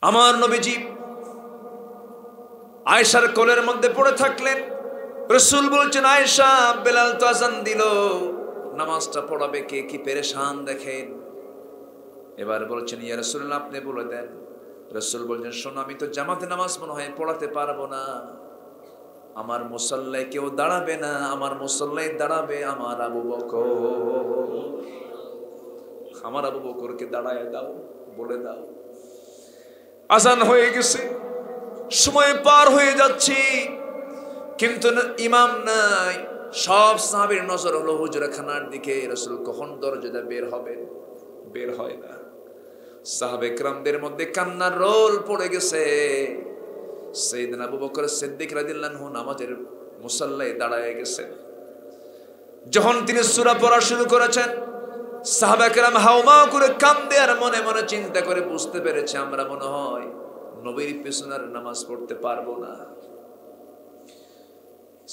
আমার নবীজি আয়েশার কোলের মধ্যে পড়ে থাকলেন। রাসূল বলছেন, আয়েশা, বেলাল তো আযান দিল, নামাজটা পড়াবে কে? কি পেরেশান দেখেন। এবার বলছেন, ইয়া রাসূলুল্লাহ, আপনি বলে দেন। রাসূল বলছেন, শোনো, আমি তো জামাতে নামাজ মনে হয় পড়াতে পারবো না। আমার মুসল্লায় কেউ দাঁড়াবে না, আমার মুসল্লায় দাঁড়াবে আমার আবু বকর। আমার আবু বকরকে দাঁড়ায় দাও, বলে দাও। আজান হয়ে গেছে, সময় পার হয়ে যাচ্ছে, কিন্তু ইমাম নাই। সব সাহাবীর নজর হলো হুজরাখানার দিকে। রাসূল কখন দরজাটা বের হবেন? বের হয় না। সাহাবে কেরামদের মধ্যে কান্নার রোল পড়ে গেছে। সাইয়েদনা আবু বকর সিদ্দিক রাদিয়াল্লাহু আনহু নামাজের মুসাল্লায় দাঁড়ায় গেছেন। যখন তিনি সূরা পড়া শুরু করেছেন, সাহাবা কেরাম হাউমাউ করে কান্দে আর মনে মনে চিন্তা করে বুঝতে পেরেছে, আমরা মনে হয় নবীর পেছনে আর নামাজ পড়তে পারবো না।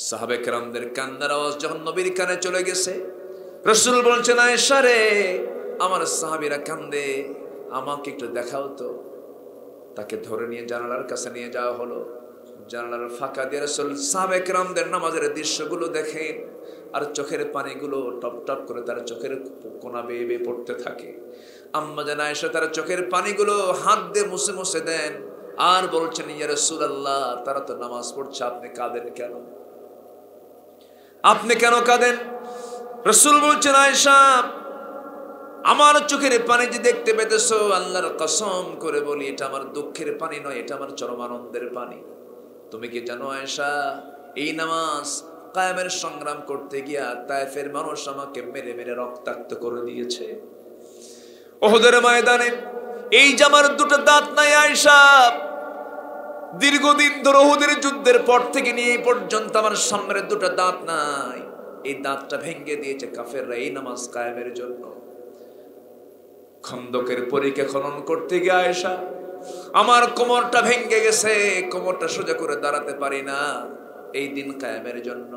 সাহাবা কেরামদের কান্নার আওয়াজ যখন নবীর কানে চলে গেছে, রাসূল বলছেন, আয়েশা রে, আমার সাহাবীরা কান্দে, আমাকে একটু দেখাও তো। তাকে ধরে নিয়ে জানালার কাছে নিয়ে যাওয়া হলো। জানালার ফাঁকা দিয়ে রাসূল সাহাবা কেরামদের নামাজের দৃশ্যগুলো দেখেন, আর চোখের পানিগুলো টপ টপ করে তার চোখের কোনা বেয়ে বেয়ে পড়তে থাকে। আম্মা জান আয়েশা তার চোখের পানিগুলো হাত দিয়ে মুছে মুছে দেন, আর বলছেন, ইয়া রাসূলুল্লাহ, তারা তো নামাজ পড়ছে, আপনি কাঁদেন কেন? আপনি কেন কাঁদেন? রাসূল বলছেন, আয়েশা, আমার চোখের পানি যে দেখতে পেতেছো, আল্লাহর কসম করে বলি, এটা আমার দুঃখের পানি নয়, এটা আমার চরম আনন্দের পানি। তুমি কি জানো আয়েশা, এই নামাজ কায়েমের সংগ্রাম করতে গিয়া তায়েফের মানুষ আমাকে মেরে মেরে রক্তাক্ত করে দিয়েছে। উহুদের ময়দানে এই যে আমার দুটো দাঁত নাই আয়েশা, দীর্ঘদিন ধরে উহুদের যুদ্ধের পর থেকে নিয়ে এই পর্যন্ত আমার সামনের দুটো দাঁত নাই। এই দাঁতটা ভেঙে দিয়েছে কাফেররা এই নামাজ কায়েমের জন্য। খন্দকের পরীক্ষা খনন করতে গিয়ে আয়েশা, আমার কোমরটা ভেঙে গেছে, কোমরটা সোজা করে দাঁড়াতে পারি না এই দিন কায়েমের জন্য।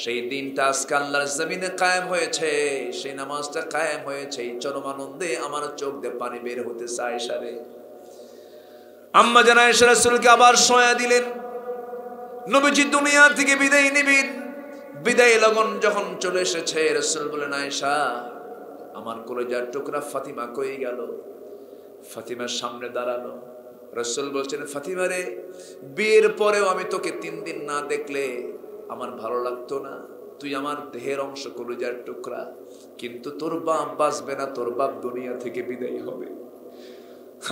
সেই দিনটা আজকে আল্লাহর জমিনে কায়েম হয়েছে, সেই নামাজটা কায়েম হয়েছে, এই চরম আনন্দে আমার চোখ দিয়ে পানি বের হতেছে আয়েশা রে। আম্মা জান আয়েশা রাসূলকে আবার শোয়া দিলেন। নবীজি দুনিয়া থেকে বিদায় নিবেন। বিদায় লগন যখন চলে এসেছে, রাসূল বলেন, আয়েশা, আমার কলেজার টুকরা ফাতিমা কই গেল? ফাতিমার সামনে দাঁড়ানো। রাসূল বলছেন, ফাতিমা রে, বিয়ের পরেও আমি তোকে 3 দিন না দেখলে আমার ভালো লাগতো না। তুই আমার দেহের অংশ, কলেজার টুকরা, কিন্তু তোর বাপ বাঁচবে না, তোর বাপ দুনিয়া থেকে বিদায় হবে।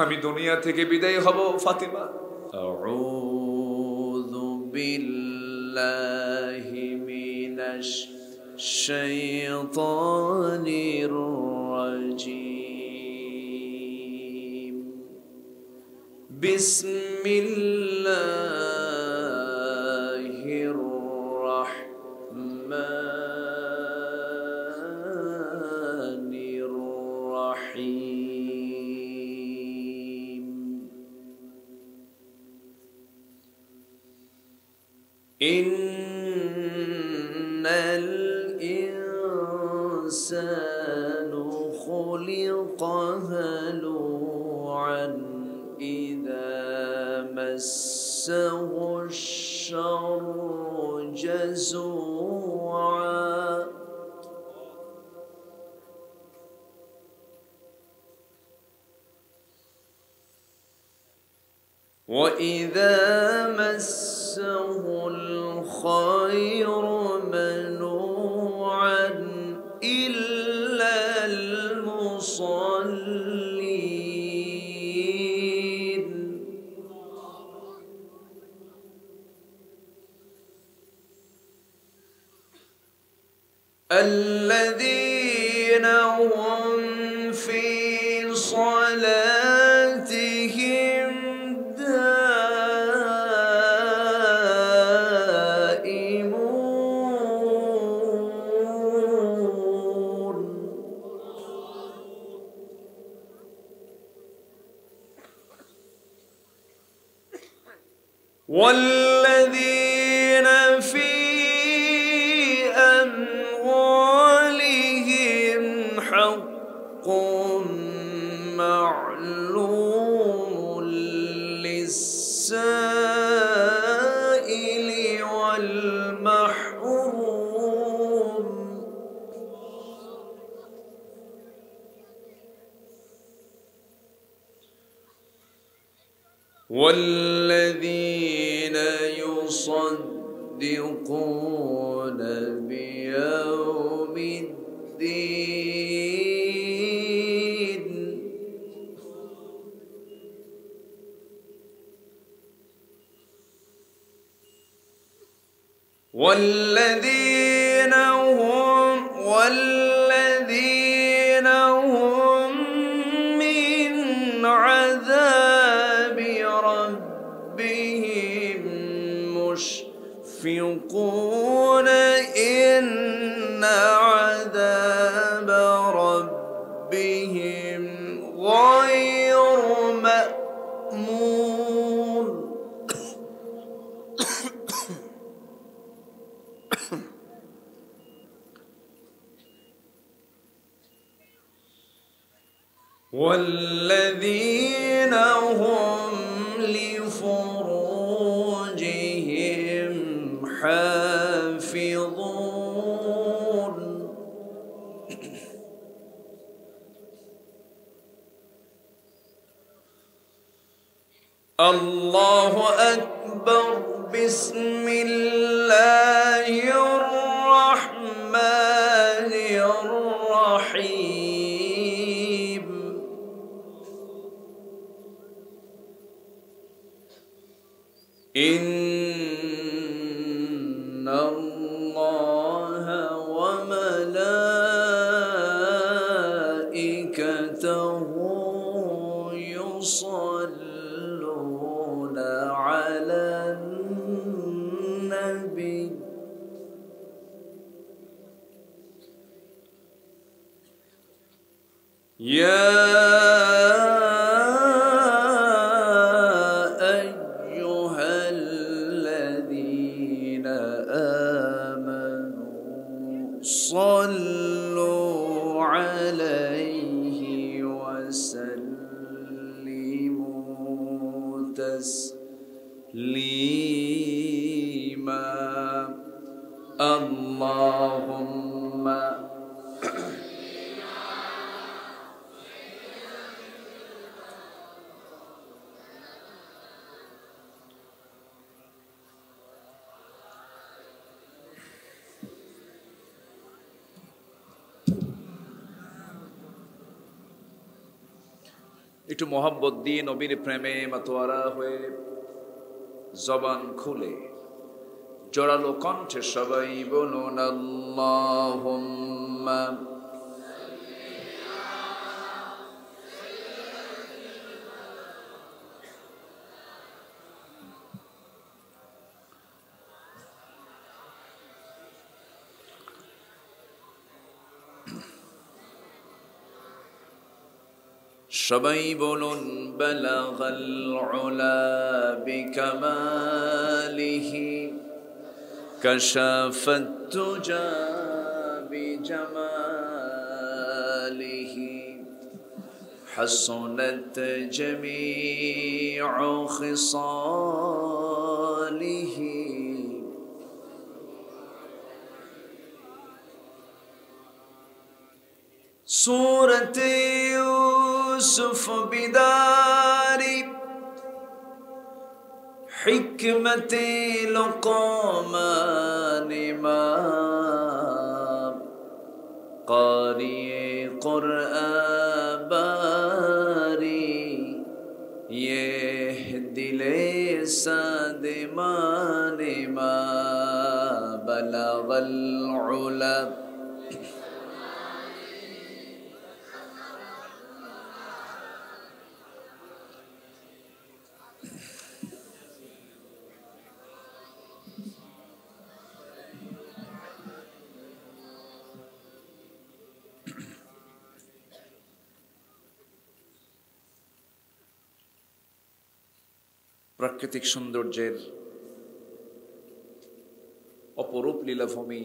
আমি দুনিয়া থেকে বিদায় হব ফাতিমা। আউযু বিল্লাহি মিনাশ শাইতানির রাজীম। বিসমিল্লাহির রাহমানির রাহিম। ইন্নাল ইনসানু খুলিকা হালুআন ইযা মাসসাহুশ শাররু জাযুআ। وَإِذَا مَسَّهُ الْخَيْرُ مَنُوعًا إِلَّا الْمُصَلِّينَ. الَّذِينَ هُمْ فِي صَلَاتِهِمْ دائمون. والذين في أموالهم حق معلوم السائل والمحروم والذين يصدقون بيوم الدين والذين هم من عذاب ربهم مشفقون إن عذاب ربهم غير مأمون والذين هم لفروجهم حافظون الله أكبر بسم الله الرحمن الرحيم إن الله وملائكته يصلون على النبي يا صلوا عليه وسلموا تسليما اللهم একটু মোহাব্বত দিয়ে নবীর প্রেমে মাতোয়ারা হয়ে জবান খুলে জোরালো কণ্ঠে সবাই বলুন আল্লাহুম্মা সবাই বলুন বালাগাল উলা বিকামালিহি কাশাফাত তুজা বিজামালিহি হাসনাত জামিউ খিসালিহি سورة يوسف بدار حكمة لقمان ما قارئ قرآن باري يهدي لسان مان ما بلغ العلا প্রাকৃতিক সৌন্দর্যের অপরূপ লীলাভূমি,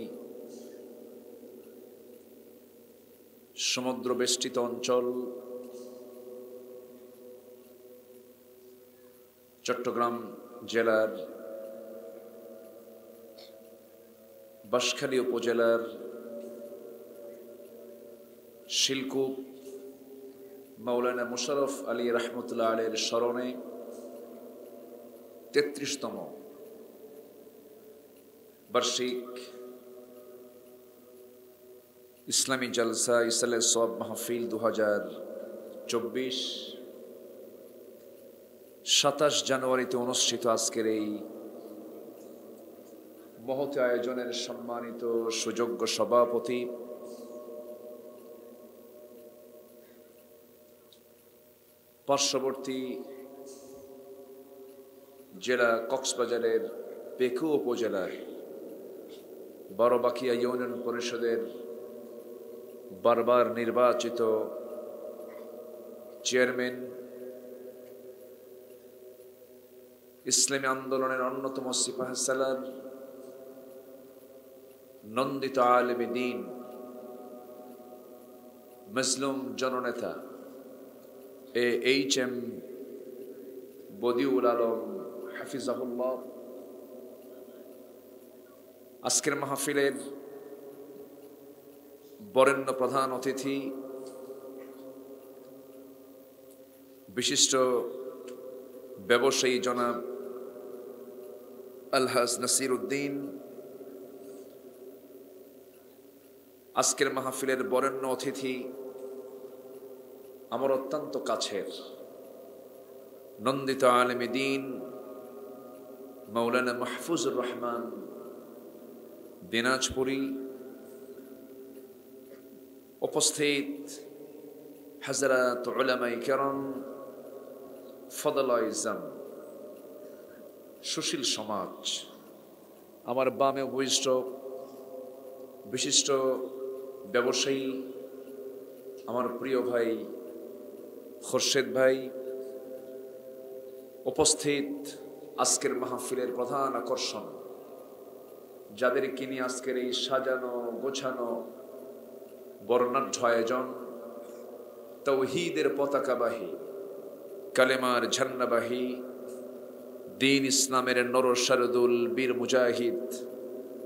সমুদ্র বেষ্টিত অঞ্চল, চট্টগ্রাম জেলার বাঁশখালী উপজেলার শিলকুপ মাওলানা মুশাররফ আলী রহমতুল্লাহ আলাইহির স্মরণে ৩৩তম বার্ষিক ইসলামী জলসা ইসলে সব মাহফিল 2024 27 জানুয়ারিতে অনুষ্ঠিত আজকের এই মহৎ আয়োজনের সম্মানিত সুযোগ্য সভাপতি পার্শ্ববর্তী জেলা কক্সবাজারের পেকু উপজেলার বারোবাকিয়া ইউনিয়ন পরিষদের বারবার নির্বাচিত চেয়ারম্যান, ইসলামী আন্দোলনের অন্যতম সিপাহসালার, নন্দিত আলেমে দ্বীন, মজলুম জননেতা এইচ.এম. বদিউল আলম হাফিজাহুল্লাহ, আজকের মাহফিলের বরেণ্য প্রধান অতিথি, বিশিষ্ট ব্যবসায়ী জনাব আলহাজ নাসির উদ্দিন, আজকের মাহফিলের বরেণ্য অতিথি আমার অত্যন্ত কাছের নন্দিত আলেমে দ্বীন মাওলানা মাহফুজুর রহমান দিনাজপুরী, উপস্থিত হযরত উলামায়ে কেরাম, ফদলায়ে ইজম, সুশীল সমাজ, আমার বামে উপবিষ্ট বিশিষ্ট ব্যবসায়ী আমার প্রিয় ভাই খোরশেদ ভাই, উপস্থিত আজকের মাহফিলের প্রধান আকর্ষণ, যাদেরকে নিয়ে আজকের এই সাজানো গোছানো বর্ণাঢ্য আয়োজন, তাওহীদের পতাকাবাহী, কালেমার ঝান্ডাবাহী, দ্বীন ইসলামের নরসারদুল বীর মুজাহিদ,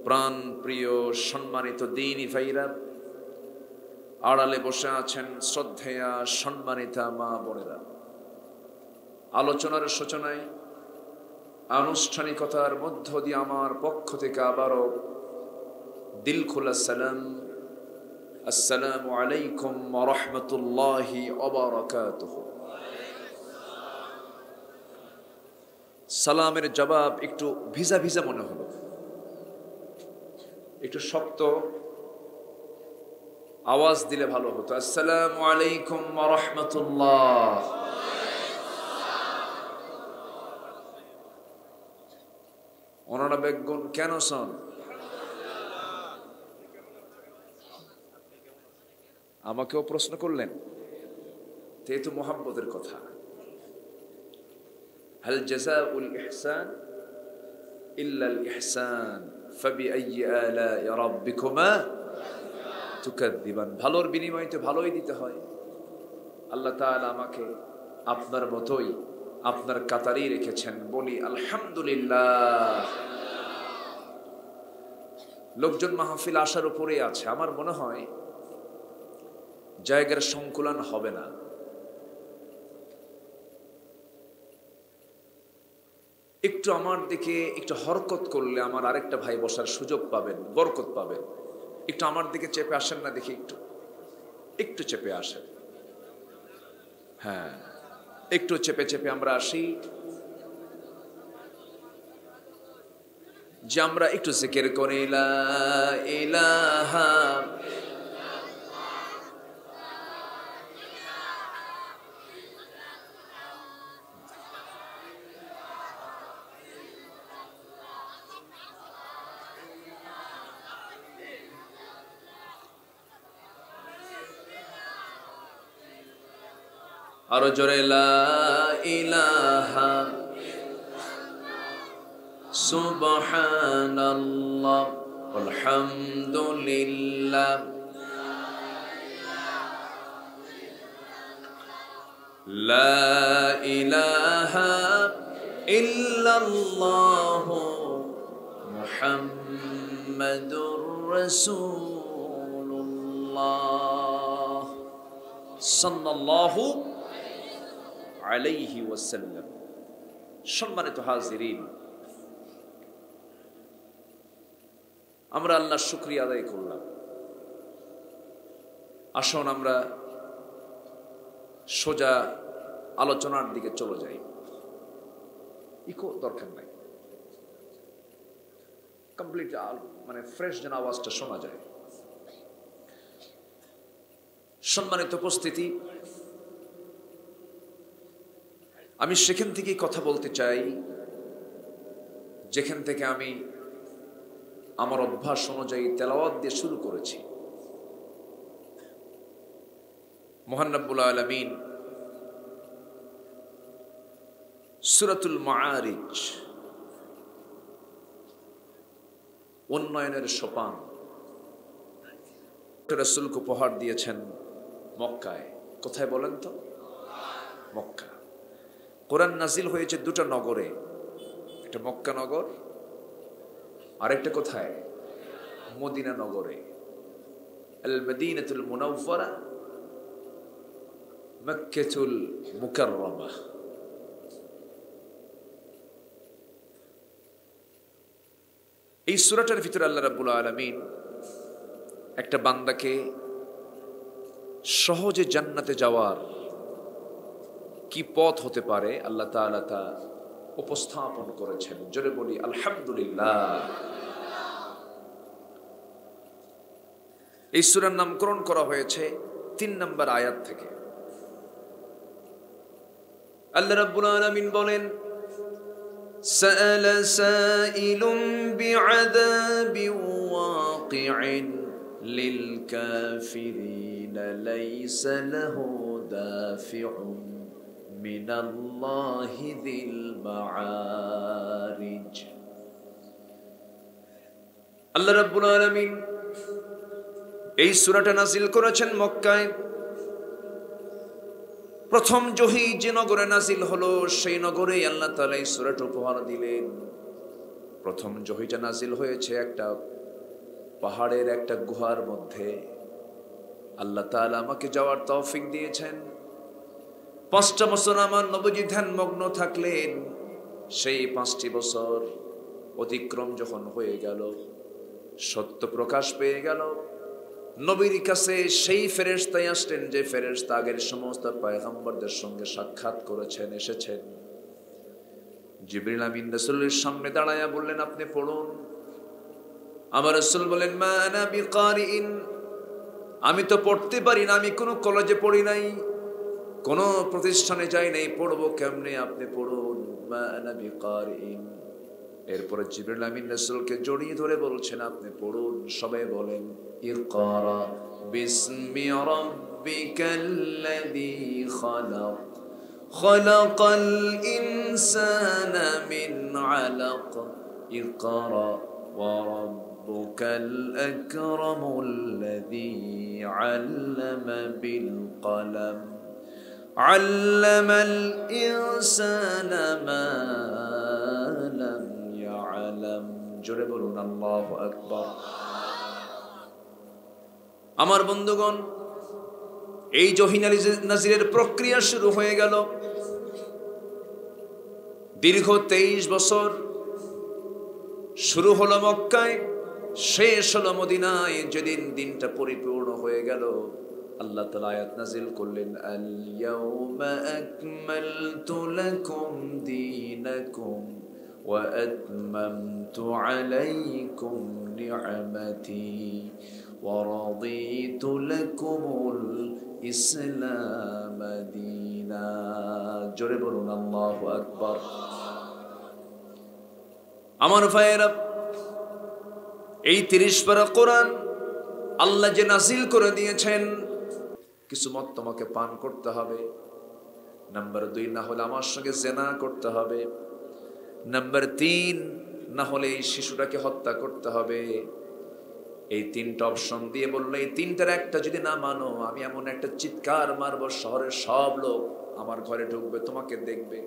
প্রাণ প্রিয় সম্মানিত দ্বীনি ভাইরা, আড়ালে বসে আছেন শ্রদ্ধেয়া সম্মানিতা মা বোনেরা। আলোচনার সূচনায় আনুষ্ঠানিকতার মধ্য দিয়ে আমার পক্ষ থেকে আবারও দিল খোলা সালাম, আসসালামু আলাইকুম ওয়া রাহমাতুল্লাহি ওয়া বারাকাতুহু। সালামের জবাব একটু ভিজা ভিজা মনে হলো, একটু শক্ত আওয়াজ দিলে ভালো হতো। আসসালামু আলাইকুম ওয়া রাহমাতুল্লাহ। ওনারা বেগুন কেন শোন? আমাকেও প্রশ্ন করলেন, এই তো মোহাব্বতের কথা। হাল জাযাউল ইহসান ইল্লাল ইহসান ফাবিআইয়ি আলাই রাব্বিকুমা তুকাযযিবান। ভালোর বিনিময়ে তো ভালোই দিতে হয়। আল্লাহ তাআলা আমাকে আপনার মতোই আপনার কাতারেই রেখেছেন, বলি আলহামদুলিল্লাহ। লোকজন মাহফিল আসার উপরেই আছে। আমার মনে হয় জায়গার সংকুলান হবে না। একটু আমার দিকে একটু হরকত করলে আমার আরেকটা ভাই বসার সুযোগ পাবেন, বরকত পাবেন। একটু আমার দিকে চেপে আসেন না, দেখি একটু একটু চেপে আসেন। হ্যাঁ, একটু চেপে চেপে আমরা আসি, যে আমরা একটু জিকির করি লা ইলাহা আরো জোরে লা ইলাহা সুবহানাল্লাহ আলহামদুলিল্লাহ লা ইলাহা ইল্লাল্লাহু মুহাম্মাদুর রাসূলুল্লাহ সাল্লাল্লাহু আলাইহি ওয়াসাল্লাম। সম্মানিত হাজিরিন, আমরা আল্লাহর শুকরিয়া আদায় করলাম। আসুন আমরা সোজা আলোচনার দিকে চলে যাই। ইকো দরকার নাই, কমপ্লিট মানে ফ্রেশ যেন আওয়াজটা শোনা যায়। সম্মানিত উপস্থিতি, আমি সেখান থেকেই কথা বলতে চাই যেখান থেকে আমি আমার অভ্যাস অনুযায়ী তেলাওয়াত দিয়ে শুরু করেছি। মহান রব্বুল আলামিন সূরাতুল মাআরিজ, উন্নয়নের সোপান, রাসূলকে উপহার দিয়েছেন মক্কায়। কোথায় বলেন তো? মক্কা। কোরআন নাজিল হয়েছে দুটো নগরে, একটা মক্কা নগর, আরেকটা কোথায়? মদিনা নগরে। আল মদিনাতুল মুনাওয়ারা, মক্কাতুল মুকাররমা। এই সূরাটার ভিতরে আল্লাহ রাব্বুল আলামিন একটা বান্দাকে সহজে জান্নাতে যাওয়ার কি পথ হতে পারে আল্লাহ তাআলা তা উপস্থাপন করেছেন। জোরে বলি আলহামদুলিল্লাহ। এই সূরার নামকরণ করা হয়েছে ৩ নম্বর আয়াত থেকে। আল্লাহ রাব্বুল আলামিন বলেন, সাআলা সাইলুম বিআযাবিন ওয়াকি'in লিল কাফিরিন লাইসা লাহু দাফিউন মিনাল্লাহি যিল মাআরিজ। আল্লাহ রাব্বুল আলামিন এই সূরাটা নাজিল করেছেন মক্কায়। প্রথম ওহী যে নগরে নাজিল হলো সেই নগরেই আল্লাহ তাআলা এই সূরাটা উপহার দিলেন। প্রথম ওহীটা নাজিল হয়েছে একটা পাহাড়ের একটা গুহার মধ্যে। আল্লাহ তাআলা আমাকে যাওয়ার তৌফিক দিয়েছেন। 5টা বছর আমার নবীজি ধ্যানমগ্ন থাকলেন। সেই 5টি বছর অতিক্রম যখন হয়ে গেল, সত্য প্রকাশ পেয়ে গেল, নবীর কাছে সেই ফেরেশতাই আসলেন যে ফেরেশতা আগের সমস্ত পয়গম্বরদের সঙ্গে সাক্ষাৎ করেছেন, এসেছেন। জিবরিল আমিন রাসূলের সামনে দাঁড়ায়া বললেন, আপনি পড়ুন। আমার রাসূল বলেন, মা আনা বিকারিন, আমি তো পড়তে পারি না, আমি কোনো কলেজে পড়ি নাই, কোনো প্রতিষ্ঠানে যাই নাই, পড়বো কেমনে? আপনি পড়ুন। মা আনা বিকারিন। এরপরে জিবরিল আমিন রাসূলকে জড়িয়ে ধরে বলছেন, আপনি পড়ুন। সবাই বলেন, ইকরা বিসমি রাব্বিকাল্লাযী খালাক, খালাকাল ইনসানা মিন আলাক, ইকরা ওয়া রাব্বুকাল আকরামুল্লাযী আল্লামা বিল কলম, আল্লামাল ইনসানা মা লাম ইয়ালাম। জোরে বলুন আল্লাহু আকবার। আমার বন্ধুগণ, এই ওহী নাজিলের প্রক্রিয়া শুরু হয়ে গেল। দীর্ঘ 23 বছর শুরু হলো মক্কায়, শেষ হলো মদিনায়। যেদিন দিনটা পরিপূর্ণ হয়ে গেল, আল্লাহ তাআলা আয়াত নাজিল করলেন, আল ইয়াউমা আকমালতু লাকুম দীনাকুম ওয়া আতমামতু আলাইকুম নি'মাতি ওয়া রাদিতু লাকুমুল ইসলাম দীনা। জোরে বলুন আল্লাহু আকবার। আমার ভাইয়েরা, এই 30 পারা কোরআন আল্লাহ যে নাজিল করে দিয়েছেন, কিছু মত তোমাকে পান করতে হবে। নাম্বার 2, না হলে আমার সঙ্গে জিনা করতে হবে। নাম্বার 3, না হলে এই শিশুটাকে হত্যা করতে হবে। এই 3টা অপশন দিয়ে বললো, এই 3টার একটা যদি না মানো, আমি এমন একটা চিৎকার মারবো, শহরের সব লোক আমার ঘরে ঢুকবে, তোমাকে দেখবে।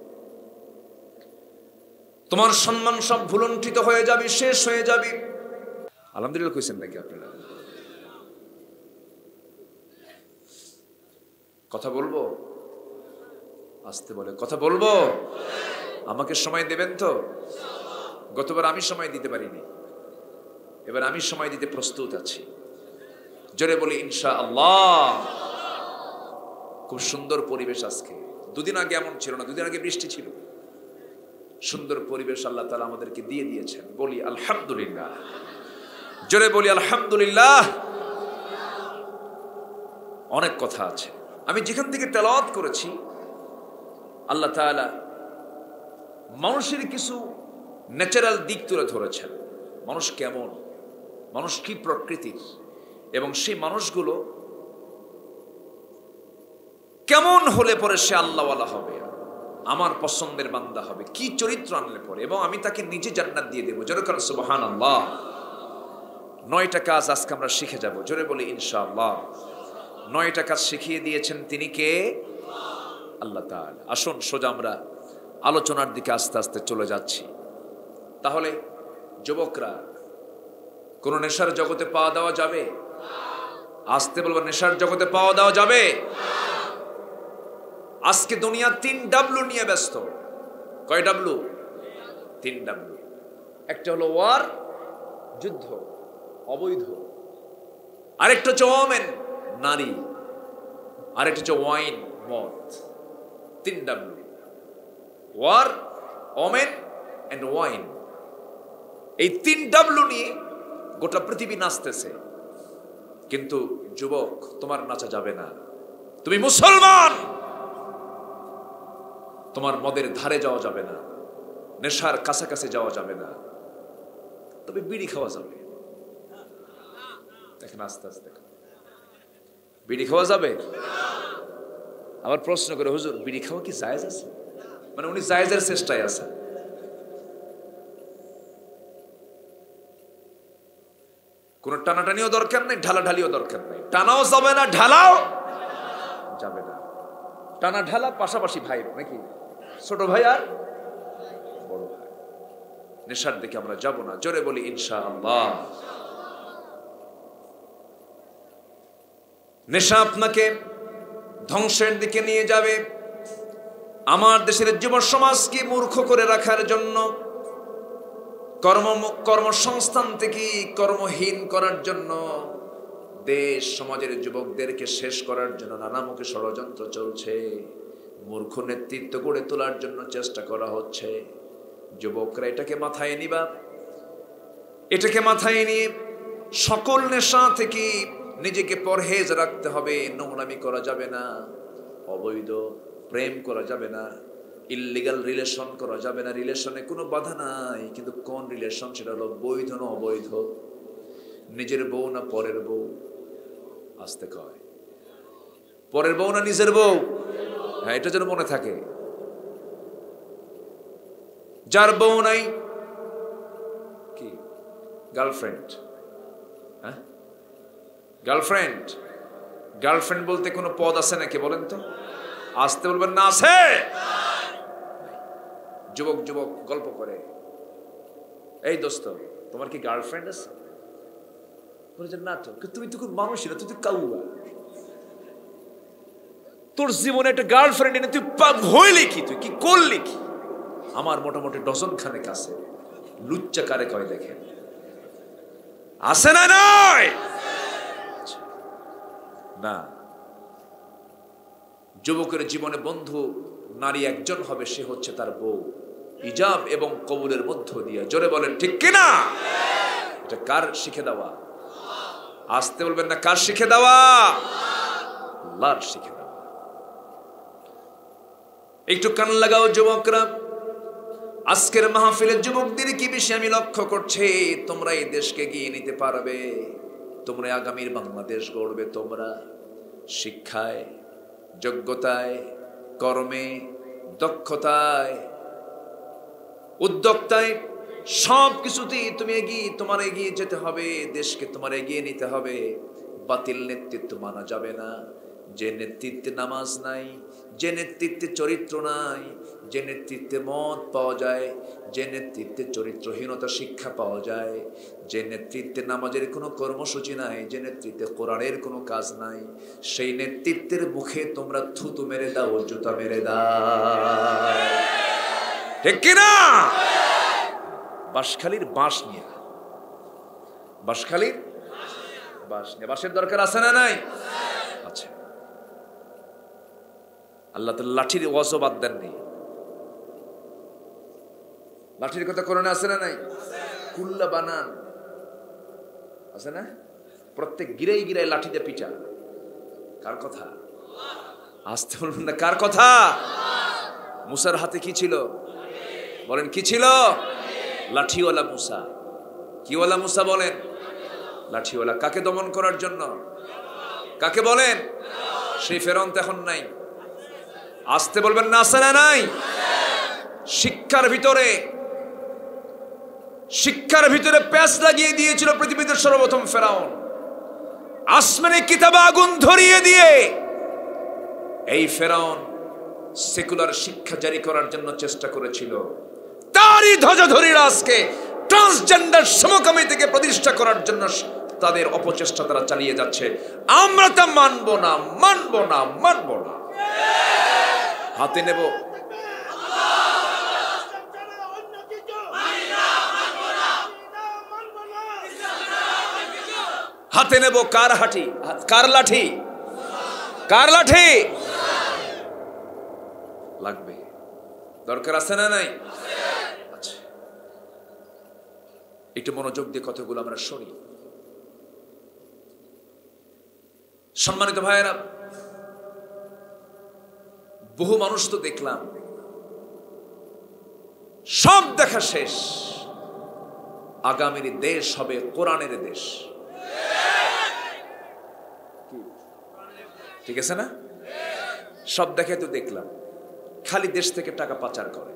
তোমার সম্মান সব ভুলুণ্ঠিত হয়ে যাবে, শেষ হয়ে যাবে। আলহামদুলিল্লাহ কইছেন নাকি আপনারা? কথা বলবো? আসতে বলে কথা বলবো। আমাকে সময় দেবেন তো? গতবার আমি সময় দিতে পারিনি, এবার আমি সময় দিতে প্রস্তুত আছি। জোরে বলি ইনশাআল্লাহ। খুব সুন্দর পরিবেশ আজকে। দুদিন আগে এমন ছিল না, দুদিন আগে বৃষ্টি ছিল। সুন্দর পরিবেশ আল্লাহ তাআলা আমাদেরকে দিয়ে দিয়েছেন। বলি আলহামদুলিল্লাহ। জোরে বলি আলহামদুলিল্লাহ। অনেক কথা আছে, আমি যেখান থেকে তেলাওয়াত করেছি আল্লাহ তাআলা মানুষের কিছু ন্যাচারাল দিক তুলে ধরেছেন। মানুষ কেমন, মানুষ কি প্রকৃতির, এবং সেই মানুষগুলো কেমন হলে পরে সে আল্লাহওয়ালা হবে, আমার পছন্দের বান্দা হবে, কি চরিত্র আনলে পরে, এবং আমি তাকে নিজে জান্নাত দিয়ে দেবো। জোরে বলেন সুবহানাল্লাহ। 9টা কাজ আজকে আমরা শিখে যাব। জোরে বলি ইনশাআল্লাহ। 9টা কাজ শিখিয়ে দিয়েছেন তিনি কে? আল্লাহ তাআলা। আসুন সোজা আমরা আলোচনার দিকে আস্তে আস্তে চলে যাচ্ছি। তাহলে যুবকরা, কোন নেশার জগতে পাওয়া দেওয়া যাবে? আসতে বলবো, নেশার জগতে পাওয়া দেওয়া যাবে? আজকে দুনিয়া 3W নিয়ে ব্যস্ত। কয় ডাব্লু? 3W। একটা হলো ওয়ার, যুদ্ধ, অবৈধ। আরেকটা হচ্ছে ওমেন, নারী। আরেকটা হচ্ছে ওয়াইন, মদ। 3W, war, women and wine. এই 3W নিয়ে গোটা পৃথিবী নাচতেছে। কিন্তু যুবক, তোমার নাচা যাবে না। তুমি মুসলমান, তোমার মদের ধারে যাওয়া যাবে না, নেশার কাছাকাছি যাওয়া যাবে না, তবে বিড়ি খাওয়া যাবে। দেখেন আস্তে আস্তে, বিড়ি খাওয়া যাবে। আবার প্রশ্ন করে, হুজুর বিড়ি খাওয়া কি জায়েজ আছে? মানে উনি জায়েজের চেষ্টায় আছে। কোন টানাটানিও দরকার নেই, ঢালাঢালিও দরকার নেই। টানাও যাবে না, ঢালাও যাবে না। টানা ঢালা পাশাপাশি ভাই নাকি? ছোট ভাই আর বড় ভাই। নেশার দিকে আমরা যাব না। জোরে বলি ইনশাআল্লাহ। নেশা আপনাকে ধ্বংসের দিকে নিয়ে যাবে। আমার দেশের যুব সমাজকে মূর্খ করে রাখার জন্য, কর্মসংস্থান থেকে কর্মহীন করার জন্য, দেশ সমাজের যুবকদেরকে শেষ করার জন্য নানামুখী ষড়যন্ত্র চলছে। মূর্খ নেতৃত্ব গড়ে তোলার জন্য চেষ্টা করা হচ্ছে। যুবকরা এটাকে মাথায় নিবা। এটাকে মাথায় নিয়ে সকল নেশা থেকে নিজেকে পরহেজ রাখতে হবে। নোংরামি করা যাবে না, অবৈধ প্রেম করা যাবে না, ইল্লিগাল রিলেশন করা যাবে না। রিলেশনে কোনো বাধা নাই, কিন্তু কোন রিলেশন সেটা হলো বৈধ না অবৈধ, নিজের বউ না পরের বউ। আসতে কয়, পরের বউ না নিজের বউ? হ্যাঁ, এটা যেন মনে থাকে। যার বউ নাই কি গার্লফ্রেন্ড? হ্যাঁ, গার্লফ্রেন্ড। গার্লফ্রেন্ড বলতে কোনো পদ আছে নাকি বলেন তো? আসতে বলবেন না আছে। যুবক যুবক গল্প করে, এই দোস্ত তোমার কি গার্লফ্রেন্ড আছে? বলে যে না তো। তুমি তো খুব মানুষই না, তুই তো কাউয়া। তোর জীবনে একটা গার্লফ্রেন্ড এনে তুই হইলি কি? তুই কি করলি কি? আমার মোটামুটি ডজন খানেক আছে। লুচ্চা কারে কয় দেখেন, আছে না? নয় না। যুবকের জীবনে বন্ধু নারী একজন হবে, সে হচ্ছে তার বউ। ইজাব এবং কবুলের মধ্য দিয়ে। জোরে বলেন ঠিক কিনা? এটা কার শিখে দেওয়া? আসতে বলবেন না, কার শিখে দেওয়া? আল্লাহর শিখে দেওয়া। একটু কান লাগাও যুবকরা। আজকের মাহফিলের যুবকদের কি বেশি আমি লক্ষ্য করছি, তোমরা এই দেশকে এগিয়ে নিতে পারবে। তোমরা আগামীর বাংলাদেশ গড়বে। তোমরা শিক্ষায়, যোগ্যতায়, কর্মে, দক্ষতায়, উদ্যোক্তায়, সব কিছুতেই তুমি তোমার এগিয়ে যেতে হবে। দেশকে তোমার এগিয়ে নিতে হবে। বাতিল নেতৃত্ব মানা যাবে না, যে নেতৃত্বে নামাজ নাই, যে নেতৃত্বে চরিত্র নাই, যে নেতৃত্বে মদ পাওয়া যায়, যে নেতৃত্বে চরিত্রহীনতা শিক্ষা পাওয়া যায়, যে নেতৃত্বে নামাজের কোনো কর্মসূচি নাই, যে নেতৃত্বে কোরআনের কোনো কাজ নাই, সেই নেতৃত্বের মুখে তোমরা থুতু মেরে দাও, জুতা মেরে দাও। ঠিক কিনা? বাঁশখালীর বাঁশ নিয়ে, বাঁশখালীর বাঁশ নিয়ে, বাঁশের দরকার আছে না নাই? আচ্ছা, আল্লাহ তো লাঠির ওয়াজও বাদ দেননি। লাঠির কথা কোরআনে আছে না নাই? কুল্লা বানান আছে না? প্রত্যেক গিরাই গিরাই লাঠি দিয়ে পিটা। কার কথা? আসতে বলবেন না, কার কথা? মুসার হাতে কি ছিল বলেন? কি ছিল? লাঠিওয়ালা মুসা। কিওয়ালা মুসা বলেন? লাঠিওয়ালা। কাকে দমন করার জন্য? কাকে বলেন? সেই ফেরাউন তো এখন নাই। আসতে বলবেন না, আছে না নাই? শিক্ষার ভিতরে প্যাঁচ লাগিয়ে দিয়েছিল পৃথিবীতে সর্বপ্রথম ফেরাউন। আসমানে কিতাবে আগুন ধরিয়ে দিয়ে এই ফেরাউন সেকুলার শিক্ষা জারি করার জন্য চেষ্টা করেছিল। তারই ধ্বজাধারীরা আজকে ট্রান্সজেন্ডার সমকামী থেকে প্রতিষ্ঠা করার জন্য তাদের অপচেষ্টা তারা চালিয়ে যাচ্ছে। আমরা তা মানব না, মানব না, মানব না। হাতে নেব হাতে নেব কার হাঁটি? কার লাঠি? কার লাঠি লাগবে? দরকার আছে না নাই? আচ্ছা, একটু মনোযোগ দিয়ে কতগুলো আমরা শুনি। সম্মানিত ভাইয়েরা, বহু মানুষ তো দেখলাম, সব দেখা শেষ। আগামীর দেশ হবে কোরআনের দেশ। ঠিক আছে না? সব দেখে তো দেখলাম, খালি দেশ থেকে টাকা পাচার করে।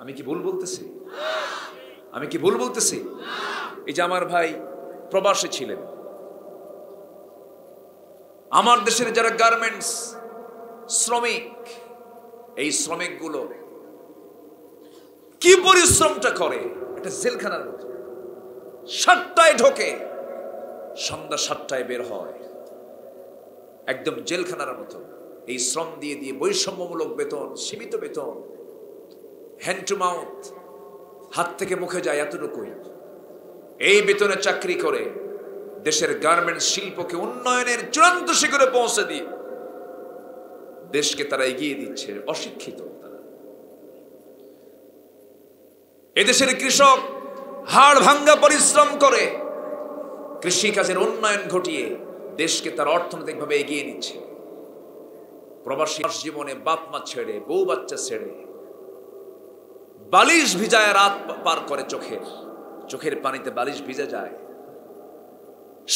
আমি কি ভুল বলতেছি? আমি কি ভুল বলতেছি? এই যে আমার ভাই প্রবাসী ছিলেন, আমার দেশের যারা গার্মেন্টস শ্রমিক, এই শ্রমিকগুলো কি পরিশ্রমটা করে, এটা জেলখানার মতো। 7টায় ঢোকে, সন্ধ্যা 7টায় বের হয়, একদম জেলখানার মতো। এই শ্রম দিয়ে দিয়ে বৈষম্যমূলক বেতন, সীমিত বেতন, হ্যান্ড টু মাউথ, হাত থেকে মুখে যায় এতটুকুই। এই বেতনে চাকরি করে দেশের গার্মেন্টস শিল্পকে উন্নয়নের চূড়ান্ত শিখরে পৌঁছে দিয়ে দেশকে তারা এগিয়ে দিচ্ছে। অশিক্ষিত তারা। এদেশের কৃষক হাড় ভাঙ্গা পরিশ্রম করে কৃষিকাজের উন্নয়ন ঘটিয়ে দেশকে তার অর্থনৈতিকভাবে এগিয়ে নিচ্ছে। প্রবাসী জীবনে বাপ মা ছেড়ে, বউ বাচ্চা ছেড়ে, বালিশ ভিজায় রাত পার করে, চোখের পানিতে বালিশ ভিজে যায়।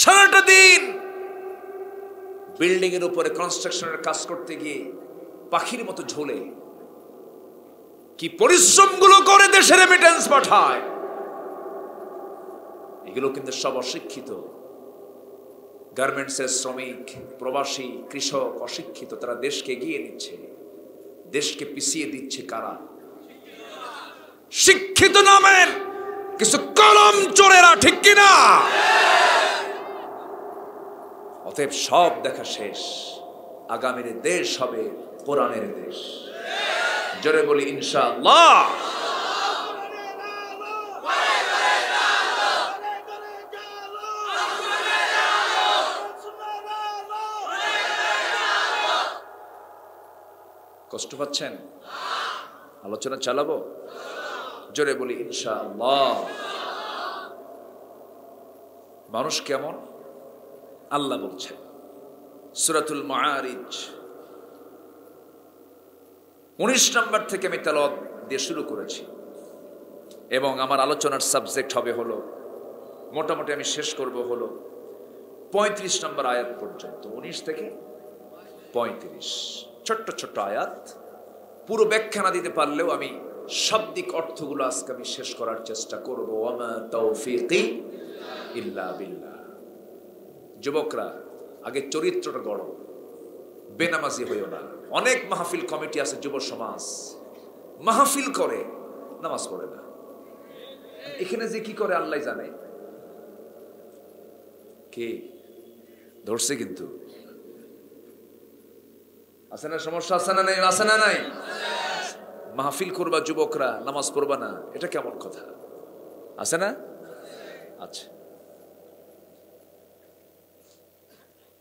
সারাটা দিন বিল্ডিং এর উপরে কনস্ট্রাকশনের কাজ করতে গিয়ে পাখির মতো ঝোলে। কি পরিশ্রম গুলো করে দেশের রেমিটেন্স পাঠায়। এগুলো কিন্তু সব অশিক্ষিত। গার্মেন্টসের শ্রমিক, প্রবাসী, কৃষক অশিক্ষিত। তারা দেশকে এগিয়ে নিচ্ছে, দেশকে পিছিয়ে দিচ্ছে কারা? শিক্ষিত নামের কিছু কলম চোরেরা। ঠিক কিনা? অতএব সব দেখা শেষ। আগামীর দেশ হবে কোরআনের দেশ। জোরে বলি ইনশাআল্লাহ। কষ্ট পাচ্ছেন? আলোচনা চালাবো? জোরে বলি ইনশাআল্লাহ। মানুষ কেমন আল্লাহ বলছেন সূরাতুল মাআরিজ 19 নম্বর থেকে আমি তেলাওয়াত দিয়ে শুরু করেছি এবং আমার আলোচনার সাবজেক্ট হবে হলো, মোটামুটি আমি শেষ করব হলো 35 নম্বর আয়াত পর্যন্ত। 19 থেকে 35 ছোট্ট ছোট্ট আয়াত। পুরো ব্যাখ্যা না দিতে পারলেও আমি শাব্দিক অর্থগুলো আজকে আমি শেষ করার চেষ্টা করব। ওয়ামা তাওফীকি ইল্লা বিল্লাহ। যুবকরা, আগে চরিত্রটা গড়ো। বেনামাজি হইও না। অনেক মাহফিল কমিটি আছে, যুব সমাজ মাহফিল করে, নামাজ পড়ে না। এখানে যে কি করে আল্লাহ জানে। কে ধরছে? কিন্তু আছে না সমস্যা? আছে না নাই? আছে না নাই? মাহফিল করবা যুবকরা, নামাজ পড়বা না, এটা কেমন কথা? আছে না? আচ্ছা,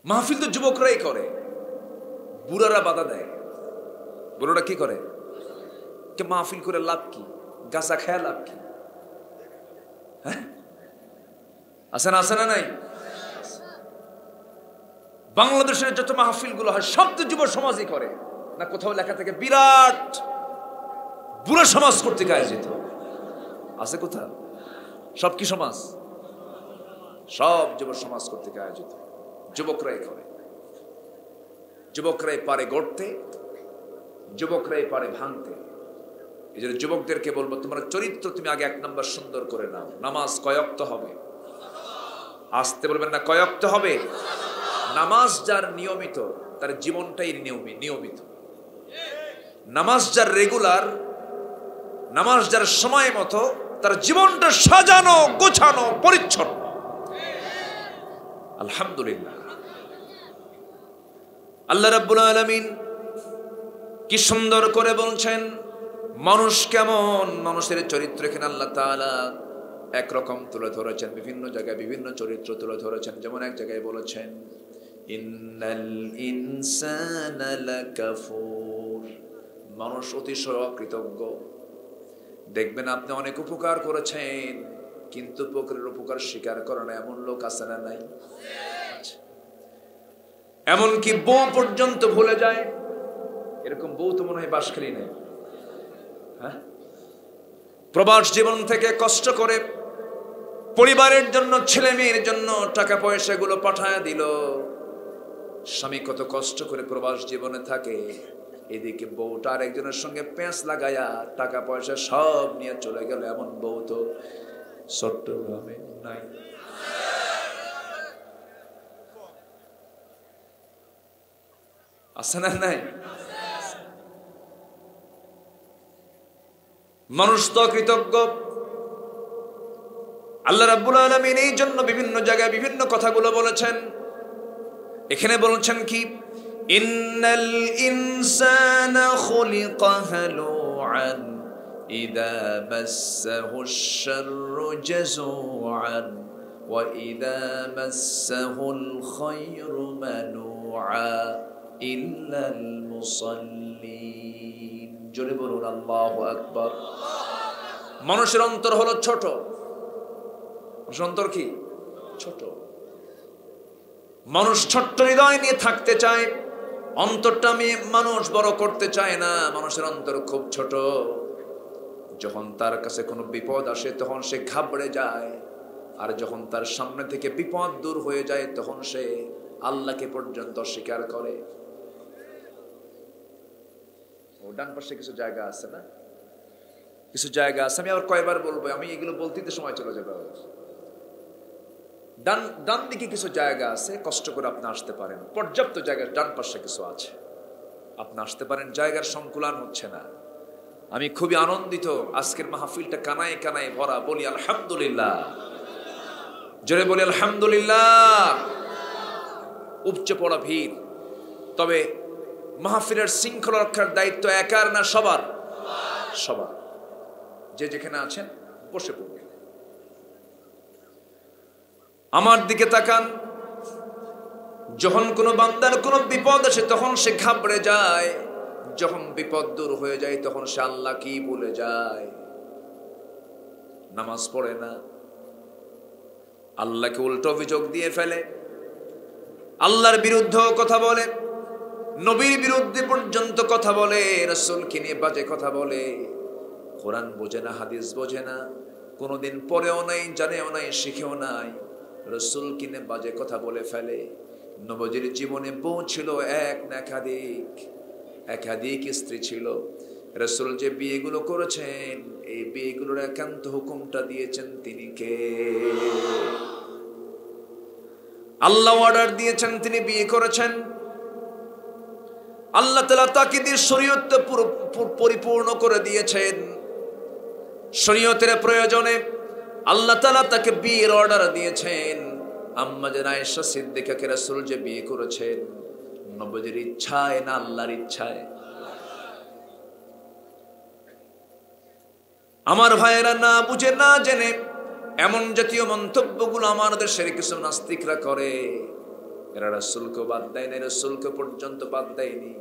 মাহফিল তো যুবকরাই করে, বুড়ারা বাধা দেয়। বুড়োরা কি করে? কে মাহফিল করে লাভ কি? গাছা খায় লাভ কি? হ্যাঁ, আছে না? আছে না নাই? বাংলাদেশের যত মাহফিল গুলো হয় সব তো যুব সমাজই করে না? কোথাও লেখা থেকে বিরাট বুড়ো সমাজ কর্তৃক আয়োজিত আছে কোথাও? সব কি সমাজ? সব যুব সমাজ কর্তৃক আয়োজিত। যুবকরাই করে, যুবকরাই পারে গড়তে, যুবকরাই পারে ভাঙতে। এই জন্য যুবকদেরকে বলবো, তোমার চরিত্র তুমি আগে 1 নম্বর সুন্দর করে নাও। নামাজ কয়ক্ত হবে? আসতে বলবেন না, কয়ক্ত হবে? নামাজ যার নিয়মিত, তার জীবনটাই নিয়মিত। নামাজ যার রেগুলার, নামাজ যার সময় মতো, তার জীবনটা সাজানো, গোছানো, পরিচ্ছন্ন। আলহামদুলিল্লাহ। আল্লাহ রাব্বুল আলামিন কি সুন্দর করে বলছেন মানুষ কেমন, মানুষের চরিত্র এখানে আল্লাহ তাআলা একরকম তুলে ধরেছেন, বিভিন্ন জায়গায় বিভিন্ন চরিত্র তুলে ধরেছেন। যেমন এক জায়গায় বলেছেন ইন্নাল ইনসানা লাকাফুর, মানুষ অতিশয় অকৃতজ্ঞ। দেখবেন আপনি অনেক উপকার করেছেন, কিন্তু প্রকৃতির উপকার স্বীকার করে না, এমন লোক আছে না নাই? এমনকি বউ পর্যন্ত ভুলে যায়। এরকম বউ তো মনে হয় বাসখালী নেই। হ্যাঁ, প্রবাস জীবন থেকে কষ্ট করে পরিবারের জন্য, ছেলে মেয়ের জন্য টাকা পয়সা গুলো পাঠায় দিল। স্বামী কত কষ্ট করে প্রবাস জীবনে থাকে, এদিকে বউটা আরেকজনের সঙ্গে পেঁচ লাগায়া টাকা পয়সা সব নিয়ে চলে গেল। এমন বউ তো চট্টগ্রামে নাই। আছে না নাই? মানুষ তো কৃতজ্ঞ। আল্লাহ রাব্বুল আলামিন এই জন্য বিভিন্ন জায়গায় বিভিন্ন কথাগুলো বলেছেন। এখানে বলছেন কি, ইন্নাল ইনসানা খুলিকা হালুআন ইযা মাসসাহুশ শাররু জাযুআন ওয়া ইযা মাসসাহুল খায়রু মানুআ ইল্লাল মুসাল্লিন। জোরে বলুন আল্লাহু আকবার। মানুষের অন্তর হলো ছোট। মানুষের অন্তর কি? ছোট। মানুষ ছোট্ট হৃদয় নিয়ে থাকতে চায়, অন্তরটা মানুষ বড় করতে চায় না। মানুষের অন্তর খুব ছোট। যখন তার কাছে কোনো বিপদ আসে তখন সে ঘাবড়ে যায়, আর যখন তার সামনে থেকে বিপদ দূর হয়ে যায় তখন সে আল্লাহকে পর্যন্ত স্বীকার করে। ও ডান পাশে কিছু জায়গা আছে না, কিছু জায়গা আছে, আমি আবার কয়বার বলবো, আমি এগুলো বলতে সময় চলে যাবে। ডান দিকে কিছু জায়গা আছে, কষ্ট করে আপনি আসতে পারেন। পর্যাপ্ত জায়গা ডান পাশে কিছু আছে, আপনি আসতে পারেন। জায়গার সংকুলান হচ্ছে না। আমি খুবই আনন্দিত, আজকের মাহফিলটা কানায় কানায় ভরা। বলি আলহামদুলিল্লাহ, জোরে বলি আলহামদুলিল্লাহ। উপচে পড়া ভিড়। তবে মাহফিলের শৃঙ্খলা রক্ষার দায়িত্ব একার না, সবার? সবার। যে যেখানে আছেন বসে পড়বেন। আমার দিকে তাকান। যখন কোনো বান্দার কোনো বিপদ আসে তখন সে ঘাবড়ে যায়, যখন বিপদ দূর হয়ে যায় তখন সে আল্লাহ কি ভুলে যায়। নামাজ পড়ে না, আল্লাহকে উল্টো অভিযোগ দিয়ে ফেলে, আল্লাহর বিরুদ্ধে কথা বলে, নবীর বিরুদ্ধে পর্যন্ত কথা বলে, রাসূলকে নিয়ে বাজে কথা বলে, কোরআন বোঝে না, হাদিস বোঝে না, কোনোদিন পড়েও নাই, জানেও নাই, শিখেও নাই, রাসূলকে নিয়ে বাজে কথা বলে ফেলে। নবীর জীবনে বউ ছিল এক না একাধিক স্ত্রী ছিল। রাসূল যে বিয়েগুলো করেছেন, এই বিয়েগুলোর একান্ত হুকুমটা দিয়েছেন তিনি কে? আল্লাহ অর্ডার দিয়েছেন, তিনি বিয়ে করেছেন। আল্লাহ তাআলা তাকে দিয়ে শরীয়ত পরিপূর্ণ করে দিয়েছেন। শরীয়তের প্রয়োজনে আল্লাহ তাআলা তাকে বিয়ের অর্ডার দিয়েছেন। আম্মা জান আয়েশা সিদ্দিকাকে রাসূল যে বিয়ে করেছেন নবীর ইচ্ছায় না আল্লাহর ইচ্ছায়? আমার ভাইয়েরা, না বুঝে না জেনে এমন জাতীয় মন্তব্যগুলো আমার দেশের কিছু নাস্তিকরা করে। এরা রাসূলকে বাদ দেয় না, রাসূলকে পর্যন্ত বাদ দেয়নি,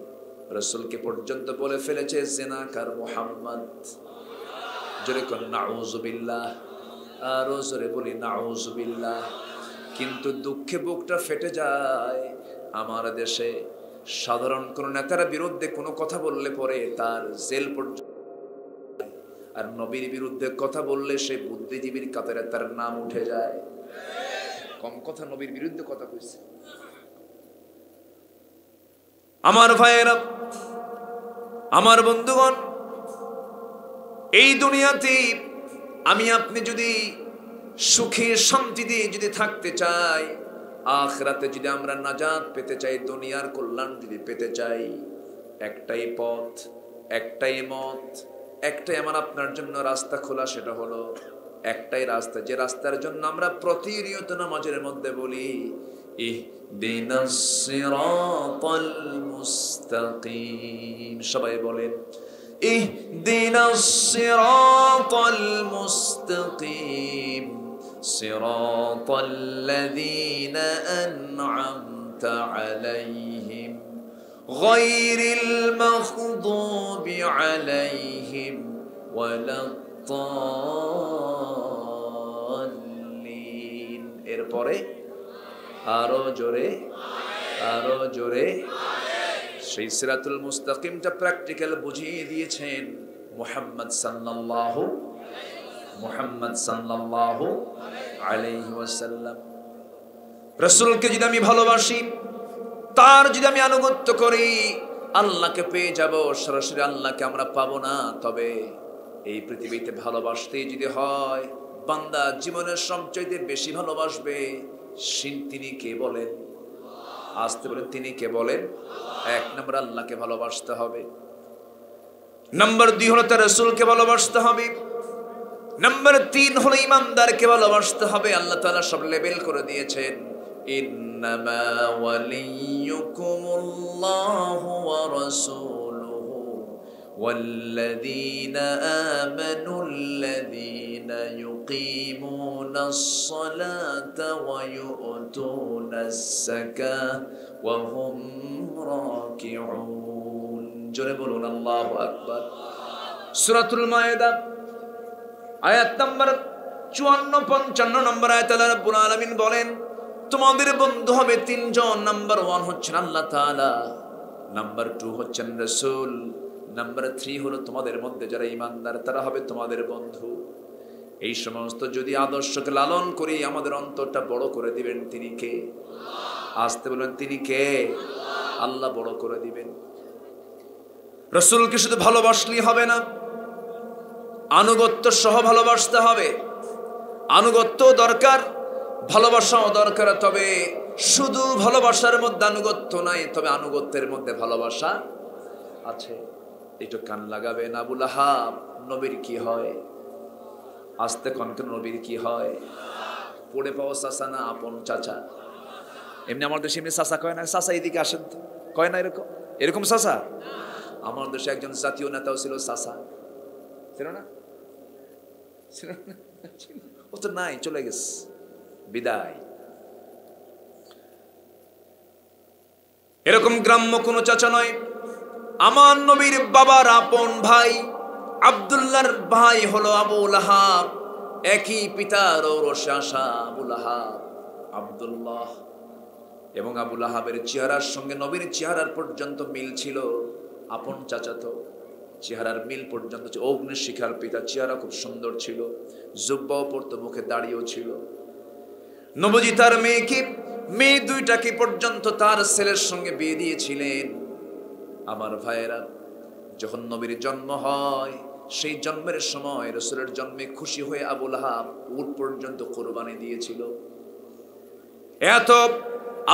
রাসূলকে পর্যন্ত বলে ফেলেছে জিনাকার মুহাম্মদ। জোরে কোন নাউযুবিল্লাহ, আর জোরে বলি নাউযুবিল্লাহ। কিন্তু দুঃখে বুকটা ফেটে যায়, আমার দেশে সাধারণ কোন নেতার বিরুদ্ধে কোনো কথা বললে পরে তার জেল পর্যন্ত, আর নবীর বিরুদ্ধে কথা বললে সে বুদ্ধিজীবীর কাতারে তার নাম উঠে যায়। কম কথা, নবীর বিরুদ্ধে কথা কইছে। আমার ভাইয়েরা, আমার বন্ধুগণ, এই দুনিয়াতে আমি আপনি যদি সুখে শান্তিতে যদি থাকতে চাই, আখিরাতে যদি আমরা নাজাত পেতে চাই, দুনিয়ার কল্যাণ যদি পেতে চাই, একটাই পথ, একটাই মত, একটাই আমার আপনার জন্য রাস্তা খোলা, সেটা হলো একটাই রাস্তা, যে রাস্তার জন্য আমরা প্রতিনিয়ত নামাজের মধ্যে বলি ইহদিনাস সিরাতাল মুস্তাকিম। সবাই বলেন ইহদিনাস সিরাতাল মুস্তাকিম সিরাতাল্লাযীনা আন'আমতা আলাইহিম গায়রিল মাগদুবি আলাইহিম ওয়ালাদ-দাল্লিন। এরপরে আরো জোরে, আরো জোরে। সেই সিরাতুল মুস্তাকিমটা প্র্যাকটিক্যাল বুঝিয়ে দিয়েছেন মুহাম্মদ সাল্লাল্লাহু আলাইহি ওয়াসাল্লাম। রাসূলকে যদি আমি ভালোবাসি, তার যদি আমি আনুগত্য করি, আল্লাহকে পেয়ে যাব। সরাসরি আল্লাহকে আমরা পাবো না, তবে এই পৃথিবীতে ভালোবাসতেই যদি হয়, বান্দা জীবনের সবচাইতে বেশি ভালোবাসবে তিনি কে বলেন? আসতে বলেন, তিনি কে বলেন? এক নম্বর আল্লাহকে ভালোবাসতে হবে, নাম্বার 2 হলো তার রাসূলকে ভালোবাসতে হবে, নাম্বার 3 হলো ইমানদারকে ভালোবাসতে হবে। আল্লাহ তাআলা সব লেবেল করে দিয়েছেন, ইন্নামা ওয়ালিয়্যুকুমুল্লাহু ওয়া রাসূলুহু ওয়াল্লাযীনা আমানুল্লাযীনা ইউকিমুনাস সালাতা ওয়া ইউতুনাস যাকাতা ওয়া হুম রাকিউন। জোরে বলুন আল্লাহু আকবার। সূরাতুল মায়েদা আয়াত নাম্বার 54-55 নম্বর আয়াতে আল্লাহ রাব্বুল আলামিন বলেন, তোমাদের বন্ধু হবে 3 জন। নাম্বার 1 হচ্ছেন আল্লাহ তাআলা, নাম্বার 2 হচ্ছেন রাসূল, নাম্বার 3 হলো তোমাদের মধ্যে যারা ঈমানদার, তারা হবে তোমাদের বন্ধু। এই সমস্ত যদি আদর্শকে লালন করি, আমাদের অন্তরটা বড় করে দিবেন তিনি কে? আসতে বলেন, তিনি কে? আল্লাহ বড় করে দিবেন। রাসূলকে শুধু ভালোবাসলেই হবে না, আনুগত্য সহ ভালোবাসতে হবে। আনুগত্য দরকার, ভালোবাসাও দরকার, তবে শুধু ভালোবাসার মধ্যে আনুগত্য নাই, তবে আনুগত্যের মধ্যে ভালোবাসা আছে। একটু কান লাগাবেন। আবু লাহাব নবীর কি হয়? আস্তে কনকে নবীর কি হয়? পড়ে পাওয়া চাচা না আপন চাচা? এমনি আমার দেশে এমনি চাচা কয় না, চাচা এদিকে আসেন তো, কয় না এরকম? এরকম চাচা? আমার দেশে একজন জাতীয় নেতাও ছিল চাচা, ছিল না? ও তো নাই, চলে গেছে, বিদায়। এরকম গ্রাম্য কোন চাচা নয়। আমার নবীর বাবার আপন ভাই আব্দুল্লাহর ভাই হলো আবু লাহাব, একই পিতার ঔরসে আসা আবু লাহাব আব্দুল্লাহ। এবং আবু লাহাবের চেহারার সঙ্গে নবীর চেহারার পর্যন্ত মিল ছিল। আপন চাচাতো, চেহারার মিল পর্যন্ত। অগ্নিশিখার পিতা, চেহারা খুব সুন্দর ছিল, জুব্বাও পরতো, মুখে দাড়িও ছিল। নবীজি তার মেয়ে দুইটাকে পর্যন্ত তার ছেলের সঙ্গে বিয়ে দিয়েছিলেন। আমার ভাইয়েরা, যখন নবীর জন্ম হয়, সেই জন্মের সময় রাসূলের জন্মে খুশি হয়ে আবু লাহাব উট পর্যন্ত কুরবানি দিয়েছিল। এত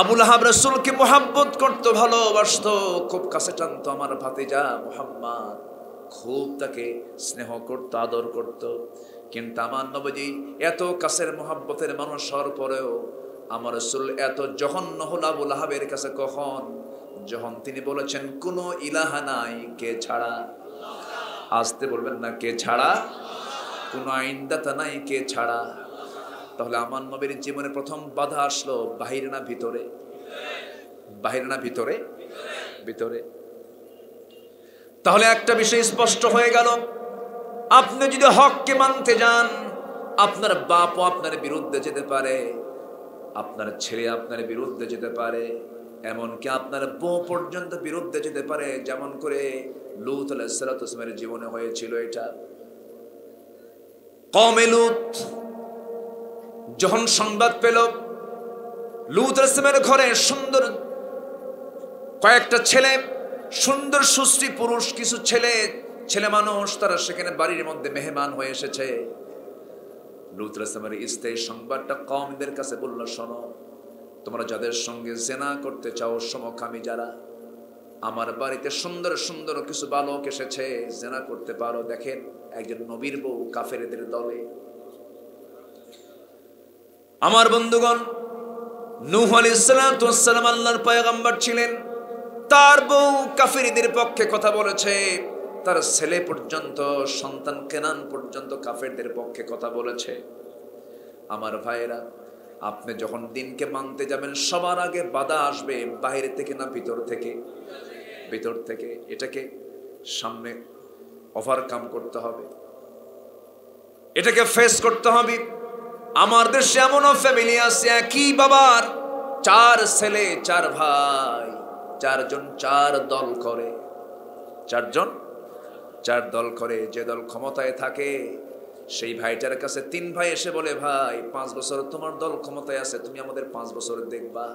আবু লাহাব রাসূলকে মোহাব্বত করতো, ভালোবাসতো, খুব কাছে টানতো। আমার ভাতিজা মুহাম্মদ, খুব তাকে স্নেহ করতো, আদর করতো। কিন্তু আমার নবীজি এত কাছের মোহাব্বতের মানুষ হওয়ার পরেও আমার রাসূল এত জঘন্য হল আবু লাহাবের কাছে। কখন? যখন তিনি বলেছেন কোনো ইলাহা নাই কে ছাড়া। আসতে বলবেন না, কে ছাড়া? কোনো আইনদাতা নাই কে ছাড়া। তাহলে আমার নবীর জীবনে প্রথম বাধা আসলো বাহিরে না ভিতরে? বাহিরে না ভিতরে? ভিতরে। তাহলে একটা বিষয় স্পষ্ট হয়ে গেল, আপনি যদি হককে মানতে যান, আপনার বাপও আপনার বিরুদ্ধে যেতে পারে, আপনার ছেলে আপনার বিরুদ্ধে যেতে পারে, এমনকি আপনার বউ পর্যন্ত বিরুদ্ধে যেতে পারে। যেমন করে লূত আলাইহিস সালামের জীবনে হয়েছিল এটা। কওমে লূত যখন সংবাদ পেল লূত আলাইহিস সালামের ঘরে সুন্দর কয়েকটা ছেলে, সুন্দর সুশ্রী পুরুষ কিছু ছেলে মানুষ, তারা সেখানে বাড়ির মধ্যে মেহমান হয়ে এসেছে। লূত আলাইহিস সালামের স্ত্রী সংবাদটা কওমদের কাছে বলল, শোনো, তোমরা যাদের সঙ্গে জেনা করতে চাও, সমকামী যারা, আমার বাড়িতে সুন্দর সুন্দর কিছু বালক এসেছে, জেনা করতে পারো। দেখেন একজন নবীর বউ কাফেরদের দলে। আমার বন্ধুগণ, নূহ আলাইহিস সালাম আল্লাহর পয়গম্বর ছিলেন, তার বউ কাফেরদের পক্ষে কথা বলেছে, তার ছেলে পর্যন্ত, সন্তান কেনান পর্যন্ত কাফেরদের পক্ষে কথা বলেছে। আমার ভাইয়েরা, আপনি যখন দিনকে মানতে যাবেন সবার আগে বাধা আসবে বাইরে থেকে না ভিতর থেকে? ভিতর থেকে। এটাকে সামনে ওভারকাম করতে হবে, এটাকে ফেস করতে হবে। আমার দেশে এমনও ফ্যামিলি আছে, একই বাবার 4 ছেলে 4 ভাই, 4 জন 4 দল করে, 4 জন 4 দল করে। যে দল ক্ষমতায় থাকে সেই ভাইটার কাছে 3 ভাই এসে বলে, ভাই 5 বছর তোমার দল ক্ষমতায় আছে, তুমি আমাদের 5 বছর দেখবা,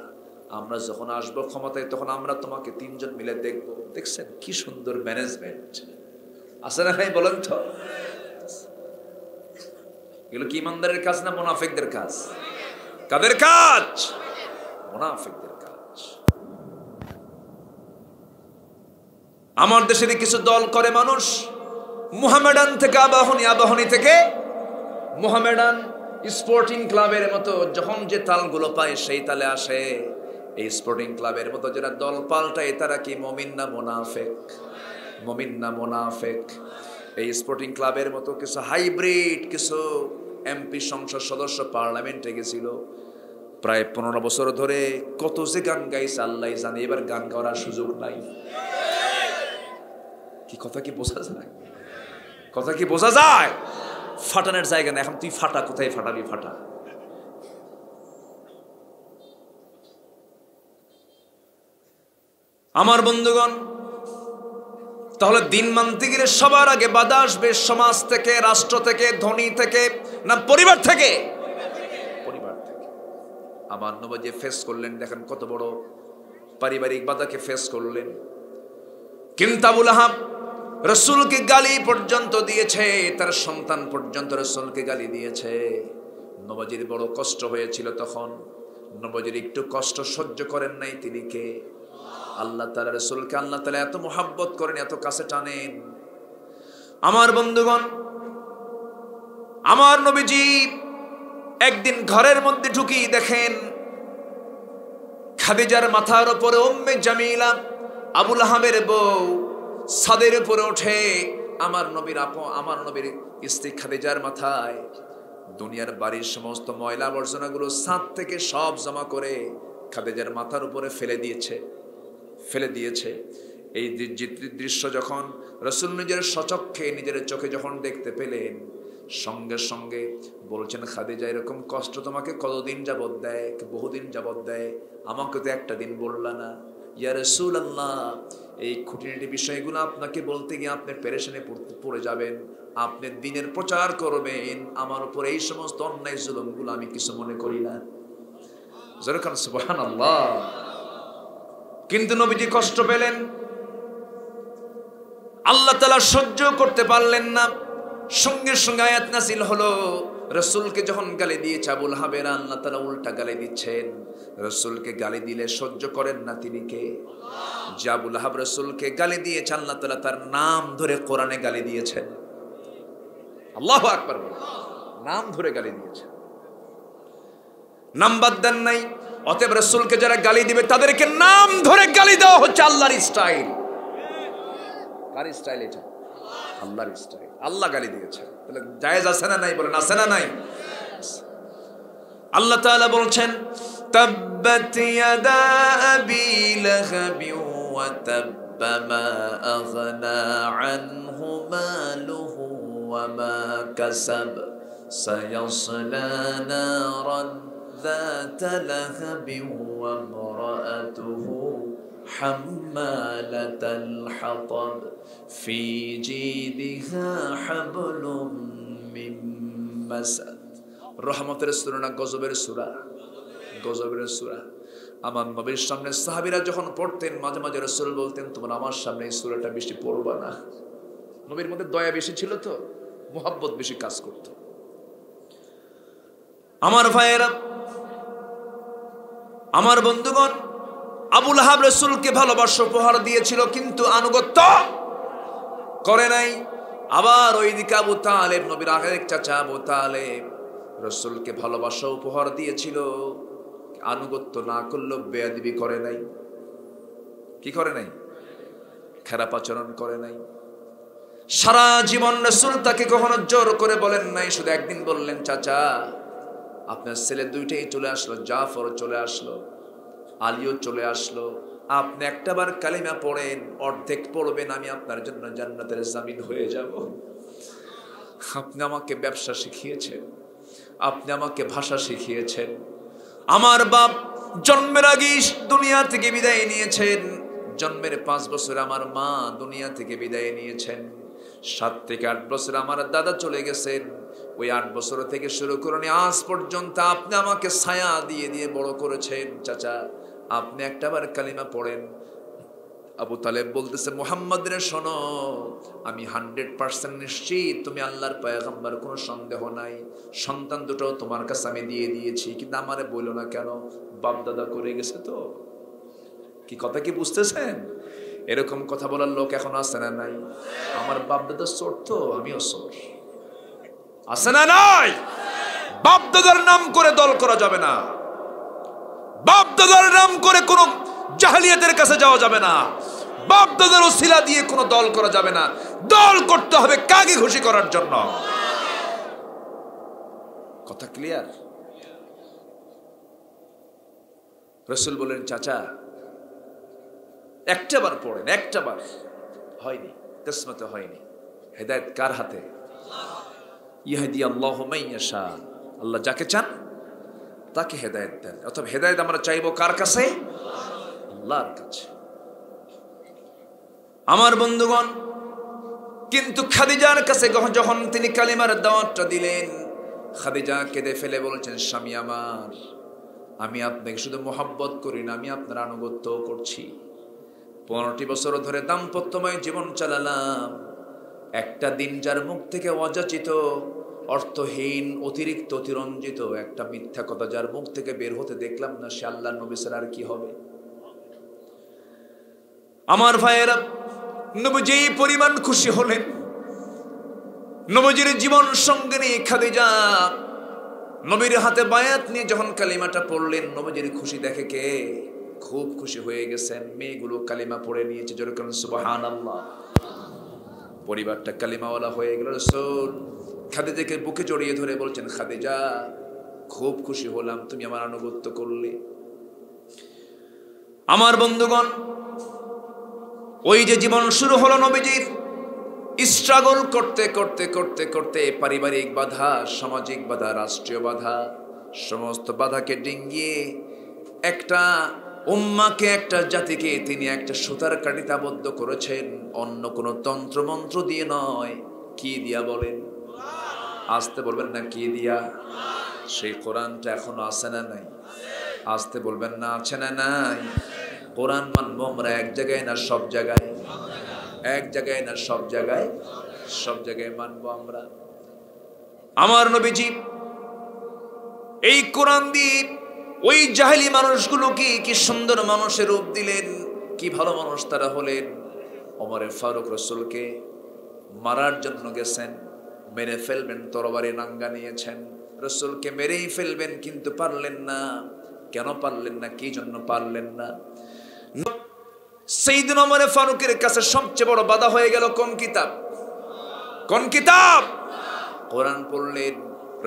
আমরা যখন আসবো ক্ষমতায় তখন আমরা তোমাকে 3 জন মিলে দেখবো। দেখছেন কি সুন্দর ম্যানেজমেন্ট আছে না ভাই? বলেন তো, এগুলো কি ইমানদারের কাজ না মুনাফিকদের কাজ? কাদের কাজ? মুনাফিকদের কাজ। আমার দেশের কিছু দল করে মানুষ, মুহামেডান থেকে আবাহনী, আবাহনী থেকে মুহামেডান, স্পোর্টিং ক্লাবের মতো যখন যে তালগুলো পায় সেই তালে আসে। এই স্পোর্টিং ক্লাবের মতো যারা দল পাল্টায় তারা কি মুমিন না মুনাফিক? মুমিন না মুনাফিক? এই স্পোর্টিং ক্লাবের মতো কিছু হাইব্রিড, কিছু এমপি সংসদ সদস্য পার্লামেন্টে গেছিল, প্রায় 15 বছর ধরে কত যে গান গাইছে আল্লাহ জানে, এবার গান গাওয়ার সুযোগ নাই। কি কথা কি বোঝা যায়? কথা কি বোঝা যায়? ফাটানোর জায়গা না। এখন তুই ফাটা, কোথায় ফাটাবি? ফাটা। আমার বন্ধুগণ, তাহলে দিন মানতে গেলে সবার আগে বাধা আসবে সমাজ থেকে, রাষ্ট্র থেকে, ধনী থেকে, না পরিবার থেকে? পরিবার থেকে। আমার নবী ফেস করলেন, দেখেন কত বড় পারিবারিক বাধাকে ফেস করলেন। কিন্তু আবু লাহাব রাসূলকে গালি পর্যন্ত দিয়েছে, তার সন্তান পর্যন্ত রাসূলকে গালি দিয়েছে। নবীর বড় কষ্ট হয়েছিল তখন। নবীর একটু কষ্ট সহ্য করেন নাই তিনি কে? আল্লাহ তাআলা। রাসূলকে আল্লাহ তাআলা এত মোহাব্বত করেন, এত কাছে টানেন। আমার বন্ধুগণ, আমার নবীজি একদিন ঘরের মধ্যে ঢুকি দেখেন খাদিজার মাথার উপরে উম্মে জামিলা আবু লাহাবের বউ ছাদের উপরে ওঠে। আমার নবীর স্ত্রী খাদিজার মাথায় দুনিয়ার বাড়ির সমস্ত ময়লা আবর্জনাগুলো ছাদ থেকে সব জমা করে খাদিজার মাথার উপরে ফেলে দিয়েছে। এই দৃশ্য যখন রাসূল নিজের সচক্ষে, নিজের চোখে যখন দেখতে পেলেন, সঙ্গে সঙ্গে বলছেন, খাদিজা এরকম কষ্ট তোমাকে কতদিন যাবত দেয়? বহুদিন যাবত দেয়, আমাকে তো একটা দিন বললা না। ইয়া রাসূলুল্লাহ, এই খুঁটিনাটি বিষয়গুলো আপনাকে বলতে গিয়ে আপনি পেরেশানি পড়ে যাবেন, আপনি দিনের প্রচার করবেন, আমার উপর এই সমস্ত অন্যায় জুলুমগুলো আমি কিছু মনে করি না। যেরকম সুবহানাল্লাহ। কিন্তু নবীজি কষ্ট পেলেন, আল্লাহ তাআলা সহ্য করতে পারলেন না। সঙ্গে সঙ্গে আয়াত নাযিল হলো, রসুলকে যখন গালি দিয়েছে আবুল হাবের, আল্লাহ তাআলা উল্টা গালি দিচ্ছেন। রসুলকে গালি দিলে সহ্য করেন না তিনি কে? যে আবুল হাব রসুলকে গালি দিয়েছে, আল্লাহ তাআলা তার নাম ধরে কোরআনে গালি দিয়েছেন। আল্লাহু আকবার, নাম ধরে গালি দিয়েছে, নাম বাদ দেন নাই। অতএব রসুলকে যারা গালি দিবে তাদেরকে নাম ধরে গালি দেওয়া হচ্ছে আল্লাহর স্টাইল। কার স্টাইল এটা? আল্লাহর স্টাইল। আল্লাহ গালি দিয়েছে, তাহলে জায়েজ আছে না নাই? বলেন আছে না নাই? আল্লাহ তাআলা বলছেন তাব্বাত ইয়াদা আবি লাহাবি ওয়া তাব্বা মা আগনা আনহু মালুহু ওয়া মা কাসাব সায়াসলা নারান ذات لهب وامرأته حمالة الحطب في جيدها حبل من مسد। রহমতের সূরা না গজবের সূরা? গজবের সূরা। আমার নবীর সামনে সাহাবীরা যখন পড়তেন, মাঝে মাঝে রাসূল বলতেন তোমরা আমার সামনে এই সূরাটা বেশি পড়বা না। নবীর মধ্যে দয়া বেশি ছিল তো, মুহাব্বত বেশি কাজ করত। আমার ভাইয়েরা, আমার বন্ধুগণ, আবুল আহাব রাসূলকে ভালোবাসা উপহার দিয়েছিল কিন্তু আনুগত্য করে নাই। আবার ওইদিকে আবু তালেব, নবীর আরেক চাচা আবু তালেব, রাসূলকে ভালোবাসা উপহার দিয়েছিল, আনুগত্য না করলেও বেয়াদবি করে নাই। কি করে নাই? খারাপ আচরণ করে নাই। সারা জীবন রাসূল তাকে কখনো জোর করে বলেন নাই, শুধু একদিন বললেন চাচা আপনার ছেলে দুইটাই চলে আসলো, জাফর চলে আসলো, আলীও চলে আসলো, আপনি একটাবার কালিমা পড়েন, অর্ধেক পড়বেন, আমি আপনার জন্য জান্নাতের জামিন হয়ে যাব। আপনি আমাকে ব্যবসা শিখিয়েছেন, আপনি আমাকে ভাষা শিখিয়েছেন। আমার বাপ জন্মের আগেই দুনিয়া থেকে বিদায় নিয়েছেন, জন্মের 5 বছর আমার মা দুনিয়া থেকে বিদায় নিয়েছেন, 7 থেকে 8 বছর আমার দাদা চলে গেছেন। ওই 8 বছর থেকে শুরু করে আজ পর্যন্ত আপনি আমাকে ছায়া দিয়ে দিয়ে বড় করেছেন। চাচা আপনি একটাবার কালিমা পড়েন। আবু তালেব বলতেছে মুহাম্মদ রে শোনো, আমি 100% নিশ্চিত তুমি আল্লাহর পয়গম্বর, কোনো সন্দেহ নাই। সন্তান দুটো তোমার কাছে আমি দিয়ে দিয়েছি, কিন্তু আমারে বলো না কেন? বাপ দাদা করে গেছে তো। কি কথা কি বুঝতেছেন? এরকম কথা বলার লোক এখন আছে না নাই? আমার বাপ দাদা চোর তো, আমিও চোর। আছে না নাই? বাপ দাদার নাম করে দল করা যাবে না, বাপ দাদার নাম করে কোনো জাহেলিয়াতের কাছে যাওয়া যাবে না, বাপ দাদার ওসিলা দিয়ে কোনো দল করা যাবে না। দল করতে হবে কাকে খুশি করার জন্য। কথা ক্লিয়ার? রাসূল বলেন চাচা একটাবার পড়েন, একটাবার। হয়নি, কিসমতে হয়নি। হেদায়েত কার হাতে? ইয়াহদি আল্লাহু মান ইয়াশা, আল্লাহ যাকে চান তাকে হেদায়েত দেন। অথবা হেদায়েত আমরা চাইবো কার কাছে? আল্লাহর কাছে। আমার বন্ধুগণ, কিন্তু খাদিজার কাছে যখন তিনি কালিমার দাওয়াতটা দিলেন, খাদিজা কেঁদে ফেলে বলছেন স্বামী আমার, আমি আপনাকে শুধু মোহাব্বত করি না, আমি আপনার আনুগত্য করছি। 15টি বছর ধরে দাম্পত্যময় জীবন চালালাম, একটা দিন যার মুখ থেকে অযাচিত, অর্থহীন, অতিরিক্ত, অতিরঞ্জিত একটা মিথ্যা কথা যার মুখ থেকে বের হতে দেখলাম না, সে আল্লাহর নবী ছাড়া আর কি হবে? আমার ভাইয়েরা, নবীজি পরিমাণ খুশি হলেন, নবীজির জীবন সঙ্গিনী খাদিজা নবীর হাতে বায়াত নিয়ে যখন কালিমাটা পড়লেন, নবীজির খুশি দেখে কে? খুব খুশি হয়ে গেছেন। মেয়েগুলো কালিমা পড়ে নিয়েছে, যেরকম সুবহানাল্লাহ। পরিবারটা কালিমাওয়ালা হয়ে গেল। রাসূল খাদিজাকে বুকে জড়িয়ে ধরে বলছেন খাদিজা খুব খুশি হলাম, তুমি আমার আনুগত্য করলে। আমার বন্ধুগণ, ওই যে জীবন শুরু হলো নবীজির, স্ট্রাগল করতে করতে করতে করতে পারিবারিক বাধা, সামাজিক বাধা, রাষ্ট্রীয় বাধা, সমস্ত বাধাকে ডিঙ্গিয়ে একটা উম্মাকে, একটা জাতিকে তিনি একটা সুতার কাঠিতে আবদ্ধ করেছেন। অন্য কোনো তন্ত্র মন্ত্র দিয়ে নয়। কি দিয়া বলেন? আসতে বলবেন না কি দিয়া? সেই কোরআনটা এখনো আছে না নাই? আসতে বলবেন না আছে না নাই? কোরআন মানবো আমরা এক জায়গায় না সব জায়গায়? এক জায়গায় না সব জায়গায়? সব জায়গায় মানবো আমরা। আমার নবীজি এই কোরআন দিয়ে ওই জাহেলি মানুষগুলোকে কি সুন্দর মানুষের রূপ দিলেন, কি ভালো মানুষ তারা হলেন। ওমর ফারুক রাসূলকে মারার জন্য গেছেন, মেরে ফেলবেন, তরবারি নাঙ্গা নিয়েছেন, রাসূলকে মেরেই ফেলবেন, কিন্তু পারলেন না। কেন পারলেন না? কি জন্য পারলেন না? সাইয়েদনা ওমর ফারুকের কাছে সবচেয়ে বড় বাধা হয়ে গেল কোন কিতাব? কোন কিতাব? কোরআন পড়লেন,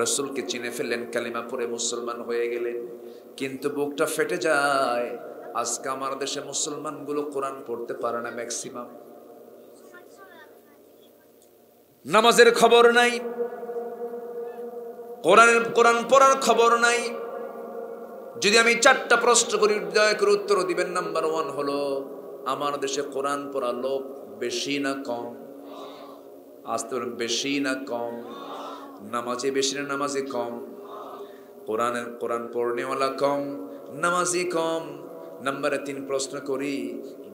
রাসূলকে চিনে ফেললেন, কালিমা পড়ে মুসলমান হয়ে গেলেন, কিন্তু বুকটা ফেটে যায়। আজকে আমার দেশে মুসলমানগুলো কোরআন পড়তে পারে না। ম্যাক্সিমাম নামাজের খবর নাই, কোরআন পড়ার খবর নাই। যদি আমি 4টা প্রশ্ন করি, দয়া করে উত্তর দিবেন। নাম্বার 1 হলো, আমার দেশে কোরআন পড়া লোক বেশি না কম? আসতে বলেন, বেশি না কম? নামাজে বেশি না নামাজে কম? কোরআন পড়নেওয়ালা কম, নামাজি কম। নাম্বারে 3 প্রশ্ন করি,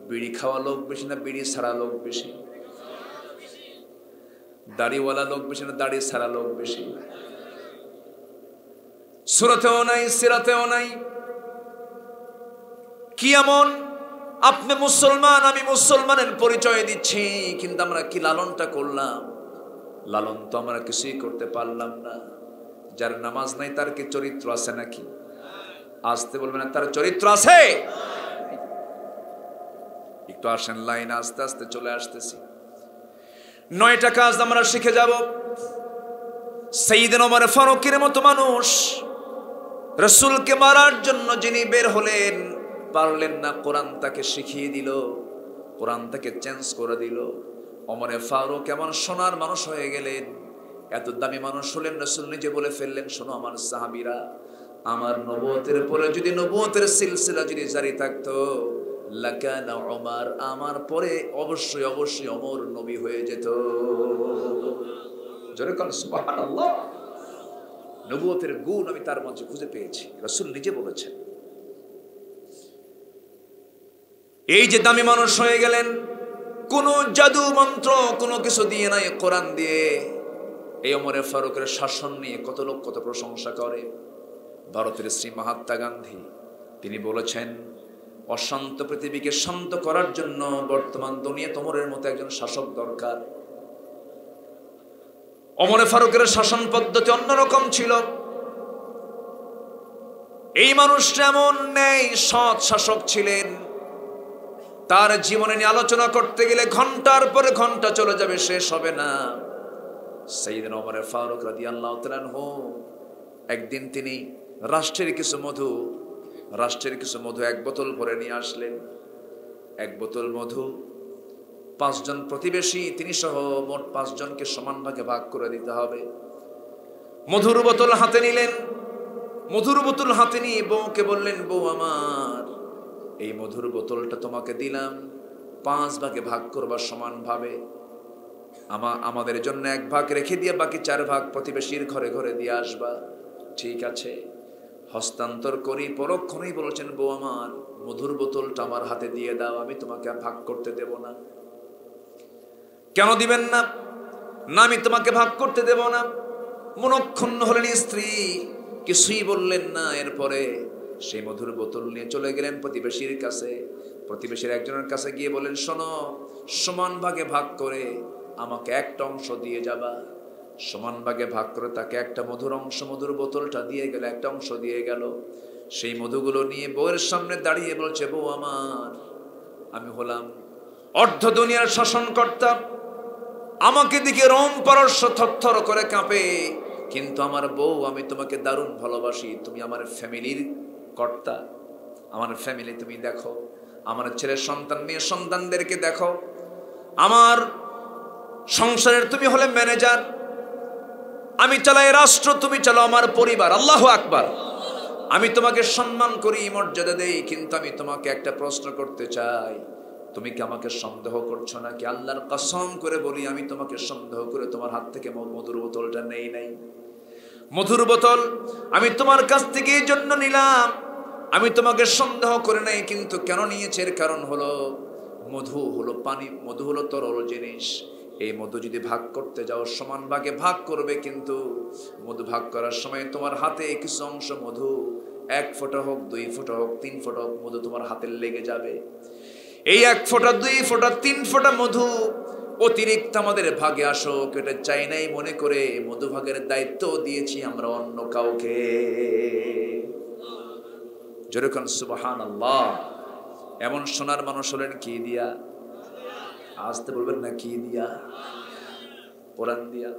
বিড়ি খাওয়া লোক বেশি না বিড়ি ছাড়া লোক বেশি? দাড়িওয়ালা লোক বেশি না দাড়ি ছাড়া লোক বেশি? সূরাতেও নাই, সিরাতেও নাই। কি এমন আপনি মুসলমান, আমি মুসলমানের পরিচয় দিচ্ছি, কিন্তু আমরা কি লালনটা করলাম? লালন তো আমরা কিছুই করতে পারলাম না। যার নামাজ নাই তার কি চরিত্র আছে নাকি? আসতে বলবেন না, তার চরিত্র আছে? একটু আসেন লাইন, আস্তে আস্তে চলে আসতেছি। 9টা কাজ আমরা শিখে যাব। সাইয়েদনা ওমর ফারুকের মতো মানুষ রাসূলকে মারার জন্য যিনি বের হলেন, পারলেন না। কোরআন তাকে শিখিয়ে দিল, কোরআন তাকে চেঞ্জ করে দিল। ওমর ফারুক এমন সোনার মানুষ হয়ে গেলেন, এত দামি মানুষ হলেন, রাসূল নিজে বলে ফেললেন, শোনো আমার সাহাবীরা, আমার নবুয়তের পরে যদি নবুয়তের সিলসিলা যদি জারি থাকতো, লাকানা ওমর, আমার পরে অবশ্যই অবশ্যই ওমর নবী হয়ে যেত। জোরে বলেন সুবহানাল্লাহ। নবুয়তের গুণ আমি তার মধ্যে খুঁজে পেয়েছি, রাসূল নিজে বলেছেন। এই যে দামি মানুষ হয়ে গেলেন, কোন জাদু মন্ত্র কোনো কিছু দিয়ে নাই, কোরআন দিয়ে। এই ওমর ফারুকের শাসন নিয়ে কত লোক কত প্রশংসা করে। ভারতের শ্রী মহাত্মা গান্ধী তিনি বলেছেন, অশান্ত পৃথিবীকে শান্ত করার জন্য বর্তমান দুনিয়াতে ওমরের মতো একজন শাসক দরকার। ওমর ফারুকের শাসন পদ্ধতি অন্যরকম ছিল। এই মানুষটা এমন নেই সৎ শাসক ছিলেন, তার জীবনে নিয়ে আলোচনা করতে গেলে ঘন্টার পরে ঘন্টা চলে যাবে, শেষ হবে না। সাইয়েদনা ওমর ফারুক রাদিয়াল্লাহু তাআলা আনহু একদিন তিনি রাষ্ট্রের কিছু মধু 1 বোতল ভরে নিয়ে আসলেন। 1 বোতল মধু 5 জন প্রতিবেশী, তিনি সহ মোট 5 জনকে সমান ভাগে ভাগ করে দিতে হবে। মধুর বোতল হাতে নিলেন, মধুর বোতল হাতে নিয়ে বউকে বললেন, বউ আমার, এই মধুর বোতলটা তোমাকে দিলাম, 5 ভাগে ভাগ করবা সমান ভাবে। আমাদের জন্য 1 ভাগ রেখে দিয়ে বাকি 4 ভাগ প্রতিবেশীর ঘরে ঘরে দিয়ে আসবা। ঠিক আছে। হস্তান্তর করি, পরক্ষণেই বলেছেন, বউ আমার, মধুর বোতলটা আমার হাতে দিয়ে দাও, আমি তোমাকে ভাগ করতে দেব না। কেন দিবেন না? না, আমি তোমাকে ভাগ করতে দেব না। মনক্ষুণ্ণ হলেন স্ত্রী, কিছুই বললেন না। এরপরে সেই মধুর বোতল নিয়ে চলে গেলেন প্রতিবেশীর কাছে। প্রতিবেশীর একজনের কাছে গিয়ে বলেন, শোনো, সমান ভাগে ভাগ করে আমাকে একটা অংশ দিয়ে যাবা। সমান ভাগে ভাগ করে তাকে একটা মধুর অংশ, মধুর বোতলটা দিয়ে গেল, একটা অংশ দিয়ে গেল। সেই মধুগুলো নিয়ে বউয়ের সামনে দাঁড়িয়ে বলছে, বউ আমার, আমি হলাম অর্ধ দুনিয়ার শাসনকর্তা, আমাকে দিকে রোম পারস্য থরথর করে কাঁপে, কিন্তু আমার বউ, আমি তোমাকে দারুণ ভালোবাসি, তুমি আমার ফ্যামিলির কর্তা, আমার ফ্যামিলি তুমি দেখো, আমার ছেলের সন্তান, মেয়ে সন্তানদেরকে দেখো, আমার সংসারের তুমি হলে ম্যানেজার, আমি চালাই রাষ্ট্র, তুমি চালাও আমার পরিবার। আল্লাহু আকবার। আমি তোমাকে সম্মান করি, মর্যাদা দেই, কিন্তু আমি তোমাকে একটা প্রশ্ন করতে চাই, তুমি কি আমাকে সন্দেহ করছো নাকি? আল্লাহর কসম করে বলি, আমি তোমাকে সন্দেহ করে তোমার হাত থেকে মধুর বোতলটা নেই নাই। মধুর বোতল আমি তোমার কাছ থেকে এই জন্য নিলাম, আমি তোমাকে সন্দেহ করে নাই, কিন্তু কেন নিয়েছে এর কারণ হলো, মধু হলো পানি, মধু হলো তরল জিনিস। এই মধু যদি ভাগ করতে যাও সমান ভাগে ভাগ করবে, কিন্তু মধু ভাগ করার সময় তোমার হাতে কিছু অংশ মধু 1 ফোঁটা হোক 2 ফোঁটা হোক 3 ফোঁটা হোক মধু তোমার হাতে লেগে যাবে। এই 1 ফোঁটা 2 ফোঁটা 3 ফোঁটা মধু অতিরিক্ত আমাদের ভাগে আসুক, এটা চাই নাই মনে করে মধু ভাগের দায়িত্ব দিয়েছি আমরা অন্য কাউকে। যেরকম সুবহানাল্লাহ। এমন সোনার মানুষ হলেন কি দিয়া? আসতে বলবেন না কি দিয়া? কোরআন দিয়া।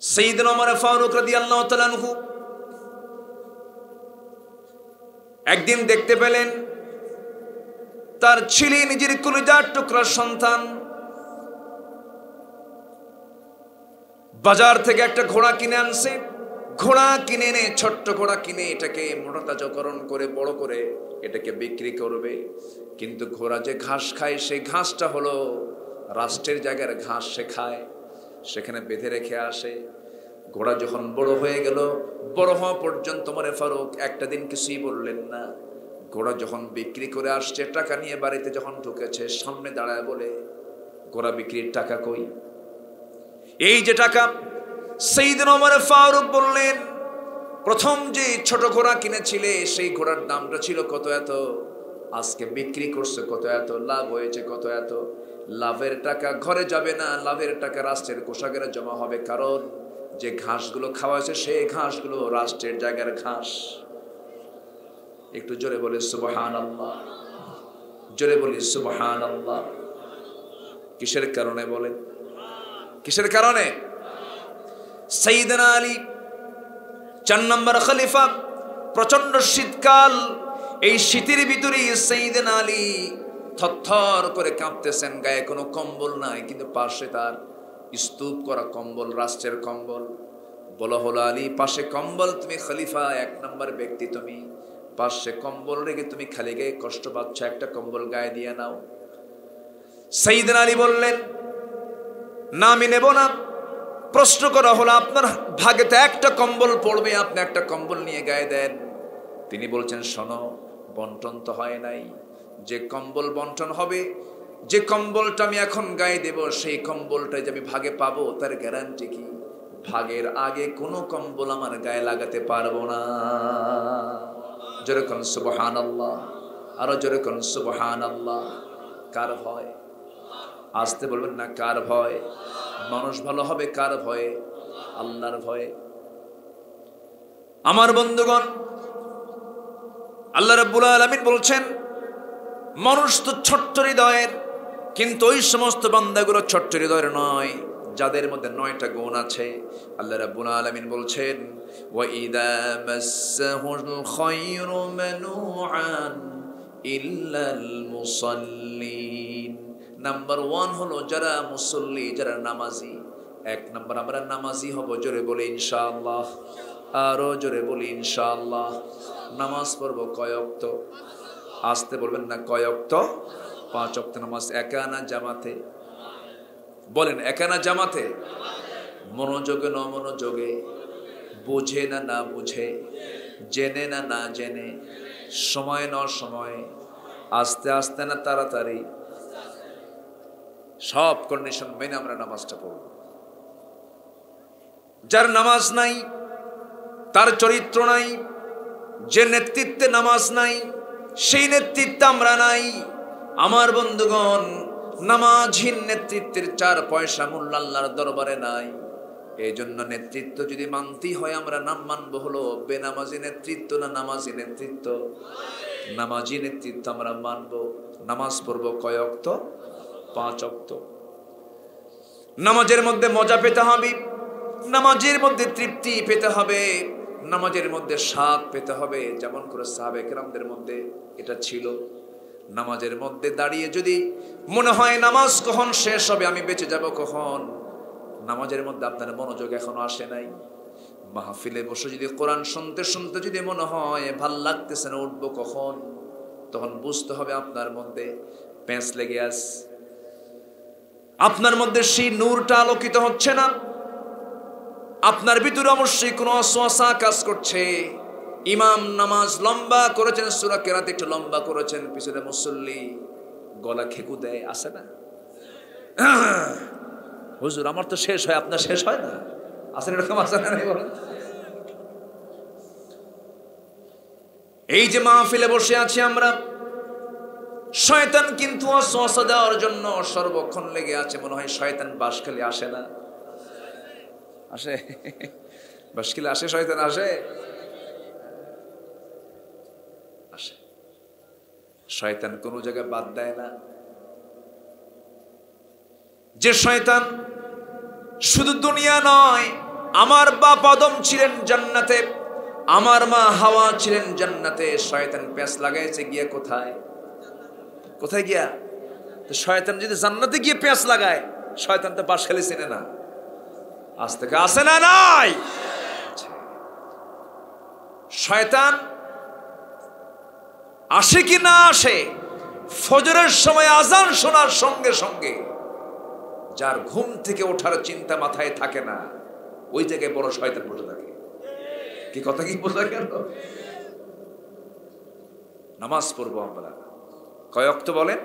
সাইয়েদনা ওমর ফারুক রাদিয়াল্লাহু তাআলা আনহু একদিন দেখতে পেলেন তার ছেলে নিজের কলিজার টুকরা সন্তান বাজার থেকে একটা ঘোড়া কিনে আনছে। ঘোড়া কিনে এনে, ছোট্ট ঘোড়া কিনে এটাকে মোটাতাজাকরণ করে বড় করে এটাকে বিক্রি করবে। কিন্তু ঘোড়া যে ঘাস খায় সেই ঘাসটা হলো রাষ্ট্রের জায়গার ঘাস সে খায়, সেখানে বেঁধে রেখে আসে। ঘোড়া যখন বড় হয়ে গেল, বড় হওয়া পর্যন্ত ওমর ফারুক একটা দিন কিছুই বললেন না। ঘোড়া যখন বিক্রি করে আসছে, টাকা নিয়ে বাড়িতে যখন ঢুকেছে, সামনে দাঁড়ায় বলে, ঘোড়া বিক্রির টাকা কই? এই যে টাকা। সাইয়েদনা ওমর ফারুক বললেন, প্রথম যে ছোট ঘোড়া কিনেছিলে সেই ঘোড়ার দামটা ছিল কত এত, আজকে বিক্রি করছে কত এত, লাভ হয়েছে কত এত। লাভের টাকা ঘরে যাবে না, লাভের টাকা রাষ্ট্রের কোষাগারে জমা হবে, কারণ যে ঘাসগুলো খাওয়া হয়েছে সেই ঘাসগুলো রাষ্ট্রের জায়গার ঘাস। একটু জোরে বলি সুবহানাল্লাহ, জোরে বলি সুবহানাল্লাহ। কিসের কারণে বলেন? কিসের কারণে? সাইয়েদনা আলী 4 নম্বর খলিফা, প্রচন্ড শীতকাল, এই শীতের ভিতরে সাইয়েদনা আলী থরথর করে কাঁপতেছেন, গায়ে কোনো কম্বল নাই, কিন্তু পাশে তার স্তূপ করা কম্বল, রাষ্ট্রের কম্বল। বলা হলো, আলী পাশে কম্বল, তুমি খলিফা 1 নম্বর ব্যক্তি, তুমি পাশে কম্বল রেখে তুমি খালি গায়ে কষ্ট পাচ্ছ, একটা কম্বল গায়ে দিয়ে নাও। সাইয়েদনা আলী বললেন, না আমি নেব না। প্রশ্ন করা হলো, আপনার ভাগে তো একটা কম্বল পড়বে, আপনি একটা কম্বল নিয়ে গায়ে দেন। তিনি বলছেন, শোনো, বন্টন তো হয় নাই, যে কম্বল বন্টন হবে, যে কম্বলটা আমি এখন গায়ে দেব, সেই কম্বলটা যে আমি ভাগে পাবো তার গ্যারান্টি কি? ভাগের আগে কোনো কম্বল আমার গায়ে লাগাতে পারবো না। যেরকম সুবহানাল্লাহ, আরো যেরকম সুবহানাল্লাহ। কার ভয়? আসতে বলবেন না, কার ভয়? মানুষ ভালো হবে কার ভয়ে? আল্লাহর ভয়ে। আমার বন্ধুগণ, আল্লাহ রাব্বুল আলামিন বলছেন, মানুষ তো ছোট্ট হৃদয়ের, কিন্তু ওই সমস্ত বান্দাগুলো ছোট্ট হৃদয়ের নয় যাদের মধ্যে 9টা গুণ আছে। আল্লাহ রাব্বুল আলামিন বলছেন, ওয়া ইযা মাসসাহুল খায়রু মানুআন ইল্লাল মুসাল্লিন। নাম্বার 1 হলো যারা মুসল্লি, যারা নামাজি। 1 নম্বর আমরা নামাজি হব, জোরে বলি ইনশাআল্লাহ, আরো জোরে বলি ইনশাআল্লাহ। নামাজ পড়বো কয় ওয়াক্ত? আসতে বলবেন না, কয় ওয়াক্ত? 5 ওয়াক্ত নামাজ। একা না জামাতে? বলেন, একা না জামাতে? মনোযোগে না মনোযোগে? বুঝে না না বুঝে? জেনে না না জেনে? সময় না সময়ে? আস্তে আস্তে না তাড়াতাড়ি? সব কন্ডিশন মেনে আমরা নামাজটা পড়ব। যার নামাজ নাই, তার চরিত্র নাই, যে নেতৃত্বে নামাজ নাই, সেই নেতৃত্বে আমরা নাই। আমার বন্ধুগণ, নামাজহীন নেতৃত্বের 4 পয়সা মূল্য আল্লাহর দরবারে নাই। এই জন্য নেতৃত্ব যদি মানতেই হয়, আমরা নাম মানবো হলো বেনামাজি নেতৃত্ব না নামাজি নেতৃত্ব? নামাজি নেতৃত্ব আমরা মানবো। নামাজ পড়বো কয় ওয়াক্ত? 5 ওয়াক্ত। নামাজের মধ্যে মজা পেতে হবে, নামাজের মধ্যে তৃপ্তি পেতে হবে, নামাজের মধ্যে স্বাদ পেতে হবে। যেমন করে সাহাবে কেরামদের মধ্যে এটা ছিল। নামাজের মধ্যে দাঁড়িয়ে যদি মনে হয় নামাজ কখন শেষ হবে, আমি বেঁচে যাব কখন, নামাজের মধ্যে আপনার মনোযোগ এখনো আসে নাই। মাহফিলে বসে যদি কোরআন শুনতে শুনতে যদি মনে হয় ভাল লাগতেছে না, উঠবো কখন, তখন বুঝতে হবে আপনার মধ্যে পেঁচ লেগে আছে, আপনার মধ্যে সেই নূরটা আলোকিত হচ্ছে না, আপনার ভিতরে অবশ্যই কোনো ওয়াসওয়াসা কাজ করছে। ইমাম নামাজ লম্বা করেছেন, সূরা কেরাত একটু লম্বা করেছেন, পিছনে মুসল্লি গলা খেকু দেয়, আছে না? হুজুর আমার তো শেষ হয়, আপনার শেষ হয় না? আসেন এরকম আসেন না বলেন? এই যে মাহফিলে বসে আছি আমরা, শয়তান কিন্তু ওয়াসওয়াসা দেওয়ার জন্য সর্বক্ষণ লেগে আছে। মনে হয় শয়তান বাসখালী আসে না? আসে? বাসখালী আসে, শয়তান আসে? আসে। শয়তান কোন জায়গায় বাদ দেয় না। যে শয়তান শুধু দুনিয়া নয়, আমার বাপ আদম ছিলেন জান্নাতে, আমার মা হাওয়া ছিলেন জান্নাতে, শয়তান প্যাঁচ লাগাইছে গিয়া কোথায়? কোথায় গিয়া? তো শয়তান যদি জান্নাতে গিয়ে প্যাঁচ লাগায়, শয়তান তো বাসখালী চেনে না। আজ থেকে আসে না? নাই। শয়তান আসে কি না আসে, ফজরের সময় আজান শোনার সঙ্গে সঙ্গে যার ঘুম থেকে ওঠার চিন্তা মাথায় থাকে না, ওই জায়গায় বড় শয়তান বসে থাকে। কি কথা কি বোঝা গেল? নামাজ পড়বো আমরা কয় ওয়াক্ত বলেন?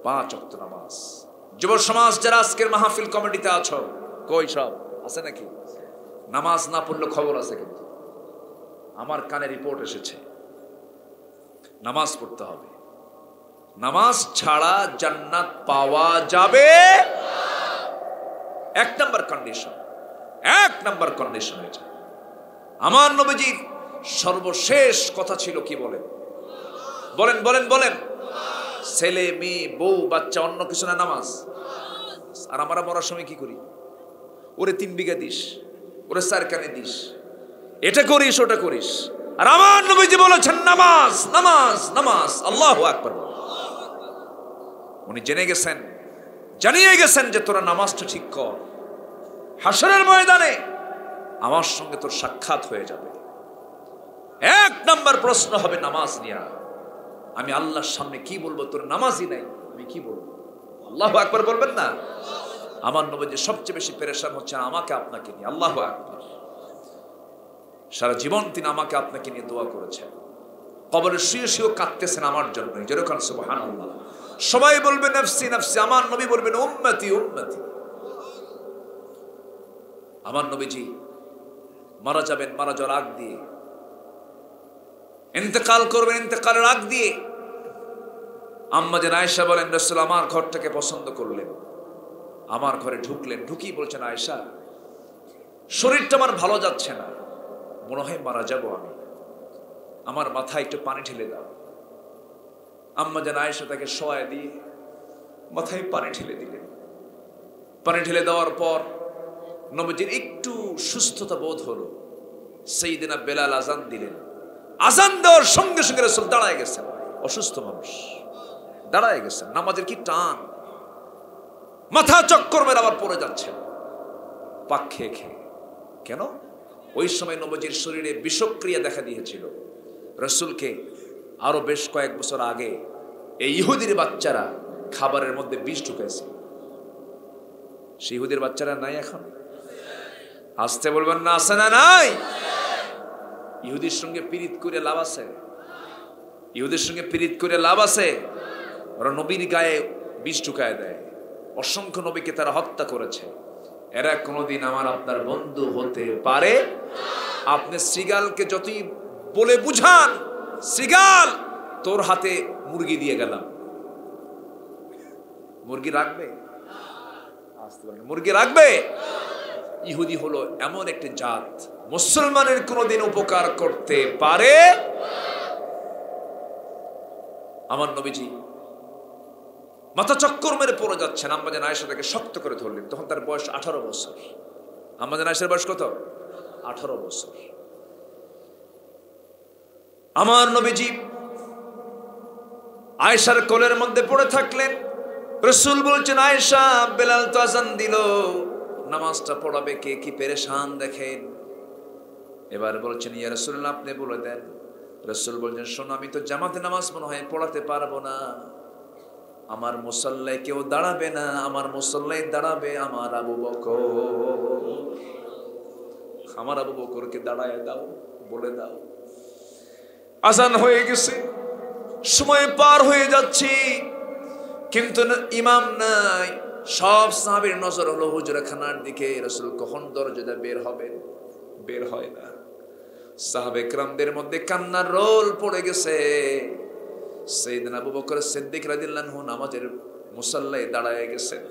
5 ওয়াক্ত নামাজ। যুব সমাজ যারা আজকের মাহফিল কমিটিতে আছো, কই সব আছে নাকি? নামাজ না পড়লে খবর আছে, কিন্তু আমার কানে রিপোর্ট এসেছে নামাজ পড়তে হবে। নামাজ ছাড়া জান্নাত পাওয়া যাবে। 1 নম্বর কন্ডিশন, 1 নম্বর কন্ডিশন এটা। আমার নবীজির সর্বশেষ কথা ছিল কি? বলেন বলেন বলেন বলেন। ছেলে মেয়ে বউ বাচ্চা অন্য কিছু না, নামাজ। আর আমরা মরার সময় কি করি? ওরে 3 বিঘা দিস, ওরে 4 কানে দিস, এটা করিস ওটা করিস। আর আমার নবীজি বলেছেন নামাজ নামাজ নামাজ। আল্লাহু আকবার। উনি জেনে গেছেন, জানিয়ে গেছেন যে তোরা নামাজটা ঠিক কর, হাসরের ময়দানে আমার সঙ্গে তোর সাক্ষাৎ হয়ে যাবে। 1 নম্বর প্রশ্ন হবে নামাজ নিয়ে। আমি আল্লাহর সামনে কি বলবো? তোর নামাজই নাই, আমি কি বলবো? আল্লাহু আকবার বলবেন না? আমার নবীজি সবচেয়ে বেশি পেরেশান হচ্ছে আমাকে আপনাকে নিয়ে। আল্লাহু আকবার। সারা জীবন তিনি আমাকে আপনাকে নিয়ে দোয়া করেছেন, কবরে শুয়ে শুয়ে কাঁদতেছেন আমার জন্য। যেরকম সুবহানাল্লাহ। সবাই বলবে নফসি নফসি, আমার নবী বলবেন উম্মতি উম্মতি। আমার নবীজি মারা যাবেন, মারা যাওয়ার আগ দিয়ে, ইন্তেকাল করবেন, ইন্তেকালের আগ দিয়ে আম্মা জান আয়েশা বলেন, রাসূল আমার ঘরটাকে পছন্দ করলেন, আমার ঘরে ঢুকলেন, ঢুকি বলছেন, আয়েশা শরীরটা আমার ভালো যাচ্ছে না, মনে হয় মারা যাব আমি, আমার মাথায় একটু পানি ঢেলে দাও। আম্মা জান আয়েশা তাকে শোয়ায় দিয়ে মাথায় পানি ঢেলে দিলেন। পানি ঢেলে দেওয়ার পর নবীজির একটু সুস্থতা বোধ হলো। সাইয়েদনা বেলাল আজান দিলেন। আজান দেওয়ার সঙ্গে সঙ্গে রাসূল দাঁড়ায় গেছেন। অসুস্থ মানুষ দাঁড়ায় গেছেন। নামাজের কি টান, মাথা চক্কর মেরে আবার পড়ে যাচ্ছেন পাক খেয়ে খেয়ে। কেন? ওই সময় নবীজির শরীরে বিষক্রিয়া দেখা দিয়েছিল। রাসূলকে আরো বেশ কয়েক বছর আগে এই ইহুদির বাচ্চারা খাবারের মধ্যে বিষ ঢুকাইছে। সেই ইহুদির বাচ্চারা নাই এখন? আসতে বলবেন না, আছে না নাই? ইহুদির সঙ্গে পীড়িত করে লাভ আছে? ইহুদির সঙ্গে পীড়িত করে লাভ আছে? ওরা নবীর গায়ে বিষ ঢুকায় দেয়। অসংখ্য নবীকে তারা হত্যা করেছে। এরা কোনোদিন আমার আপনার বন্ধু হতে পারে? আপনি শ্রীগালকে যতই বলে বুঝান, শ্রীগাল তোর হাতে মুরগি দিয়ে গেলাম, মুরগি রাখবে? মুরগি রাখবে? ইহুদি হলো এমন একটি জাত, মুসলমানের কোনোদিন উপকার করতে পারে? আমার নবীজি মাথা চক্কর মেরে পড়ে যাচ্ছেন। আম্মা জান আয়েশা তাকে শক্ত করে ধরলেন। তখন তার বয়স 18 বছর। আম্মা জান আয়েশার বয়স কত? 18 বছর। আমার নবীজি আয়েশার কোলের মধ্যে পড়ে থাকলেন। রাসূল বলছেন, আয়েশা বেলাল তো আজান দিল, নামাজটা পড়াবে কে? কি পেরেশান দেখেন। এবার বলছেন, ইয়া রাসূলুল্লাহ আপনি বলে দেন। রাসূল বলছেন, শোনো আমি তো জামাতে নামাজ মনে হয় পড়াতে পারবো না, আমার মুসল্লায় কেউ দাঁড়াবে না, আমার মুসল্লায় দাঁড়াবে আমার আবু বকর। আমার আবু বকরকে দাঁড়ায় দাও, বলে দাও। আজান হয়ে গেছে, সময় পার হয়ে যাচ্ছে। কিন্তু ইমাম নাই। সব সাহাবীর নজর হলো হুজরাখানার দিকে। রাসূল কখন দরজাটা বের হবেন, বের হয় না। সাহাবে کرامদের মধ্যে কান্নার রোল পড়ে গেছে। সাইয়েদনা আবু বকর সিদ্দিক রাদিয়াল্লাহু আনহু নামাজের মুসাল্লায় দাঁড়ায় গেছেন।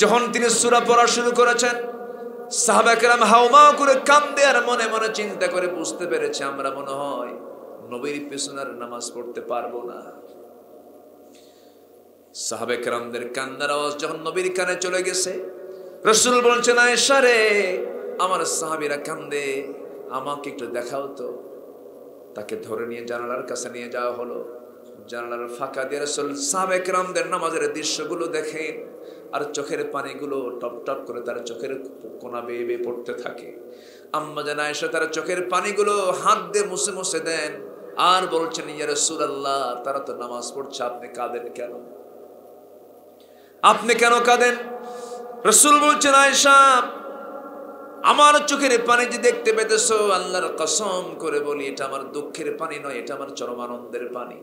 যখন তিনি সূরা পড়া শুরু করেছেন, সাহাবা کرام হাওমাও করে কান্দে আর মনে মনে চিন্তা করে বুঝতে পেরেছে আমরা মনে হয় নবীর পিছনের নামাজ পড়তে পারবো না। সাহাবে کرامদের কান্নার আওয়াজ যখন নবীর কানে চলে গেছে, রাসূল বলছেন, আয়েশা রে, আমার সাহাবীরা কান্দে, আমাকে একটু দেখাও তো। তাকে ধরে নিয়ে জানালার কাছে নিয়ে যাওয়া হলো। জানালার ফাঁকা দিয়ে রাসূল সাহাবে کرامদের নামাজের দৃশ্যগুলো দেখেন, আর চোখের পানিগুলো টপ টপ করে তার চোখের কোনা বেয়ে বেয়ে পড়তে থাকে। আম্মা জান আয়েশা তার চোখের পানিগুলো হাত দিয়ে মুছে মুছে দেন আর বলছেন, ইয়া রাসূলুল্লাহ, তারা তো নামাজ পড়ছে, আপনি কাঁদেন কেন? আপনি কেন কাঁদেন? রাসূল বলছেন, আয়েশা, আমার চোখের পানি যে দেখতে পেতেছো, আল্লাহর কসম করে বলি এটা আমার দুঃখের পানি নয়, এটা আমার চরম আনন্দের পানি।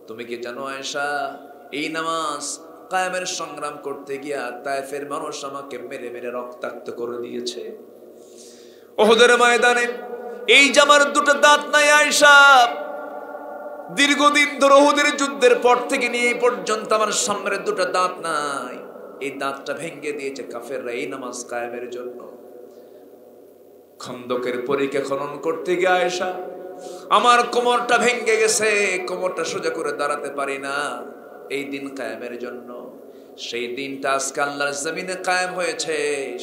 তুমি কি জানো আয়েশা, এই নামাজ কায়েমের সংগ্রাম করতে গিয়া তায়েফের মানুষ আমাকে মেরে মেরে রক্তাক্ত করে দিয়েছে। উহুদের ময়দানে এই যে আমার দুটো দাঁত নাই আয়েশা, দীর্ঘদিন ধরে উহুদের যুদ্ধের পর থেকে নিয়ে এই পর্যন্ত আমার সামনের দুটো দাঁত নাই। এই দাঁতটা ভেঙে দিয়েছে কাফেররা এই নামাজ কায়েমের জন্য। খন্দকের পরীক্ষা খনন করতে গিয়ে আয়েশা, আমার কোমরটা ভেঙে গেছে, কোমরটা সোজা করে দাঁড়াতে পারি না এই দিন কায়েমের জন্য। সেই দিনটা আজকে আল্লাহর জমিনে কায়েম হয়েছে,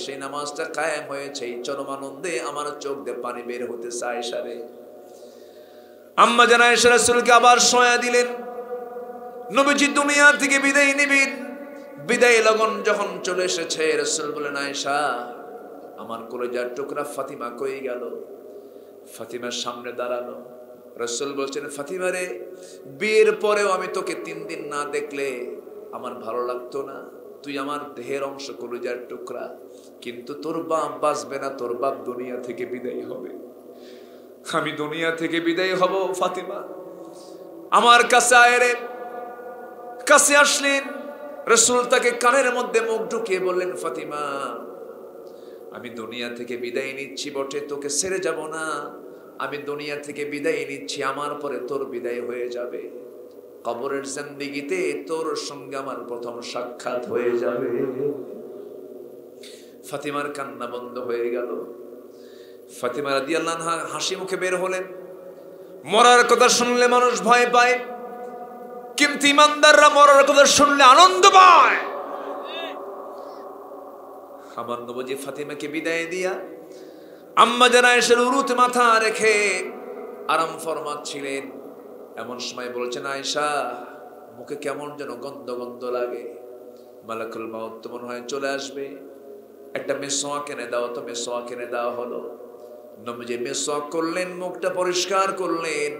সেই নামাজটা কায়েম হয়েছে, এই চরম আনন্দে আমার চোখ দিয়ে পানি বের হতেছে আয়েশা রে। আম্মা জান আয়েশা রাসূলকে আবার শোয়া দিলেন। নবীজি দুনিয়া থেকে বিদায় নিবেন। বিদায় লগন যখন চলে এসেছে, রাসূল বলেন, আয়েশা, আমার কলিজার টুকরা ফাতিমা কই গেল? ফাতিমার সামনে দাঁড়ালো। রাসূল বলছেন, ফাতিমা রে, বিয়ের পরেও আমি তোকে 3 দিন না দেখলে আমার ভালো লাগতো না। তুই আমার দেহের অংশ, কলিজার টুকরা, কিন্তু তোর বাপ বাঁচবে না, তোর বাপ দুনিয়া থেকে বিদায় হবে। আমি দুনিয়া থেকে বিদায় হব ফাতিমা, আমার কাছে আয় রে। কাছে আসলেন রাসূল, তাকে কানের মধ্যে মুখ ঢুকিয়ে বললেন, ফাতিমা, আমি দুনিয়া থেকে বিদায় নিচ্ছি বটে, তোকে ছেড়ে যাব না। আমি দুনিয়া থেকে বিদায় নিচ্ছি, আমার পরে তোর বিদায় হয়ে যাবে। কবরের জিন্দেগিতে তোর সঙ্গে আমার প্রথম সাক্ষাৎ হয়ে যাবে। ফাতিমার কান্না বন্ধ হয়ে গেল। ফাতিমা রাদিয়াল্লাহু আনহা হাসি মুখে বের হলেন। মরার কথা শুনলে মানুষ ভয় পায়, কিন্তু ইমানদাররা মরার কথা শুনলে আনন্দ পায়। আমার নবী ফাতিমাকে বিদায় দিয়া আম্মা জান আয়েশার উরুতে মাথা রেখে আরাম ফরমাচ্ছিলেন। এমন সময় বলছেন, আয়েশা, মুখে কেমন যেন গন্ধ গন্ধ লাগে, মালাকুল মাউত তো মনে হয় চলে আসবে, একটা মেসওয়াক এনে দাও তো। মেসওয়াক এনে দেওয়া হলো। নবীজি মেসওয়াক করলেন, মুখটা পরিষ্কার করলেন,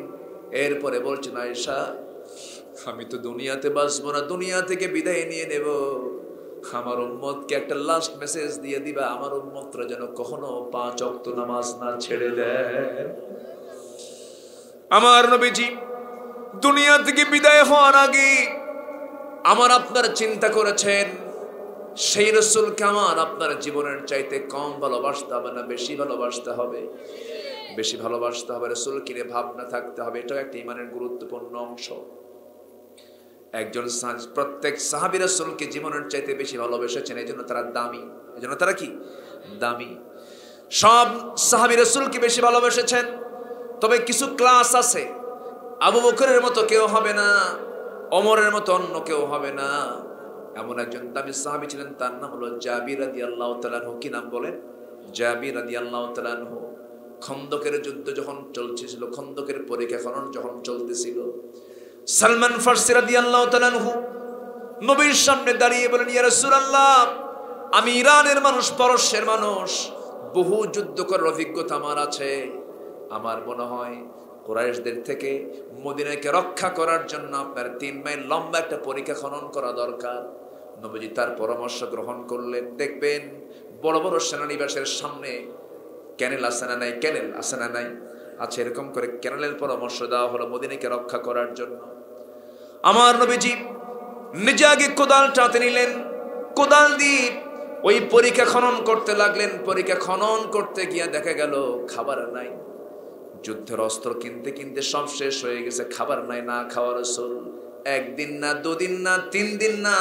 এরপরে বলছেন, আয়েশা, আমি তো দুনিয়াতে বাঁচবো না, দুনিয়া থেকে বিদায় নিয়ে নেব। আমার উম্মতকে একটা লাস্ট মেসেজ দিয়ে দিবা, আমার উম্মতরা যেন কখনো 5 ওয়াক্ত নামাজ না ছেড়ে দেয়। আমার নবীজি দুনিয়া থেকে বিদায় হওয়ার আগে আমার আপনার চিন্তা করেছেন, সেই রাসূলকে আমার আপনার জীবনের চাইতে কম ভালোবাসতে হবে না, বেশি ভালোবাসতে হবে। বেশি ভালোবাসতে হবে, রাসূলকে নিয়ে ভাবনা থাকতে হবে। এটাও একটা ঈমানের গুরুত্বপূর্ণ অংশ। একজন প্রত্যেক সাহাবী রাসূলকে জীবনের চাইতে বেশি ভালোবেসেছেন, এজন্য তারা দামি। এজন্য তারা কি দামি? সব সাহাবী রাসূলকে বেশি ভালোবেসেছেন, তবে কিছু ক্লাস আছে। আবু বকরের মতো কেউ হবে না, ওমরের মতো অন্য কেউ হবে না। এমন একজন দামি সাহাবী ছিলেন, তার নাম হলো জাবির রাদিয়াল্লাহু তাআলা আনহু। কি নাম বলেন? জাবির রাদিয়াল্লাহু তাআলা আনহু। খন্দকের যুদ্ধ যখন চলছিল, খন্দকের পরীক্ষা খনন যখন চলতেছিল, সালমান ফারসি রাদিয়াল্লাহু তাআলা আনহু নবীর সামনে দাঁড়িয়ে বলেন, ইয়া রাসূলুল্লাহ, আমি ইরানের মানুষ, পারস্যের মানুষ, বহু যুদ্ধ করার অভিজ্ঞতা আমার আছে। আমার মনে হয় কুরাইশদের থেকে মদিনাকে রক্ষা করার জন্য আপনার 3 মাইল লম্বা একটা পরীক্ষা খনন করা দরকার। নবীজি তার পরামর্শ গ্রহণ করলেন। দেখবেন বড় বড় সেনানিবাসের সামনে ক্যানেল আছে না নাই? ক্যানেল আছে না নাই? আছে। এরকম করে ক্যানেলের পরামর্শ দেওয়া হলো মদিনাকে রক্ষা করার জন্য। আমার নবীজি নিজে আগে কোদালটা হাতে নিলেন, কোদাল দিয়ে ওই পরীক্ষা খনন করতে লাগলেন। পরীক্ষা খনন করতে গিয়ে দেখা গেল খাবার নাই। যুদ্ধের অস্ত্র কিনতে কিনতে সব শেষ হয়ে গেছে, খাবার নাই। না খাওয়া রাসূল একদিন না, দুদিন না, 3 দিন না,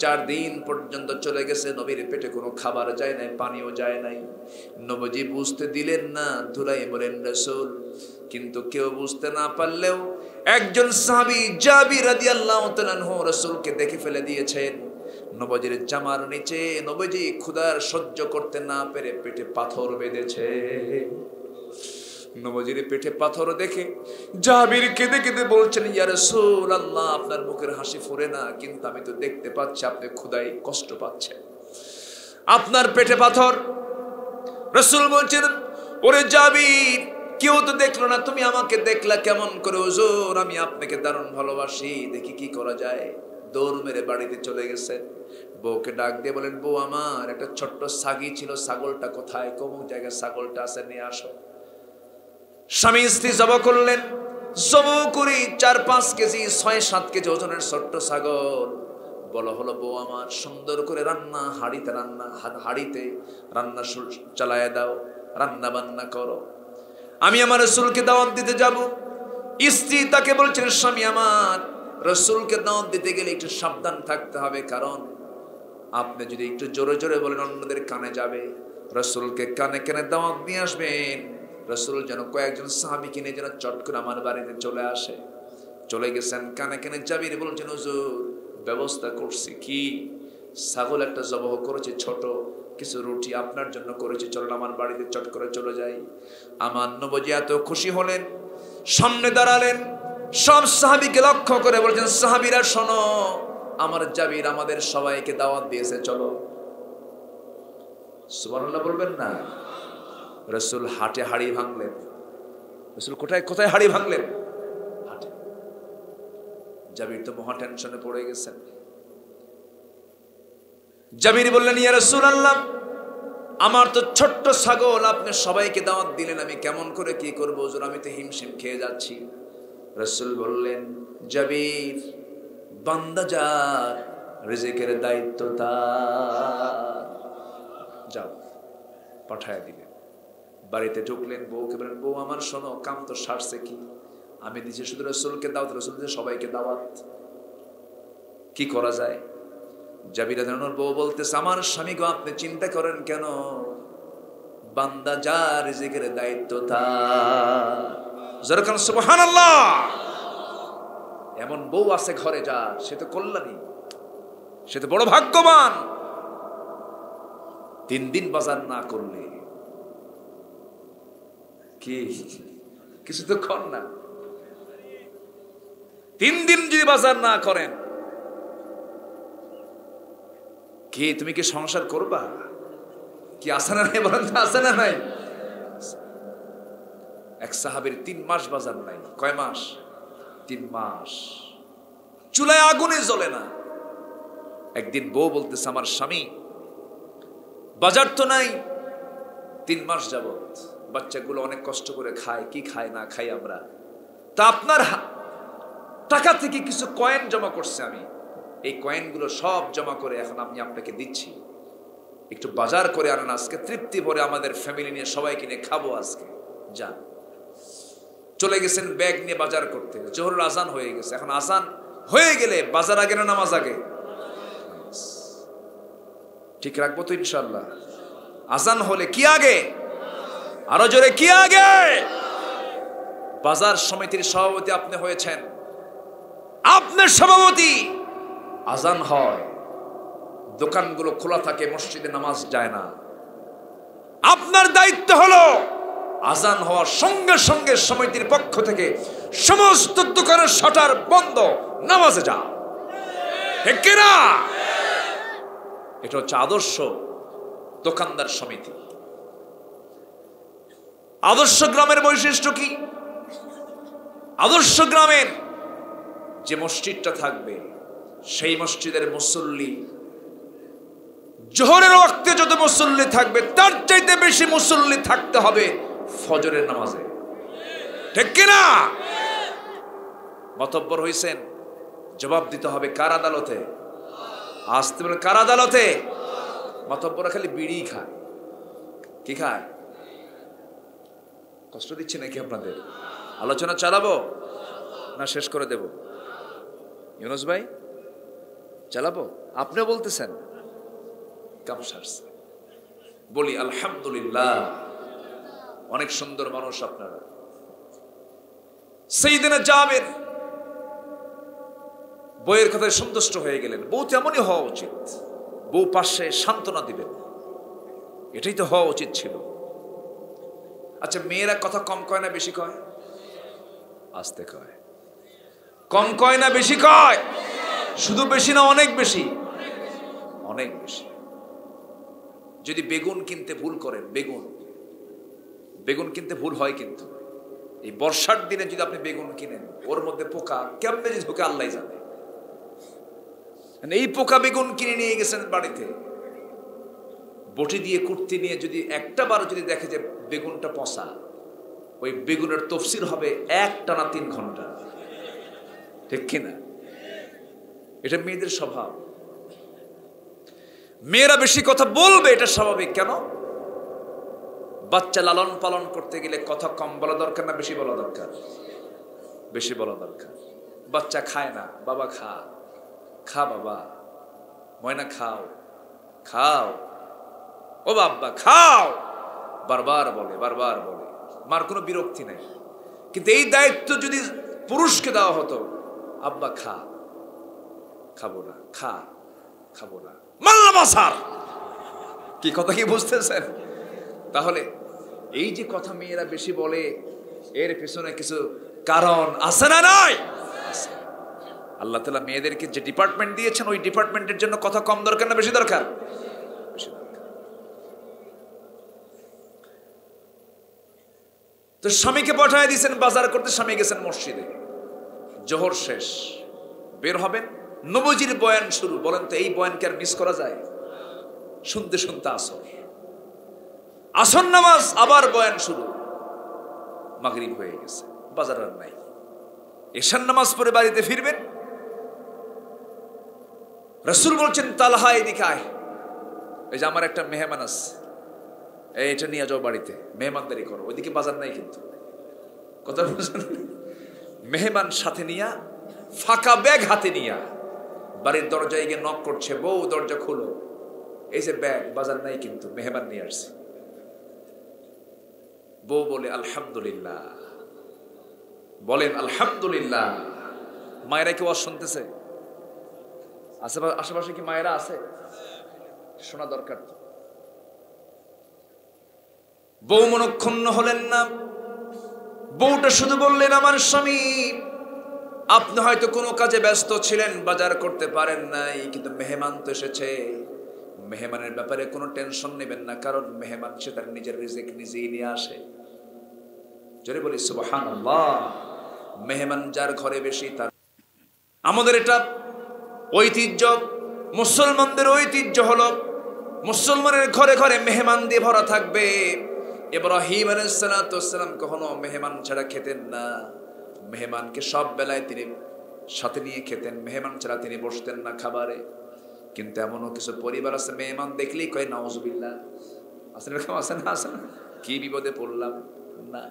4 দিন পর্যন্ত চলে গেছে। নবীর পেটে কোনো খাবার যায় নাই, পানিও যায় নাই। নবীজি বুঝতে দিলেন না, ধুলাই বলেন রাসূল। কিন্তু কেউ বুঝতে না পারলেও একজন সাহাবী জাবির রাদিয়াল্লাহু তাআলা আনহু রাসূলকে দেখে ফেলে দিয়েছেন। নবীজির জামার নিচে নবীজি ক্ষুধার সহ্য করতে না পেরে পেটে পাথর বেঁধেছে। নবীজির পেটে পাথর দেখে জাবির কেঁদে কেঁদে বলছেন, ইয়া রাসূলুল্লাহ, আপনার মুখের হাসি ফুরে না, কিন্তু আমি তো দেখতে পাচ্ছি আপনি ক্ষুধায় কষ্ট পাচ্ছেন, আপনার পেটে পাথর। রাসূল বলছেন, ওরে জাবির, কেউ তো দেখলো না, তুমি আমাকে দেখলা কেমন করে? হুজুর, আমি আপনাকে দারুণ ভালোবাসি, দেখি কি করা যায়। দৌড় মেরে বাড়িতে চলে গেছেন। বউকে ডাক দিয়ে বলেন, বউ আমার একটা ছোট্ট ছাগি ছিল, ছাগলটা কোথায়? কোন জায়গায় ছাগলটা আছে, নিয়ে আসো। স্বামী স্ত্রী জব করলেন। জব করে 4-5 কেজি 6-7 কেজি ওজনের ছোট্ট ছাগল। বলা হলো, বউ আমার সুন্দর করে রান্না, হাড়িতে রান্না চালায় দাও, রান্না বান্না করো, আমি আমার রাসূলকে দাওয়াত দিতে যাব। স্ত্রী তাকে বলছেন, স্বামী আমার, রাসূলকে দাওয়াত দিতে গেলে একটু সাবধান থাকতে হবে, কারণ আপনি যদি একটু জোরে জোরে বলেন অন্যদের কানে যাবে। রাসূলকে কানে কানে দাওয়াত নিয়ে আসবেন। রাসূল যেন কয়েকজন সাহাবীকে নিয়ে যেন চট করে আমার বাড়িতে চলে আসে। চলে গেছেন, কানে কানে জাবির বলছেন, হুজুর ব্যবস্থা করছি। কি? ছাগল একটা জবাহ করেছে, ছোট কিছু রুটি আপনার জন্য করেছি, চলেন আমার বাড়িতে চট করে চলে যাই। আমার নবী এত খুশি হলেন, সামনে দাঁড়ালেন, সব সাহাবীকে লক্ষ্য করে বলছেন, সাহাবীরা শোনো, আমার জাবির আমাদের সবাইকে দাওয়াত দিয়েছে, চলো। সুবহানাল্লাহ বলবেন না? রাসূল হাটে হাড়ি ভাঙলেন। রাসূল কোথায় কোথায় হাড়ি ভাঙলেন? হাটে। জাবির তো মহা টেনশনে পড়ে গেছেন। জাবির বললেন, ইয়া রাসূলুল্লাহ, আমার তো ছোট্ট ছাগল, আপনি সবাইকে দাওয়াত দিলেন, আমি কেমন করে কি করব হুজুর, আমি তো হিমশিম খেয়ে যাচ্ছি। রাসূল বললেন, জাবির, বান্দা যার রিজিকের দায়িত্ব তার, যাও, পাঠায় দিলেন। বাড়িতে ঢুকলেন, বউকে বললেন, বউ আমার শোনো, কাম তো সারছে কি, আমি দিচ্ছি শুধু রাসূলকে দাওয়াত, রাসূল দিচ্ছে সবাইকে দাওয়াত, কি করা যায়? জাবির রাদিয়াল্লাহু আনহুর বউ বলতেছে, আমার স্বামী গো, আপনি চিন্তা করেন কেন, বান্দা যার রিজিকের দায়িত্ব তার। যারা সুবহানাল্লাহ। এমন বউ আছে ঘরে যার, সে তো কল্যাণী, সে তো বড় ভাগ্যবান। 3 দিন বাজার না করলে কি কিছু তো কর না, 3 দিন যদি বাজার না করেন, কি তুমি কি সংসার করবা? কি আছে না নাই বলেন তো, আছে না নাই? এক সাহাবীর 3 মাস বাজার নাই। কয় মাস? 3 মাস। চুলায় আগুনে জ্বলে না। একদিন বউ বলতেছে, আমার স্বামী, বাজার তো নাই 3 মাস যাবত, বাচ্চাগুলো অনেক কষ্ট করে খায়, কি খায় না খাই আমরা, তা আপনার টাকা থেকে কিছু কয়েন জমা করছে, আমি এই কয়েনগুলো সব জমা করে এখন আমি আপনাকে দিচ্ছি, একটু বাজার করে আনেন, আজকে তৃপ্তি ভরে আমাদের ফ্যামিলি নিয়ে সবাইকে নিয়ে খাবো আজকে, যান। চলে গেছেন ব্যাগ নিয়ে বাজার করতে। জোহরের আজান হয়ে গেছে। এখন আজান হয়ে গেলে বাজার আগে না নামাজ আগে? ঠিক রাখবো তো ইনশাল্লাহ? আজান হলে কি আগে? আরো জোরে কি আগে? বাজার সমিতির সভাপতি আপনি হয়েছেন, আপনার সভাপতি, আজান হয়, দোকানগুলো খোলা থাকে, মসজিদে নামাজ যায় না, আপনার দায়িত্ব হলো আজান হওয়ার সঙ্গে সঙ্গে সমিতির পক্ষ থেকে সমস্ত দোকানের শাটার বন্ধ, নামাজে যাও, ঠিক কিনা? এটা হচ্ছে আদর্শ দোকানদার সমিতি। আদর্শ গ্রামের বৈশিষ্ট্য কি? আদর্শ গ্রামের যে মসজিদটা থাকবে, সেই মসজিদের মুসল্লি, জোহরের ওয়াক্তে যত মুসল্লি থাকবে, তার চাইতে বেশি মুসল্লি থাকতে হবে ফজরের নামাজে, ঠিক কিনা? মাতব্বর হইছেন, জবাব দিতে হবে কার আদালতে? আসতে বলে কার আদালতে? মাতব্বরা খালি বিড়ি খায়। কি খায়? কষ্ট দিচ্ছে নাকি আপনাদের? আলোচনা চালাবো না শেষ করে দেব? ইউনুস ভাই চালাবো? আপনিও বলতেছেন কামসারছে। বলি আলহামদুলিল্লাহ, অনেক সুন্দর মানুষ আপনারা। সাইয়েদনা জাবের বউয়ের কথায় সন্তুষ্ট হয়ে গেলেন। বউ তেমনই হওয়া উচিত, বউ পাশে সান্ত্বনা দিবেন, এটাই তো হওয়া উচিত ছিল। আচ্ছা, মেয়েরা কথা কম কয় না বেশি কয়? আস্তে কয়। কম কয় না বেশি কয়? শুধু বেশি না, অনেক বেশি, অনেক বেশি। যদি বেগুন কিনতে ভুল করেন, বেগুন কিনতে ভুল হয়, কিন্তু এই বর্ষার দিনে যদি আপনি বেগুন কিনেন, ওর মধ্যে পোকা কেমনে যে ঢোকে আল্লাহ জানে। এই পোকা বেগুন কিনে নিয়ে গেছেন বাড়িতে, বটি দিয়ে কুর্তি নিয়ে যদি একটা বার যদি দেখে যে বেগুনটা পচা, ওই বেগুনের তফসির হবে 1 টানা 3 ঘন্টা। ঠিক কিনা? এটা মেয়েদের স্বভাব। মেয়েরা বেশি কথা বলবে, এটা স্বাভাবিক। কেন? বাচ্চা লালন পালন করতে গেলে কথা কম বলা দরকার না বেশি বলা দরকার? বেশি বলা দরকার। বাচ্চা খায় না, বাবা খা, খা বাবা, ময়না খাও, খাও, ও বাবা খাও, বারবার বলে, বারবার বলে। মার কোনো বিরক্তি নেই। কিন্তু এই দায়িত্ব যদি পুরুষকে দেওয়া হতো, আব্বা খা, খাবো না, খা, খাবো না, মাল্লা মাসার, কি কথা কি বুঝতেছেন? তাহলে এই যে কথা মেয়েরা বেশি বলে, এর পেছনে কিছু কারণ আছে না নাই? আল্লাহ তাআলা মেয়েদেরকে যে ডিপার্টমেন্ট দিয়েছেন, ওই ডিপার্টমেন্টের জন্য কথা কম দরকার না বেশি দরকার? বেশি দরকার। তো স্বামীকে পাঠিয়ে দিয়েছেন বাজার করতে, স্বামী গেছেন মসজিদে। জোহর শেষ, বের হবেন, নবীজির বয়ান শুরু। বলেন তো এই বয়ানকে আর মিস করা যায়? শুনতে শুনতে আসর নামাজ, আবার বয়ান শুরু, মাগরিব হয়ে গেছে, বাজার আর নাই। এশার নামাজ পড়ে বাড়িতে ফিরবেন, রাসূল বলছেন তালহা এদিকে আয়, এই যে আমার একটা মেহমান আছে, এটা নিয়ে যাও বাড়িতে, মেহমানদারি করো। ওইদিকে বাজার নাই কিন্তু, কথা বুঝছেন? মেহমান সাথে নিয়া, ফাঁকা ব্যাগ হাতে নিয়া বাড়ির দরজায় গিয়ে নক করছে, বউ দরজা খুলো, এই যে ব্যাগ, বাজার নাই কিন্তু, মেহমান নিয়ে আসছে। বউ বলে আলহামদুলিল্লাহ, বলেন আলহামদুলিল্লাহ। মায়েরা কি ওয়াজ শুনতেছে? আশেপাশে কি মায়েরা আছে? শোনা দরকার তো। বউ মনক্ষুণ্ণ হলেন না। বউটা শুধু বললেন, আমার স্বামী, আপনি হয়তো কোনো কাজে ব্যস্ত ছিলেন, বাজার করতে পারেন নাই, কিন্তু মেহমান তো এসেছে, মেহমানের ব্যাপারে কোনো টেনশন নেবেন না, কারণ মেহমান সে তার নিজের রিজিক নিজেই নিয়ে আসে। জোরে বলি সুবহানাল্লাহ। মেহমান যার ঘরে বেশি তার। আমাদের এটা ঐতিহ্য, মুসলমানদের ঐতিহ্য হলো মুসলমানের ঘরে ঘরে মেহমান দিয়ে ভরা থাকবে। ইব্রাহিম আলাইহিস সালাম কখনো মেহমান ছাড়া খেতেন না। মেহমানকে সব বেলায় তিনি সাথে নিয়ে খেতেন, মেহমান ছাড়া তিনি বসতেন না খাবারে। কিন্তু এমনও কিছু পরিবার আছে, মেহমান দেখলেই কয় নাউজুবিল্লাহ। আসলে এরকম আছে না? আছে না? কি বিপদে পড়লাম না।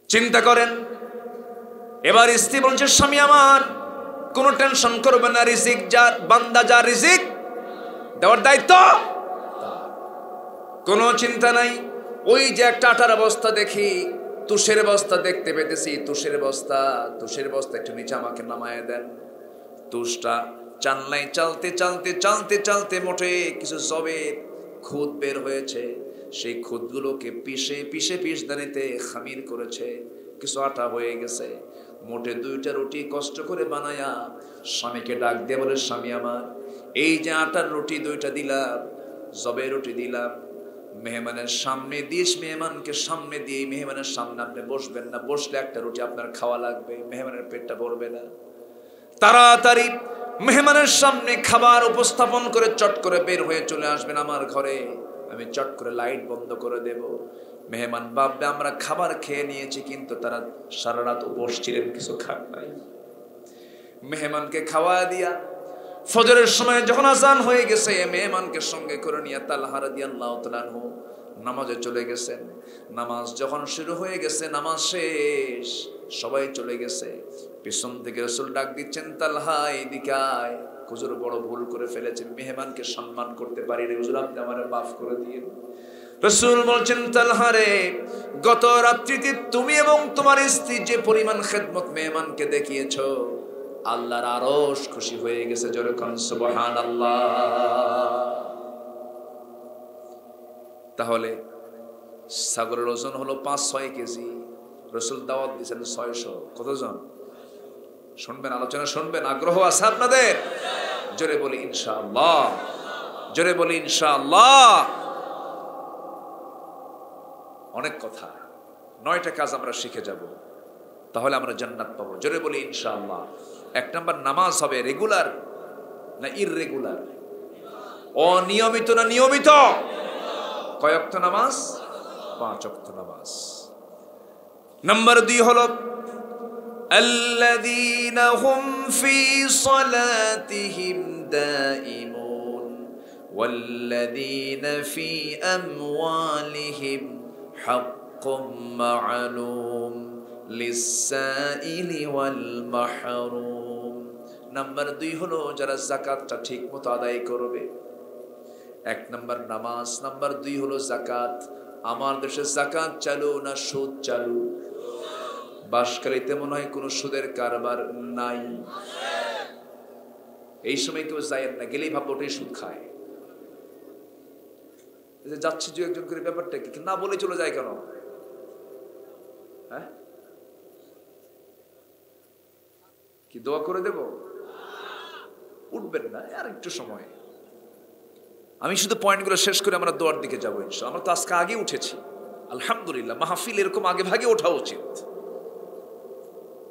চিন্তা করেন, এবার স্ত্রী বলছে, স্বামী আমার কোনো টেনশন করবে না, রিজিক যার, বান্দা যার রিজিক দেওয়ার দায়িত্ব, কোনো চিন্তা নাই। ওই যে একটা আটার বস্তা দেখি, তুষের বস্তা দেখতে পেতেছি, তুষের বস্তা একটু নিচে আমাকে নামায় দেন। তুষটা চালনায় চালতে চালতে চালতে চালতে মোটে কিছু জবের খুদ বের হয়েছে, সেই খুদগুলোকে পিষে পিষে পিষদানিতে খামির করেছে, কিছু আটা হয়ে গেছে। মোটে 2টা রুটি কষ্ট করে বানায়া স্বামীকে ডাক দিয়ে বলে, স্বামী আমার, এই যে আটার রুটি 2টা দিলাম, জবের রুটি দিলাম, মেহমানের সামনে দিস, মেহমানকে সামনে দিয়ে মেহমানের সামনে আপনি বসবেন না, বসলে একটা রুটি আপনার খাওয়া লাগবে, মেহমানের পেটটা ভরবে না। তাড়াতাড়ি মেহমানের সামনে খাবার উপস্থাপন করে চট করে বের হয়ে চলে আসবেন আমার ঘরে, আমি চট করে লাইট বন্ধ করে দেব। মেহমান ভাববে আমরা খাবার খেয়ে নিয়েছি, কিন্তু তারা সারা রাত উপোস ছিলেন, কিছু খান নাই। মেহমানকে খাওয়া দিয়া ফজরের সময় যখন আজান হয়ে গেছে, মেহমানকে সঙ্গে করে নিয়ে তালহা রাদিয়াল্লাহু তাআলা আনহু নামাজে চলে গেছেন। নামাজ যখন শুরু হয়ে গেছে, নামাজ শেষ, সবাই চলে গেছে, পিছন থেকে রাসূল ডাক দিচ্ছেন, তালহা এদিকে আয়, হুজুর বড় ভুল করে ফেলেছি, মেহমানকে সম্মান করতে পারি না, হুজুর আপনি আমারে মাফ করে দিন। রাসূল বলছেন, তালহা রে, গত রাত্রিতে তুমি এবং তোমার স্ত্রী যে পরিমাণ খেদমত মেহমানকে দেখিয়েছো, আল্লাহর আরশ খুশি হয়ে গেছে। জোরে কোন সুবহানাল্লাহ। তাহলে ছাগলের ওজন হলো 5-6 কেজি, রাসূল দাওয়াত দিয়েছেন 600। কতজন শুনবেন? আলোচনা শুনবেন? আগ্রহ আছে আপনাদের? জোরে বলি ইনশাআল্লাহ, জোরে বলি ইনশাআল্লাহ। অনেক কথা, 9টা কাজ আমরা শিখে যাব, তাহলে আমরা জান্নাত পাবো। জোরে বলি ইনশাআল্লাহ। 1 নাম্বার, নামাজ হবে রেগুলার না ইররেগুলার? অনিয়মিত না নিয়মিত? কয় ওয়াক্ত নামাজ? 5 ওয়াক্ত নামাজ। নাম্বার 2 হলো আল্লাযীনা হুম ফি সালাতিহিম দাঈমুন ওয়াল্লাযীনা ফি আমওয়ালিহিম হাক্কুম মা'লুম লিস-সাইলি ওয়াল মাহরুম। নাম্বার 2 হলো যারা যাকাতটা ঠিকমতো আদায় করবে। 1 নাম্বার নামাজ, নাম্বার 2 হলো যাকাত। আমার দেশে যাকাত চালু না সুদ চালু? বাসকালিতে মনে হয় কোনো সুদের কারবার নাই। এই সময় কেউ যায় না, গেলেই ভাববো ওটাই সুদ খায়। যাচ্ছি 2-1 করে, ব্যাপারটা কি না বলে চলে যায় কেন? হ্যাঁ, কি দোয়া করে দেব? উঠবেন না, আর একটু সময়। আমি শুধু পয়েন্টগুলো শেষ করে আমরা দোয়ার দিকে যাবো ইনশাআল্লাহ। আমরা তো আজকে আগে উঠেছি, আলহামদুলিল্লাহ। মাহফিল এরকম আগে ভাগে ওঠা উচিত।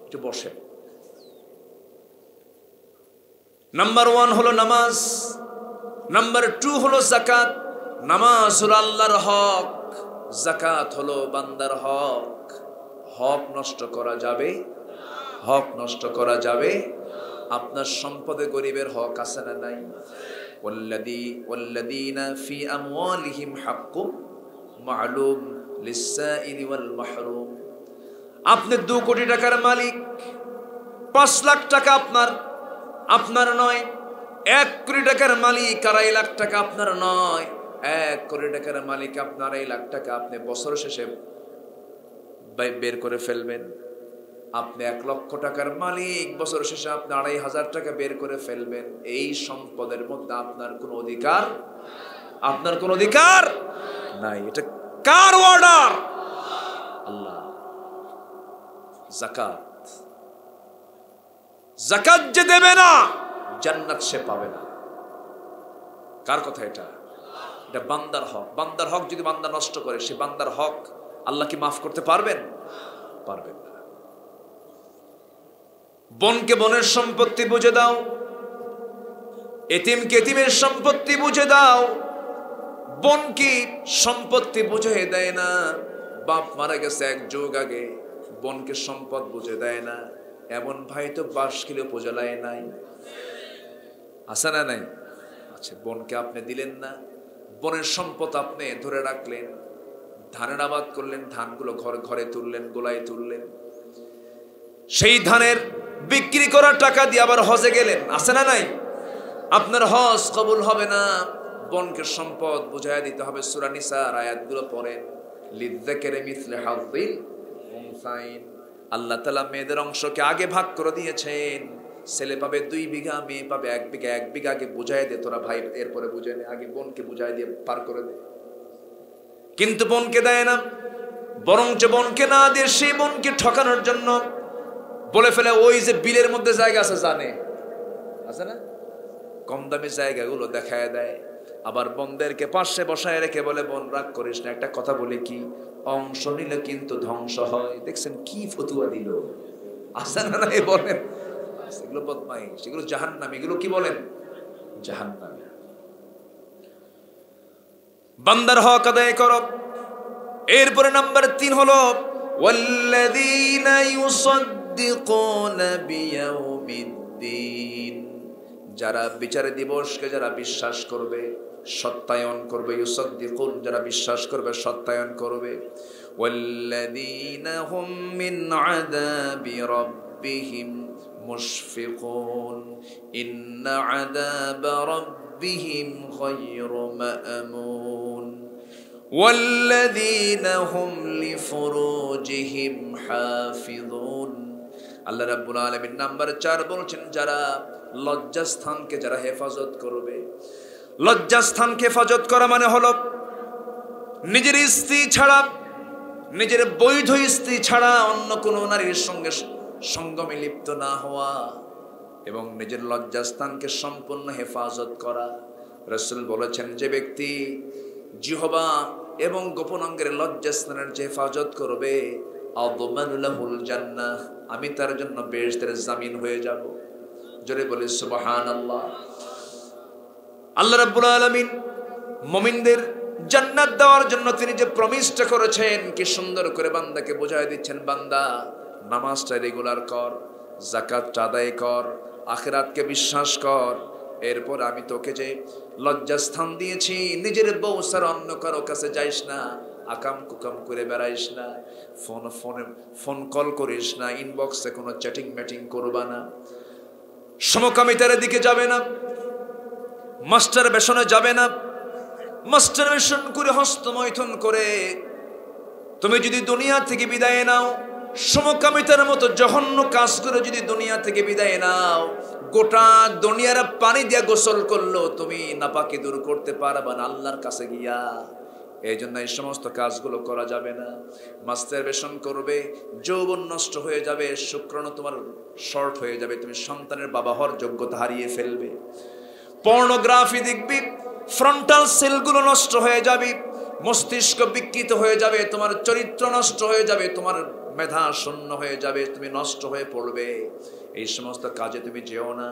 একটু বসে। নাম্বার 1 হলো নামাজ, নাম্বার 2 হলো যাকাত। নামাজ হলো আল্লাহর হক, যাকাত হলো বান্দার হক। হক নষ্ট করা যাবে? হক নষ্ট করা যাবে? আপনার সম্পদে গরিবের হক আছে না নাই? ওয়াল্লাযীনা ফি আমওয়ালিহিম হাক্কুম মা'লুম লিস-সাইলি ওয়াল মাহরুম। আপনি 2 কোটি টাকার মালিক, 5 লাখ টাকা আপনার নয়। 1 কোটি টাকার মালিক, 2.5 লাখ টাকা আপনার নয়। 1 কোটি টাকার মালিক আপনার, 2.5 লাখ টাকা আপনি বছর শেষে বের করে ফেলবেন। আপনি 1 লক্ষ টাকার মালিক, বছর শেষে আপনি 2,500 টাকা বের করে ফেলবেন। এই সম্পদের মধ্যে আপনার কোনো অধিকার, আপনার কোনো অধিকার নাই। এটা কার অর্ডার? আল্লাহ। যাকাত, যাকাত যে দেবে না, জান্নাত সে পাবে না। কার কথা এটা? এটা বান্দার হক। বান্দার হক যদি বান্দা নষ্ট করে, সে বান্দার হক আল্লাহ কি মাফ করতে পারবেন? পারবেন না। বোনকে বোনের সম্পত্তি বুঝে দাও, এতিমকে এতিমের সম্পত্তি বুঝে দাও। বোন কি সম্পত্তি বুঝে দেয় না? বাপ মারা গেছে 1 যুগ আগে, বোনকে সম্পদ বুঝে দেয় না। এমন ভাই তো বাঁশখালী উপজেলায় নাই, আছে না নাই? আচ্ছা, বোনকে আপনি দিলেন না, বোনের সম্পদ আপনি ধরে রাখলেন, ধানের আবাদ করলেন, ধানগুলো ঘরে তুললেন, গোলায় তুললেন, সেই ধানের বিক্রি করার টাকা দিয়ে আবার হজে গেলেন, আছে না নাই? আপনার হজ কবুল হবে না। বোনকে সম্পদ বুঝাইয়া দিতে হবে। সূরা নিসার আয়াতগুলো পড়েন। লিযযাকারি মিসলু হাযযিল উনসাইন। আল্লাহ তাআলা মেয়েদের অংশকে আগে ভাগ করে দিয়েছেন। ছেলে পাবে 2 বিঘা, মেয়ে পাবে 1 বিঘা। 1 বিঘা আগে বুঝাই দে তোরা ভাই, এরপরে বুঝে নে। আগে বোনকে বুঝাই দিয়ে পার করে দে। কিন্তু বোনকে দেয় না, বরঞ্চ বোনকে না দিয়ে সেই বোনকে ঠকানোর জন্য বলে ফেলে ওই যে বিলের মধ্যে জায়গা আছে, জানে আছে না, কম দামি জায়গাগুলো দেখায় দেয়। আবার বোনদেরকে পাশে বসায় রেখে বলে, বোন রাগ করিস না, একটা কথা বলি কি, অংশ নিলে কিন্তু ধ্বংস হয়। দেখছেন কি ফতুয়া দিল, আছে না নাই? বলেন, সেগুলো বদমাইশ, সেগুলো জাহান্নামী। এগুলো কি বলেন? জাহান্নামী। বান্দার হক আদায় করো। এরপরে নাম্বার 3 হলো ওয়াল্লাযীনা ইউসাদ্দিকুনা বিয়াউমিদ্দিন, যারা বিচার দিবসকে যারা বিশ্বাস করবে, সত্যায়ন করবে। ইউসাদ্দিকুন, যারা বিশ্বাস করবে, সত্যায়ন করবে। ওয়াল্লাযীনা হুম মিন আযাবি রাব্বিহিম মুশফিকুন ইন্না আযাবা রাব্বিহিম গায়রু মা'মুন والذين هم لفروجهم حافظون। আল্লাহ রাব্বুল আলামিন নাম্বার 4 বলছেন, যারা লজ্জাস্থানকে যারা হেফাজত করবে। লজ্জাস্থানকে হেফাজত করা মানে হলো নিজের স্ত্রী ছাড়া, নিজের বৈধ স্ত্রী ছাড়া অন্য কোনো নারীর সঙ্গে সঙ্গমে লিপ্ত না হওয়া এবং নিজের লজ্জাস্থানকে সম্পূর্ণ হেফাজত করা। রাসূল বলেছেন, যে ব্যক্তি জিহবা এবং গোপন অঙ্গের লজ্জাস্থানের যে হেফাজত করবে, আযমানু লাহুল জান্নাহ, আমি তার জন্য বেহেশতের জামিন হয়ে যাব। জোরে বলি সুবহানাল্লাহ। আল্লাহ রাব্বুল আলামিন মুমিনদের জান্নাত দেওয়ার জন্য তিনি যে প্রমিসটা করেছেন, কি সুন্দর করে বান্দাকে বোঝায় দিচ্ছেন, বান্দা নামাজটা রেগুলার কর, যাকাতটা আদায় কর, আখিরাতকে বিশ্বাস কর। এরপর আমি তোকে যে লজ্জাস্থান দিয়েছি, নিজের বউ ছাড়া অন্য কারো কাছে যাইস না, আকাম কুকাম করে বেড়াইস না, ফোন কল করিস না, ইনবক্সে কোনো চ্যাটিং ম্যাটিং করবা না, সমকামিতার দিকে যাবে না, মাস্টার বেশনে যাবে না। মাস্টার বেশন করে হস্তমৈথুন করে তুমি যদি দুনিয়া থেকে বিদায় নাও, সমকামিতার মতো জঘন্য কাজ করে যদি দুনিয়া থেকে বিদায় নাও, গোটা দুনিয়ার পানি দিয়া গোসল করলো, তুমি নাপাকি দূর করতে পারবা না আল্লাহর কাছে গিয়া। এই জন্য এই সমস্ত কাজগুলো করা যাবে না। মাস্টারবেশন করবে, যৌবন নষ্ট হয়ে যাবে, শুক্রাণু তোমার শর্ট হয়ে যাবে, তুমি সন্তানের বাবা হওয়ার যোগ্যতা হারিয়ে ফেলবে। পর্নোগ্রাফি দেখবি, ফ্রন্টাল সেলগুলো নষ্ট হয়ে যাবে, মস্তিষ্ক বিকৃত হয়ে যাবে, তোমার চরিত্র নষ্ট হয়ে যাবে, তোমার মেধা শূন্য হয়ে যাবে, তুমি নষ্ট হয়ে পড়বে। এই সমস্ত কাজে তুমি যেও না।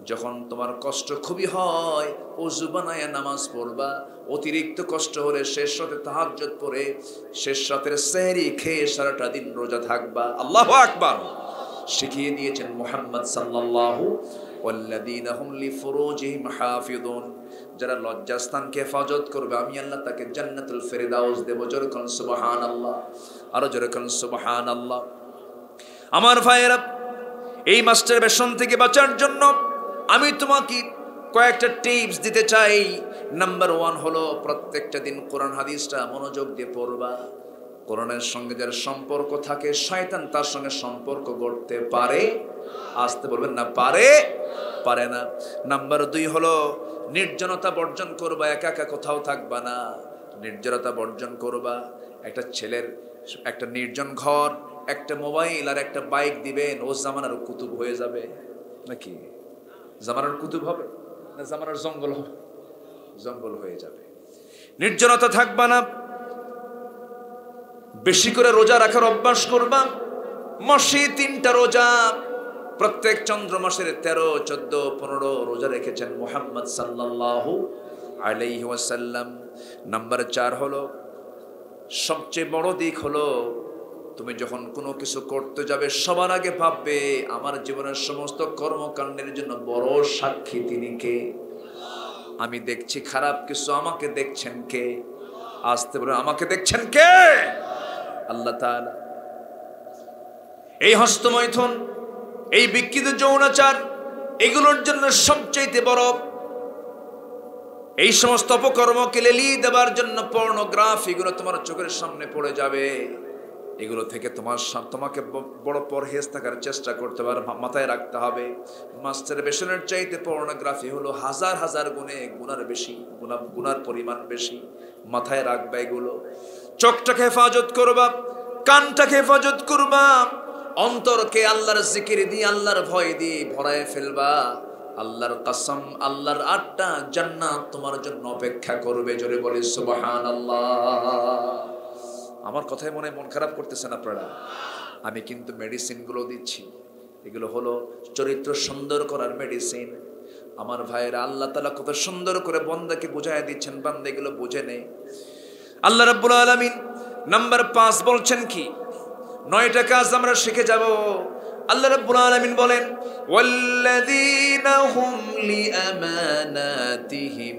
যখন তোমার কষ্ট খুবই হয়, ওযু বানায়া নামাজ পড়বা। অতিরিক্ত কষ্ট হলে শেষ রাতে তাহাজ্জুদ পড়ে, শেষ রাতের সেহরি খেয়ে সারাটা দিন রোজা থাকবা। আল্লাহু আকবার। শিখিয়ে দিয়েছেন মুহাম্মদ সাল্লাল্লাহু ওয়াল্লাযীনা হুম লিফুরুজিহিম হাফিযুন, যারা লজ্জাস্থানকে হেফাজত করবে, আমি আল্লাহ তাকে জান্নাতুল ফেরদাউস দেব। জোরে কোন সুবহানাল্লাহ, আরো জোরে কোন সুবহানাল্লাহ। আমার ভাইয়েরা, এই মাস্টারবেশন থেকে বাঁচার জন্য আমি তোমাকে কয়েকটা টিপস দিতে চাই। নাম্বার 1 হলো প্রত্যেকটা দিন কোরআন হাদিসটা মনোযোগ দিয়ে পড়বা। কোরআনের সঙ্গে যার সম্পর্ক থাকে, শয়তান তার সঙ্গে সম্পর্ক গড়তে পারে। আসতে বলবেন না, পারে না। নাম্বার 2 হলো নির্জনতা বর্জন করবা, একা একা কোথাও থাকবা না, নির্জনতা বর্জন করবা। একটা ছেলের একটা নির্জন ঘর, একটা মোবাইল আর একটা বাইক দিবেন, ও জামানার কুতুব হয়ে যাবে নাকি? জামানার কুতুব হবে না জামানার জঙ্গল হবে? জঙ্গল হয়ে যাবে। নির্জনতা থাকবা না। বেশি করে রোজা রাখার অভ্যাস করবা। মাসে 3টা রোজা, প্রত্যেক চন্দ্র মাসের 13, 14, 15 রোজা রেখেছেন মুহাম্মদ সাল্লাল্লাহু আলাইহি ওয়াসাল্লাম। নাম্বার 4 হলো, সবচেয়ে বড় দিক হলো, তুমি যখন কোনো কিছু করতে যাবে সবার আগে ভাববে আমার জীবনের সমস্ত কর্মকাণ্ডের জন্য বড় সাক্ষী তিনি কে? আমি দেখছি খারাপ কিছু, আমাকে দেখছেন কে? আসতে বলে, আমাকে দেখছেন কে? আল্লাহ তাআলা। এই হস্তমৈথুন, এই বিকৃত যৌনাচার, এগুলোর জন্য সবচেয়ে বড়, এই সমস্ত অপকর্মকে লেলিয়ে দেওয়ার জন্য পর্নোগ্রাফি, এগুলো তোমার চোখের সামনে পড়ে যাবে। এগুলো থেকে তোমাকে বড় পরহেজ থাকার চেষ্টা করতে হবে, মাথায় রাখতে হবে। মাস্টারবেশনের চাইতে পর্নোগ্রাফি হলো হাজার হাজার গুণে গুনার বেশি, গুনার পরিমাণ বেশি। মাথায় রাখবা এগুলো। চোখটাকে হেফাজত করবা, কানটাকে হেফাজত করবা, অন্তরকে আল্লাহর জিকির দিয়ে, আল্লাহর ভয় দিয়ে ভরায় ফেলবা। আল্লাহর কসম, আল্লাহর 8টা জান্নাত তোমার জন্য অপেক্ষা করবে। জোরে বলি সুবহানাল্লাহ। আমার কথায় মনে মন খারাপ করতেছেন আপনারা? আমি কিন্তু মেডিসিনগুলো দিচ্ছি, এগুলো হলো চরিত্র সুন্দর করার মেডিসিন। আমার ভাইয়েরা, আল্লাহ তাআলা কত সুন্দর করে বান্দাকে বুঝায় দিচ্ছেন, বান্দা এগুলো বুঝে নেই। আল্লাহ রাব্বুল আলামিন নাম্বার 5 বলছেন কি, 9টা কাজ আমরা শিখে যাব। আল্লাহ রাব্বুল আলামিন বলেন, ওয়াল্লাযীনা হুম লিআমানাতিহিম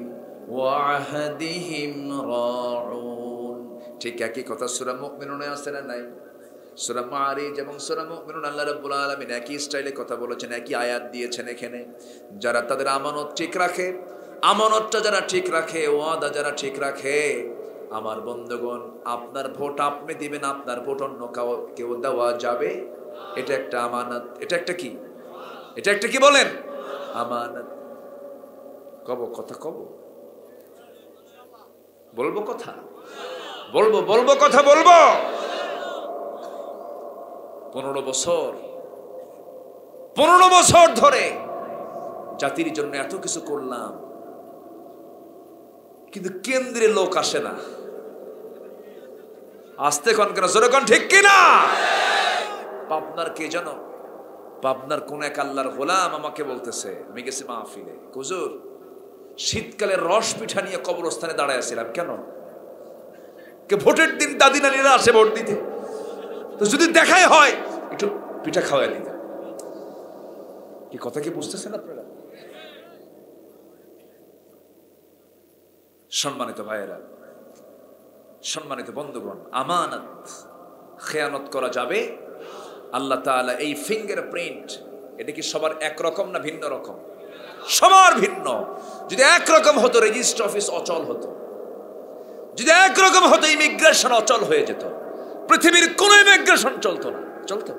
ওয়া আহদিহিম রাউন। ঠিক একই কথা সূরা মুমিনুনে আছে না নাই? সূরা মাআরিজ এবং সূরা মুমিনুন আল্লাহ রাব্বুল আলামিন একই স্টাইলে কথা বলেছেন, একই আয়াত দিয়েছেন এখানে। যারা তাদের আমানত ঠিক রাখে, আমানতটা যারা ঠিক রাখে, ওয়াদা যারা ঠিক রাখে, আমার বন্ধুগণ, আপনার ভোট আপনি দিবেন, আপনার ভোট অন্য কেউ দেওয়া যাবে। এটা একটা আমানত। এটা একটা কি? এটা একটা কি বলেন? আমানত। কব কথা, কব বলবো কথা, বলবো বলবো কথা বলবো। 15 বছর ধরে জাতির জন্য এত কিছু করলাম, কিন্তু কেন্দ্রে লোক আসে না। আসতে কোন কেন, জোরে কোন ঠিক কিনা? পাবনার কে জানো? পাবনার কোন এক আল্লাহর গোলাম আমাকে বলতেছে, আমি গেছি মাহফিলে, হুজুর শীতকালে রস পিঠা নিয়ে কবরস্থানে দাঁড়ায় আছিলাম। কেন? কে ভোটের দিন দাদি নানিরা আসে ভোট দিতে, তো যদি দেখাই হয় একটু পিঠা খাওয়াই দিতে। কি কথা কি বুঝতেছেন আপনারা? সম্মানিত ভাইয়েরা, সম্মানিত বন্ধুগণ, আমানত খেয়ানত করা যাবে। আল্লাহ তাআলা এই ফিঙ্গার প্রিন্ট, এটা কি সবার একরকম না ভিন্ন রকম? সবার ভিন্ন। যদি একরকম হতো রেজিস্ট্রি অফিস অচল হতো, যদি একরকম হতো ইমিগ্রেশন অচল হয়ে যেত, পৃথিবীর কোন ইমিগ্রেশন চলতো না। চলতো?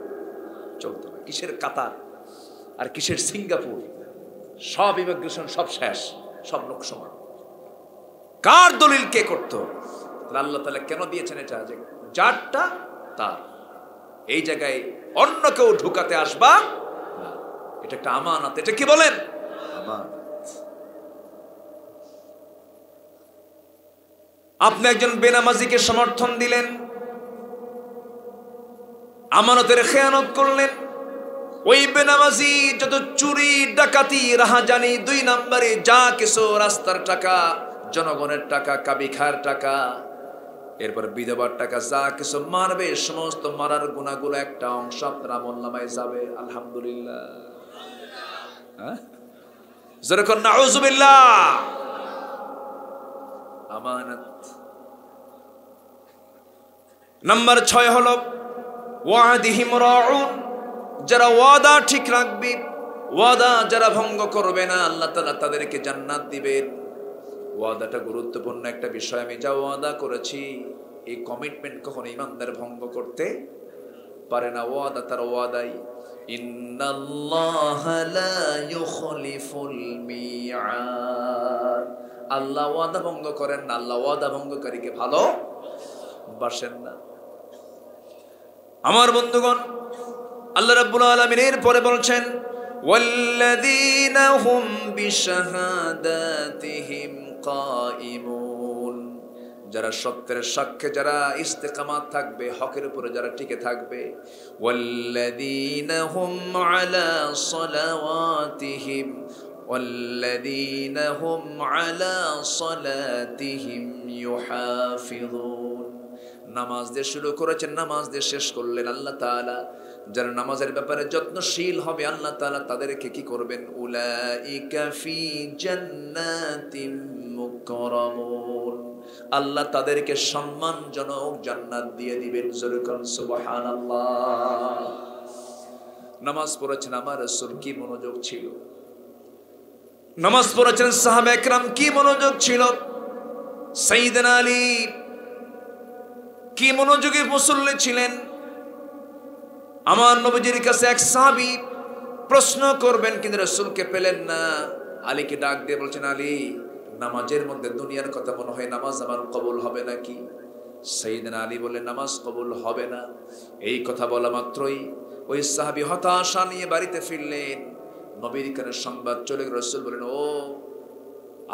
চলতো না। কিসের কাতার আর কিসের সিঙ্গাপুর, সব ইমিগ্রেশন সব শেষ, সব লোক সমান। কার দলিল কে করতো? আল্লাহ তাআলা কেন দিয়েছেন এটা, যে যারটা তার, এই জায়গায় অন্য কেউ ঢুকাতে আসবা না। এটা একটা আমানত। এটা কি বলেন? আমানত। আপনি একজন বেনামাজিকে সমর্থন দিলেন, আমানতের খেয়ানত করলেন। ওই বেনামাজি যত চুরি, ডাকাতি, রাহাজানি, 2 নম্বরে যা কিছু রাস্তার টাকা, জনগণের টাকা, কাবিখার টাকা, এরপর বিধবার টাকা, যা কিছু মারবে, সমস্ত মারার গুনাহগুলো একটা অংশ আপনার আমলনামায় যাবে। আলহামদুলিল্লাহ। যেরকম নাউযুবিল্লাহ। আমানত। নাম্বার 6 হলো ওয়াদিহিম রাউন। যারা ওয়াদা ঠিক রাখবে, ওয়াদা যারা ভঙ্গ করবে না, আল্লাহ তাআলা তাদেরকে জান্নাত দিবেন। ওয়াদাটা গুরুত্বপূর্ণ একটা বিষয়। আমি যা ওয়াদা করেছি, এই কমিটমেন্ট কখনো ইমানদার ভঙ্গ করতে পারে না। ওয়াদা তার ওয়াদাই। ইন্নাল্লাহা লা ইউখলিফুল মিআদ। আল্লাহ ওয়াদা ভঙ্গ করেন না, আল্লাহ ওয়াদা ভঙ্গকারীকে ভালোবাসেন না। আমার বন্ধুগণ, আল্লাহ রাব্বুল আলামিন এর পরে বলছেন, ওয়াল্লাযীনা হুম বিশাহাদাতিহিম কাইমুন। যারা সত্যের সাক্ষ্যে, যারা ইস্তেকামাত থাকবে, হকের উপরে যারা টিকে থাকবে। ওয়াল্লাযীনা হুম আলা সালাওয়াতিহিম ওয়াল্লাযীনা হুম আলা সালাতিহিম ইউহাফিযুন। নামাজ দিয়ে শুরু করেছেন, নামাজ দিয়ে শেষ করলেন আল্লাহ তাআলা। যারা নামাজের ব্যাপারে যত্নশীল হবে, আল্লাহ তাআলা তাদেরকে কি করবেন? উলাইকা ফি জান্নাতিম মুকরামুন। আল্লাহ তাদেরকে সম্মানজনক জান্নাত দিয়ে দিবেন। যেরকম সুবহানাল্লাহ। নামাজ পড়েছেন আমার রাসূল, কি মনোযোগ ছিল! নামাজ পড়েছেন সাহাবায়ে কেরাম, কি মনোযোগ ছিল! সাইয়েদনা আলী কি মনোযোগী মুসল্লি ছিলেন! আমার নবীজির কাছে এক সাহাবী প্রশ্ন করবেন, কিন্তু রাসূলকে পেলেন না। আলীকে ডাক দিয়ে বলছেন, আলী, নামাজের মধ্যে দুনিয়ার কথা মনে হয়, নামাজ আমার কবুল হবে নাকি? সাইয়েদনা আলী বললেন, নামাজ কবুল হবে না। এই কথা বলা মাত্রই ওই সাহাবী হতাশা নিয়ে বাড়িতে ফিরলেন। নবীর কানে সংবাদ চলে গেল। রাসূল বলেন, ও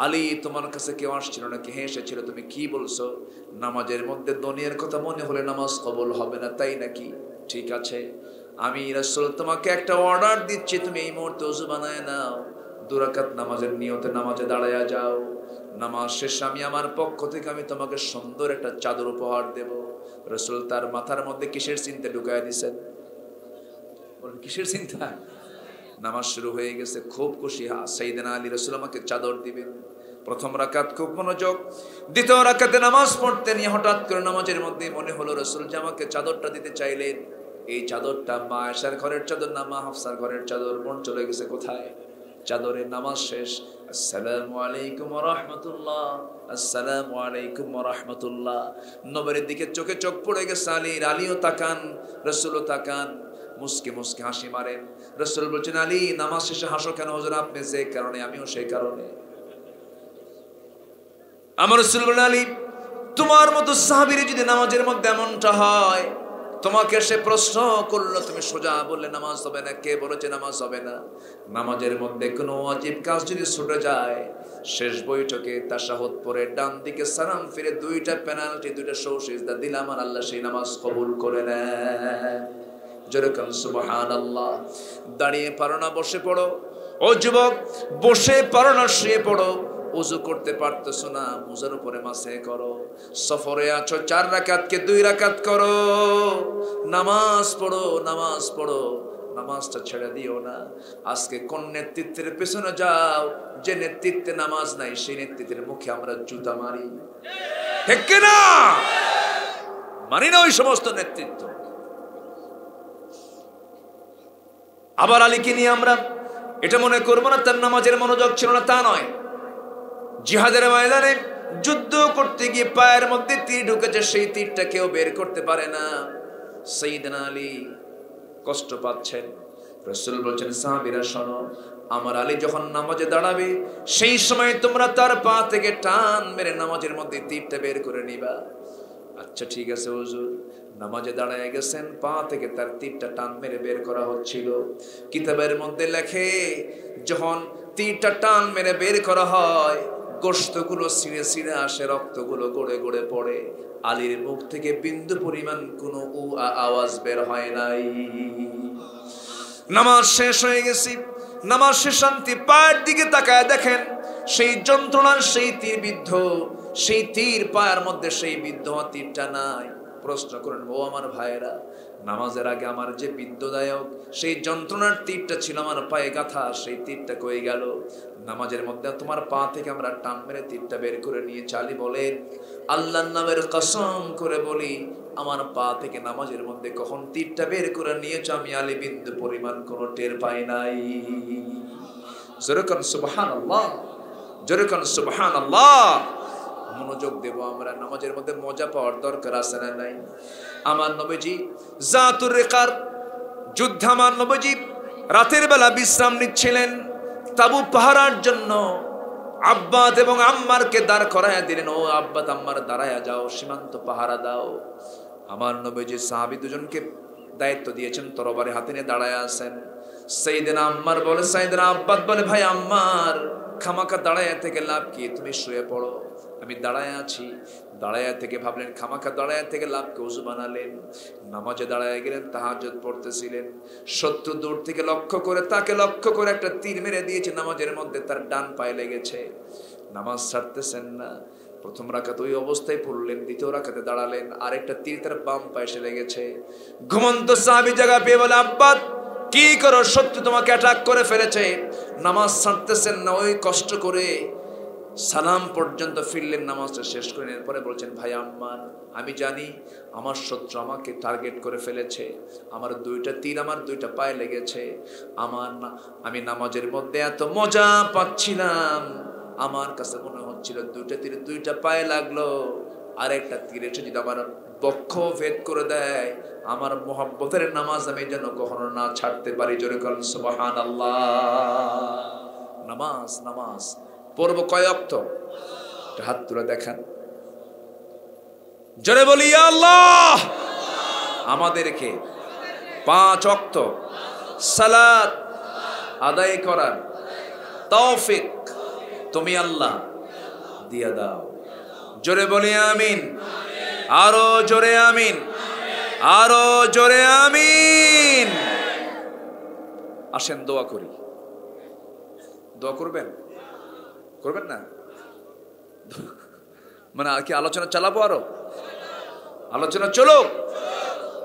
আলী, তোমার কাছে কেউ আসছিল নাকি? হ্যাঁ, এসেছিল। তুমি কি বলছো? নামাজের মধ্যে দুনিয়ার কথা মনে হলে নামাজ কবুল হবে না, তাই নাকি? ঠিক আছে, আমি রাসূল তোমাকে একটা অর্ডার দিচ্ছি, তুমি এই মুহূর্তে ওযু বানায় নাও, 2 রাকাত নামাজের নিয়তে নামাজে দাঁড়ায়া যাও। নামাজ শেষ আমি আমার পক্ষ থেকে আমি তোমাকে সুন্দর একটা চাদর উপহার দেব। রাসূল তার মাথার মধ্যে কিসের চিন্তা ঢুকায় দিয়েছেন? বলেন কিসের চিন্তা? নামাজ শুরু হয়ে গেছে, খুব খুশি। সাইয়েদনা আলী রাসূল আমাকে চাদর দিবেন। প্রথম রাকাত খুব মনোযোগ, দ্বিতীয় রাকাতে নামাজ পড়তে নিয়ে হঠাৎ করে নামাজের মধ্যে মনে হলো রাসূল যে আমাকে চাদরটা দিতে চাইলেন। এই চাদরটা মা আয়েশার ঘরের চাদর না মা হাফসার ঘরের চাদর? মন চলে গেছে কোথায়? চাদরে। নামাজ শেষ, আসসালামু আলাইকুম ওয়া রাহমাতুল্লাহ, আসসালামু আলাইকুম ওয়া রাহমাতুল্লাহ। নবীর দিকে চোখে চোখ পড়ে গেছে আলীর। আলীও তাকান, রাসূলও তাকান, মুস্কে মুস্কে হাসি মারেন। রাসূল বলছেন, আলী নামাজ শেষে হাসো কেন? হুজুর আপনি যে কারণে আমিও সেই কারণে। আমার রাসূল বলেন, আলী তোমার মতো সাহাবীর যদি নামাজের মধ্যে এমনটা হয়, তোমাকে সে প্রশ্ন করলো, তুমি সোজা বললে নামাজ হবে না। কে বলেছে নামাজ হবে না? নামাজের মধ্যে কোনো ওয়াজিব কাজ যদি ছুটে যায়, শেষ বৈঠকে তাশাহুদ পড়ে ডান দিকে সালাম ফিরে 2টা পেনাল্টি, 2টা সিজদা দিলে আমার আল্লাহ সেই নামাজ কবুল করে নেয়। জোরে কান সুবহানাল্লাহ। দাঁড়িয়ে পারো না বসে পড়ো। ও যুবক, বসে পারো না শুয়ে পড়ো। ওযু করতে পারতেছো না, মুজার উপরে মাসে করো। সফরে আছো, 4 রাকাতকে 2 রাকাত করো। নামাজ পড়ো, নামাজ পড়ো, নামাজটা ছেড়ে দিও না। আজকে কোন নেতৃত্বের পেছনে যাও, যে নেতৃত্বে নামাজ নাই, সেই নেতৃত্বের মুখে আমরা জুতা মারি, ঠিক কি না? মানি না ওই সমস্ত নেতৃত্ব। আবার আলীকে নিয়ে আমরা এটা মনে করবো না তার নামাজের মনোযোগ ছিল না, তা নয়। জিহাদের ময়দানে যুদ্ধ করতে গিয়ে পায়ের মধ্যে তীর ঢুকেছে, সেই তীরটা কেউ বের করতে পারে না। সাইয়েদনা আলী কষ্ট পাচ্ছেন। রাসূল বলছেন, সাহাবীরা শোনো, আমার আলী যখন নামাজে দাঁড়াবে, সেই সময় তোমরা তার পা থেকে টান মেরে নামাজের মধ্যে তীরটা বের করে নিবা। আচ্ছা ঠিক আছে হুজুর। নামাজে দাঁড়ায় গেছেন, পা থেকে তার তীরটা টান মেরে বের করা হচ্ছিল। কিতাবের মধ্যে লেখে, যখন তীরটা টান মেরে বের করা হয়, গোশতগুলো ছিঁড়ে ছিঁড়ে আসে, রক্তগুলো গড়ে গড়ে পড়ে। আলীর মুখ থেকে বিন্দু পরিমাণ কোনো আওয়াজ বের হয় নাই। নামাজ শেষ হয়ে গেছি, নামাজ শেষ শান্তি। পায়ের দিকে তাকায় দেখেন সেই যন্ত্রণার সেই তীর বিদ্ধ, সেই তীর পায়ের মধ্যে সেই বিদ্ধ তীরটা নাই। প্রশ্ন করেন, ও আমার ভাইয়েরা, নামাজের আগে আমার যে বিদ্ধদায়ক সেই যন্ত্রণার তীরটা ছিল আমার পায়ে গাথা, সেই তীরটা কই গেল? নামাজের মধ্যে তোমার পা থেকে আমরা টান মেরে তীরটা বের করে নিয়ে চালি। বলেন আল্লাহর নামের কসম করে বলি, আমার পা থেকে নামাজের মধ্যে কখন তীরটা বের করে নিয়েছ আমি আলী বিন্দু পরিমাণ কোনো টের পাই নাই। জোরে কোন সুবহানাল্লাহ, জোরে কোন সুবহানাল্লাহ। মনোযোগ দেব আমরা, নামাজের মধ্যে মজা পাওয়ার দরকার আছে না নাই? আমার নবীজি জাতুর রিকার যুদ্ধে, আমার নবীজি রাতের বেলা বিশ্রাম নিচ্ছিলেন তাবু পাহারার জন্য। আব্বাদ এবং আম্মারকে দাঁড় করায়া দিলেন, ও আব্বাদ আম্মার দাঁড়ায়া যাও, সীমান্ত পাহারা দাও। আমার নবীজি সাহাবী দুজনকে দায়িত্ব দিয়েছেন, তরবারি হাতে নিয়ে দাঁড়ায় আছেন। সাইয়েদনা আম্মার বলে, সাইয়েদনা আব্বাদ বলে, ভাই আম্মার খামাকা দাঁড়ায়া থেকে লাভ কি, তুমি শুয়ে পড়ো, আমি দাঁড়ায় আছি। দাঁড়ায়া থেকে ভাবলেন খামাকা দাঁড়ায়া থেকে লাভ কি, ওযু বানালেন, নামাজে দাঁড়ায় গেলেন, তাহাজ্জুদ পড়তেছিলেন। শত্রু দূর থেকে লক্ষ্য করে, তাকে লক্ষ্য করে একটা তীর মেরে দিয়েছে নামাজের মধ্যে, তার ডান পায়ে লেগেছে। নামাজ ছাড়তেছেন না। প্রথম রাকাত ওই অবস্থায় পড়লেন, দ্বিতীয় রাকাতে দাঁড়ালেন, আরেকটা তীর তার বাম পায়ে এসে লেগেছে। ঘুমন্ত সাহাবী জায়গা পেয়ে বলে, আব্বাদ কি করো, শত্রু তোমাকে অ্যাটাক করে ফেলেছে। নামাজ ছাড়তেছেন না, ওই কষ্ট করে সালাম পর্যন্ত ফিরলেন, নামাজটা শেষ করে এরপরে বলছেন, ভাই আম্মার আমি জানি আমার শত্রু আমাকে টার্গেট করে ফেলেছে, আমার 2টা তীর আমার 2টা পায়ে লেগেছে। আমি নামাজের মধ্যে এত মজা পাচ্ছিলাম, আমার কাছে মনে হচ্ছিল 2টা তীর 2টা পায়ে লাগলো, আরেকটা তীর এসে যদি আমার বক্ষ ভেদ করে দেয়, আমার মোহাব্বতের নামাজ আমি যেন কখনো না ছাড়তে পারি। জোরে বলেন সুবহানাল্লাহ। নামাজ নামাজ পড়ব কয় ওয়াক্ত? হাত তুলে দেখান, জোরে বলি ইয়া আল্লাহ। আমাদেরকে 5 ওয়াক্ত সালাত আদায় করার তৌফিক তুমি আল্লাহ দিয়া দাও। জোরে বলি আমিন, আরো জোরে আমিন, আরো জোরে আমিন। আসেন দোয়া করি। দোয়া করবেন? করবেন না? মানে আর কি আলোচনা চালাবো? আরো আলোচনা চলো,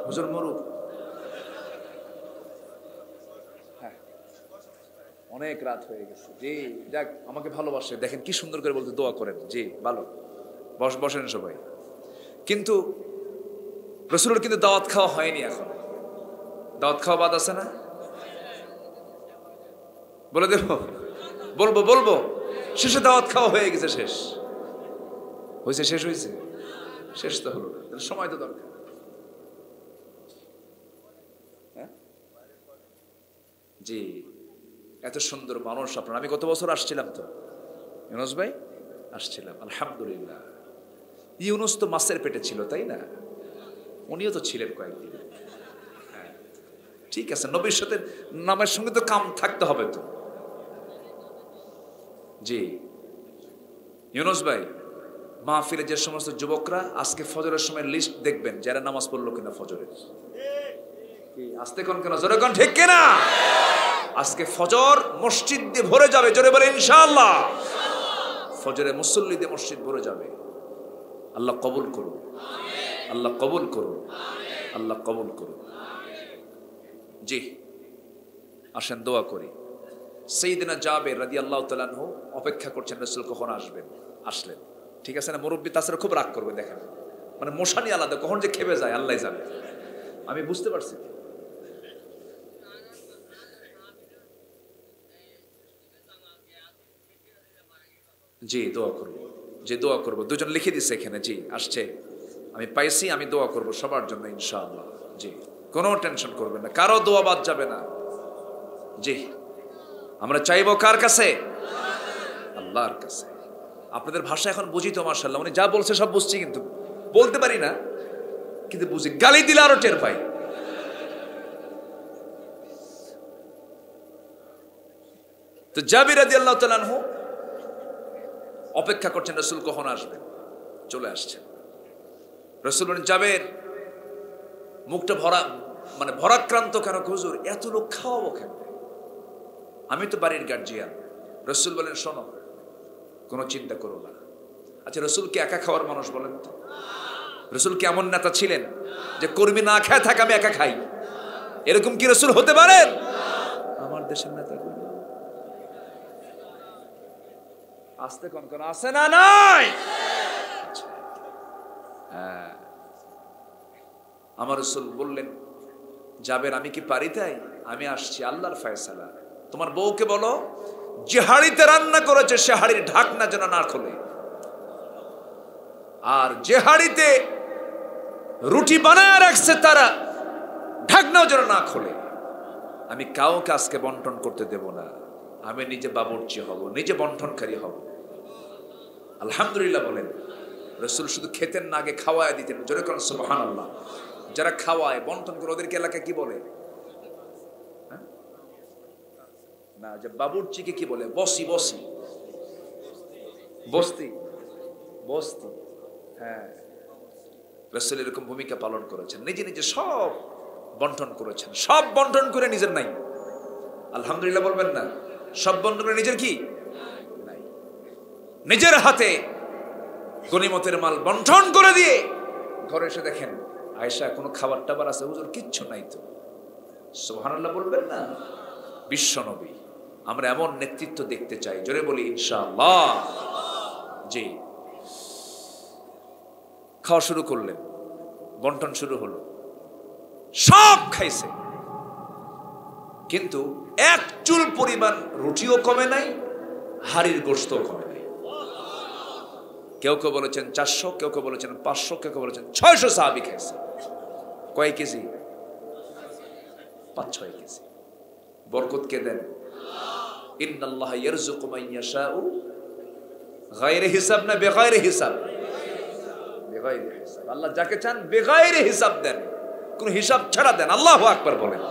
হুজুর মরুক। হ্যাঁ, অনেক রাত হয়ে গেছে। জি যাক, আমাকে ভালোবাসে, দেখেন কি সুন্দর করে বলতে, দোয়া করেন। জি ভালো, বসেন সবাই। কিন্তু রাসূলের কিন্তু দাওয়াত খাওয়া হয়নি এখন। দাওয়াত খাওয়া বাদ আছে না? বলে দেব? বলবো শেষে দাওয়াত খাওয়া হয়ে গেছে। শেষ হয়েছে? শেষ হয়েছে? শেষ তো হলো না, সময় তো দরকার। হ্যাঁ জি, এত সুন্দর মানুষ আপনার। আমি গত বছর আসছিলাম তো, ইউনুস ভাই আসছিলাম, আলহামদুলিল্লাহ। ইউনুস তো মাছের পেটে ছিল, তাই না? উনিও তো ছিলেন কয়েকদিন। হ্যাঁ ঠিক আছে, নবীর সাথে নামের সঙ্গে তো কাম থাকতে হবে তো। জি ইউনুস ভাই, মাহফিলে যে সমস্ত যুবকরা আজকে ফজরের সময় লিস্ট দেখবেন, যারা নামাজ পড়লো কিনা ফজরের। আস্তে কোন কেন, জোরে কোন ঠিক কিনা? আজকে ফজর মসজিদ দিয়ে ভরে যাবে, জোরে বলে ইনশাআল্লাহ। ফজরে মুসল্লি দিয়ে মসজিদ ভরে যাবে। আল্লাহ কবুল করুন, আল্লাহ কবুল করুন, আল্লাহ কবুল করুন। জি আসেন দোয়া করি। সাইয়েদনা জাবের রাদিয়াল্লাহু তাআলা আনহু অপেক্ষা করছেন রাসূল কখন আসবেন। আসলেন, ঠিক আছে না? মুরব্বী তাছাড়া খুব রাগ করবে, দেখেন মানে মশানি আলাদা, কখন যে খেপে যায় আল্লাহ জানে। আমি বুঝতে পারছি। জি দোয়া করবো, যে দোয়া করবো। দুজন লিখে দিচ্ছে এখানে। জি আসছে, আমি পাইছি, আমি দোয়া করবো সবার জন্য ইনশাআল্লাহ। জি কোনো টেনশন করবেন না, কারো দোয়া বাদ যাবে না। জি আমরা চাইবো কার কাছে? আল্লাহর কাছে। আপনাদের ভাষা এখন বুঝি তো মাশাআল্লাহ, উনি যা বলছে সব বুঝছি, কিন্তু বলতে পারি না, কিন্তু বুঝি। গালি দিলে আরো টের পাই। তো জাবির রাদিয়াল্লাহু তাআলা আনহু অপেক্ষা করছেন রাসূল কখন আসবেন। চলে আসছেন। রাসূল বলেন, জাবের মুখটা ভরা, মানে ভরাক্রান্ত কেন হুজুর? এত লোক খাওয়াবো কেন? আমি তো বাড়ির গার্জিয়ান। রাসূল বলেন, শোনো, কোনো চিন্তা করো না। আচ্ছা রাসূল কি একা খাওয়ার মানুষ বলেন তো? রাসূল কি এমন নেতা ছিলেন যে কর্মী না খায় থাকে আমি একা খাই? এরকম কি রাসূল হতে পারেন? আমার দেশের নেতা আসতে কোন আছে না? নাই। হ্যাঁ, আমার রাসূল বললেন, জাবের আমি কি পারি? তাই আমি আসছি, আল্লাহর ফয়সালা। তোমার বউকে বলো যে হাড়িতে রান্না করেছে সে হাড়ির ঢাকনা যেন না খোলে, আর যে হাড়িতে রুটি বানায় রাখছে তারা ঢাকনাও যেন না খোলে। আমি কাউকে আজকে বন্টন করতে দেব না। আমি নিজে বাবুর্চি হব, নিজে বন্টনকারী হব। আলহামদুলিল্লাহ বলেন। রাসূল শুধু খেতেন না, আগে খাওয়ায় দিতেন। জোরে করেন সুবহানাল্লাহ। যারা খাওয়ায় বন্টন করে ওদেরকে এলাকায় কি বলে? না, যে বাবুর্চিকে কি বলে? বসি বস্তি। হ্যাঁ, রাসূল এরকম ভূমিকা পালন করেছেন। নিজে নিজে সব বন্টন করেছেন, সব বন্টন করে নিজের নাই। আলহামদুলিল্লাহ বলবেন না? সব বন্টন করে নিজের কি নাই। নিজের হাতে গনিমতের মাল বন্টন করে দিয়ে ঘরে এসে দেখেন আয়েশা কোনো খাবার টাবার আছে? হুজুর কিচ্ছু নাই তো। সুবহানাল্লাহ বলবেন না? বিশ্ব নবী। আমরা এমন নেতৃত্ব দেখতে চাই, জোরে বলি ইনশাআল্লাহ। জি খাওয়া শুরু করলেন, বন্টন শুরু হলো, সব খাইছে, কিন্তু এক চুল পরিমাণ রুটিও কমে নাই, হাড়ির গোশতও কমে নাই। কেউ কেউ বলেছেন 400, কেউ কেউ বলেছেন 500, কেউ কেউ বলেছেন 600 সাহাবী খাইছে। কয় কেজি? 5-6 কেজি। বরকত কে দেন? ইন্নাল্লাহা ইয়ারযুকু মান ইয়াশাউ গায়রে হিসাব, না বেগায়রে হিসাব? বেগায়রে হিসাব। আল্লাহ যাকে চান বেগায়রে হিসাব দেন, কোন হিসাব ছাড়া দেন। আল্লাহু আকবার বলেন।